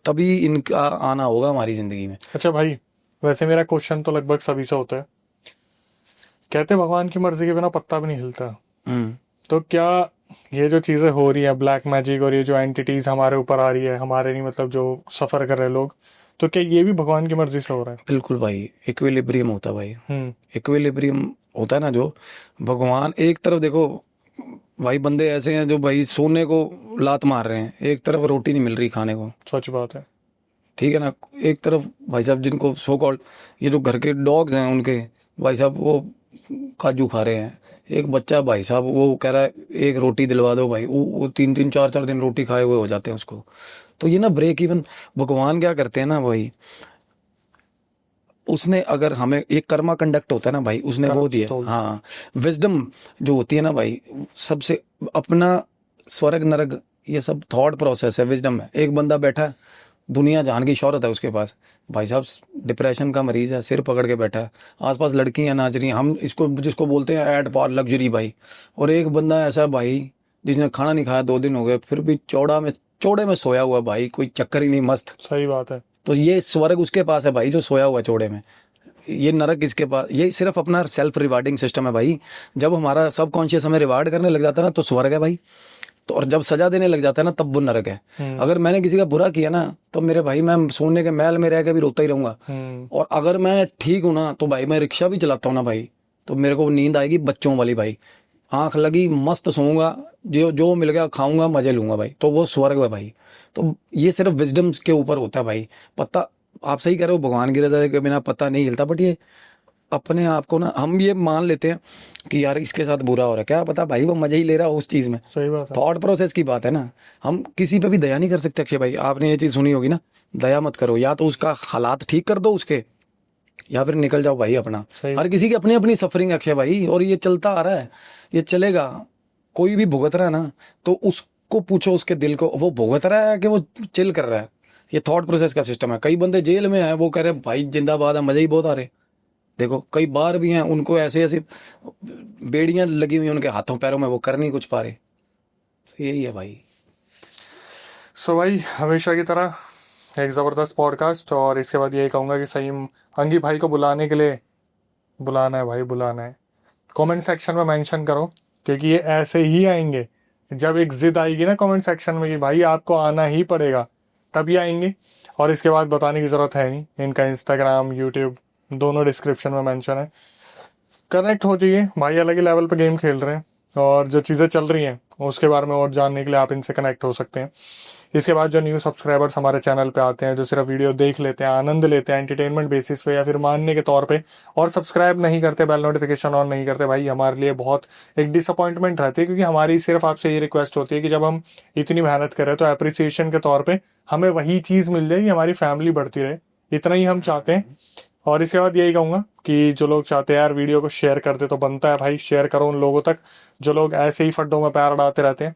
तभी इनका आना होगा हमारी ज़िंदगी में। अच्छा भाई, वैसे मेरा क्वेश्चन तो लगभग सभी से होता है, कहते भगवान की मर्जी के बिना पत्ता भी नहीं हिलता। तो क्या ये जो चीज़ें हो रही है, ब्लैक मैजिक और ये जो एंटिटीज हमारे ऊपर आ रही है, हमारे नहीं मतलब जो सफ़र कर रहे लोग, तो क्या ये भी भगवान की मर्जी से हो रहा है? बिल्कुल भाई, इक्विलिब्रियम होता है भाई, हम्म। इक्विलिब्रियम होता है ना जो भगवान। एक तरफ देखो भाई, बंदे ऐसे हैं जो भाई सोने को लात मार रहे हैं, एक तरफ रोटी नहीं मिल रही खाने को, सच बात है। ठीक है ना। एक तरफ भाई साहब जिनको सो कॉल्ड ये जो घर के डॉग्स हैं उनके भाई साहब वो काजू खा रहे हैं। एक बच्चा भाई साहब वो कह रहा है एक रोटी दिलवा दो भाई, वो 3-3 4-4 दिन रोटी खाए हुए हो जाते हैं उसको। तो ये ना ब्रेक इवन भगवान क्या करते हैं ना भाई, उसने अगर हमें एक कर्मा कंडक्ट होता है ना भाई, उसने वो दिया। तो हाँ, विजडम जो होती है ना भाई, सबसे अपना स्वर्ग नरक ये सब थॉट प्रोसेस है, विजडम है। एक बंदा बैठा है, दुनिया जहान की शोहरत है उसके पास, भाई साहब डिप्रेशन का मरीज है, सिर पकड़ के बैठा है, आसपास लड़कियां नाच रही हैं, हम इसको जिसको बोलते हैं एट पार लग्जरी भाई। और एक बंदा ऐसा है भाई जिसने खाना नहीं खाया 2 दिन हो गए, फिर भी चौड़े में सोया हुआ भाई, कोई चक्कर ही नहीं, मस्त। सही बात है। तो ये स्वर्ग उसके पास है भाई जो सोया हुआ है चौड़े में, ये नरक किसके पास? ये सिर्फ अपना सेल्फ रिवार्डिंग सिस्टम है भाई। जब हमारा सब कॉन्शियस हमें रिवार्ड करने लग जाता है ना तो स्वर्ग है भाई, तो और जब सजा देने लग जाता है ना तब वो नरक है। अगर मैंने किसी का बुरा किया ना तो मेरे भाई मैं सोने के महल में रह के भी रोता ही रहूंगा। और अगर मैं ठीक हूं ना तो भाई मैं रिक्शा भी चलाता हूँ ना भाई, तो मेरे को नींद आएगी बच्चों वाली भाई, आंख लगी मस्त सोऊंगा, जो जो मिल गया खाऊंगा, मजे लूंगा भाई, तो वो स्वर्ग है भाई। तो ये सिर्फ विजडम के ऊपर होता है भाई। पता आप सही कह रहे हो, भगवान की रजा के बिना पता नहीं हिलता, बट ये अपने आप को ना हम ये मान लेते हैं कि यार इसके साथ बुरा हो रहा है, क्या पता भाई वो मजा ही ले रहा हो उस चीज में। सही बात है। थॉट प्रोसेस की बात है ना, हम किसी पे भी दया नहीं कर सकते। अक्षय भाई आपने ये चीज सुनी होगी ना, दया मत करो, या तो उसका हालात ठीक कर दो उसके, या फिर निकल जाओ भाई अपना। सही। हर किसी की अपनी अपनी सफरिंग है अक्षय भाई, और ये चलता आ रहा है, ये चलेगा। कोई भी भुगत रहा है ना तो उसको पूछो उसके दिल को, वो भुगत रहा है कि वो चिल कर रहा है। ये थॉट प्रोसेस का सिस्टम है। कई बंदे जेल में हैं, वो कह रहे हैं भाई जिंदाबाद है, मजे ही बहुत आ रहे। देखो कई बार भी हैं, उनको ऐसे ऐसे बेड़ियां लगी हुई हैं उनके हाथों पैरों में, वो कर नहीं कुछ पा रहे। तो यही है भाई। सो भाई हमेशा की तरह एक ज़बरदस्त पॉडकास्ट, और इसके बाद यही कहूँगा कि सही अंगी भाई को बुलाने के लिए बुलाना है भाई, बुलाना है। कमेंट सेक्शन में मेंशन करो, क्योंकि ये ऐसे ही आएंगे। जब एक जिद आएगी ना कमेंट सेक्शन में कि भाई आपको आना ही पड़ेगा, तभी आएंगे। और इसके बाद बताने की ज़रूरत है नहीं, इनका इंस्टाग्राम यूट्यूब दोनों डिस्क्रिप्शन में मेंशन है। कनेक्ट हो जाइए भाई, अलग ही लेवल पे गेम खेल रहे हैं, और जो चीज़ें चल रही हैं उसके बारे में और जानने के लिए आप इनसे कनेक्ट हो सकते हैं। इसके बाद जो न्यू सब्सक्राइबर्स हमारे चैनल पे आते हैं, जो सिर्फ वीडियो देख लेते हैं, आनंद लेते हैं एंटरटेनमेंट बेसिस पे या फिर मानने के तौर पे, और सब्सक्राइब नहीं करते, बेल नोटिफिकेशन ऑन नहीं करते, भाई हमारे लिए बहुत एक डिसअपॉइंटमेंट रहती है। क्योंकि हमारी सिर्फ आपसे ये रिक्वेस्ट होती है कि जब हम इतनी मेहनत करें तो अप्रिसिएशन के तौर पर हमें वही चीज़ मिल जाए कि हमारी फैमिली बढ़ती रहे, इतना ही हम चाहते हैं। और इसके बाद यही कहूँगा कि जो लोग चाहते हैं यार वीडियो को शेयर कर दे, तो बनता है भाई शेयर करो उन लोगों तक जो लोग ऐसे ही फड्डों में पैर अड़ाते रहते हैं।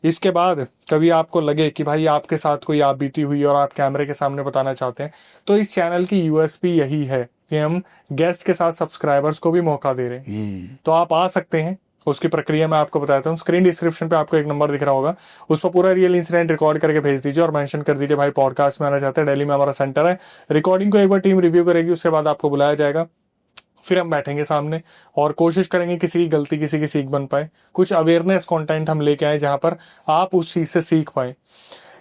इसके बाद कभी आपको लगे कि भाई आपके साथ कोई आप बीती हुई और आप कैमरे के सामने बताना चाहते हैं, तो इस चैनल की यूएसपी यही है कि हम गेस्ट के साथ सब्सक्राइबर्स को भी मौका दे रहे हैं। तो आप आ सकते हैं, उसकी प्रक्रिया मैं आपको बताता हूँ। स्क्रीन डिस्क्रिप्शन पे आपको एक नंबर दिख रहा होगा, उस पर पूरा रियल इंसिडेंट रिकॉर्ड करके भेज दीजिए और मेंशन कर दीजिए भाई पॉडकास्ट में आना चाहते हैं, दिल्ली में हमारा सेंटर है। रिकॉर्डिंग को एक बार टीम रिव्यू करेगी, उसके बाद आपको बुलाया जाएगा, फिर हम बैठेंगे सामने और कोशिश करेंगे किसी की गलती किसी की सीख बन पाए, कुछ अवेयरनेस कंटेंट हम लेके आए जहां पर आप उस चीज़ से सीख पाए।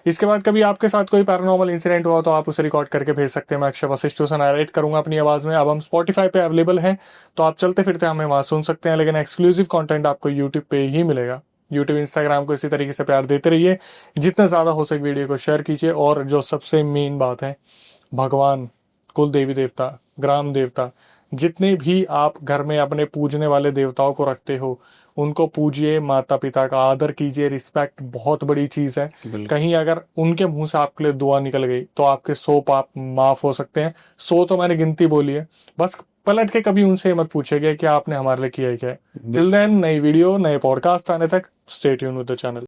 इसके बाद कभी आपके साथ कोई पैरानॉर्मल इंसिडेंट हुआ तो आप उसे रिकॉर्ड करके भेज सकते हैं, मैं अक्षय वशिष्ठ उसे नरेट करूंगा अपनी आवाज़ में। अब हम स्पॉटिफाई पे अवेलेबल हैं, तो आप चलते फिरते हमें वहाँ सुन सकते हैं, लेकिन एक्सक्लूसिव कंटेंट आपको यूट्यूब पे ही मिलेगा। यूट्यूब इंस्टाग्राम को इसी तरीके से प्यार देते रहिए, जितना ज़्यादा हो सके वीडियो को शेयर कीजिए। और जो सबसे मेन बात है, भगवान, कुल देवी देवता, ग्राम देवता, जितने भी आप घर में अपने पूजने वाले देवताओं को रखते हो उनको पूजिए, माता पिता का आदर कीजिए। रिस्पेक्ट बहुत बड़ी चीज़ है। कहीं अगर उनके मुंह से आपके लिए दुआ निकल गई तो आपके 100 पाप माफ हो सकते हैं। 100 तो मैंने गिनती बोली है, बस पलट के कभी उनसे मत पूछेगा कि आपने हमारे लिए किया है क्या है। टिल देन, नई वीडियो नए पॉडकास्ट आने तक stay tune with the channel.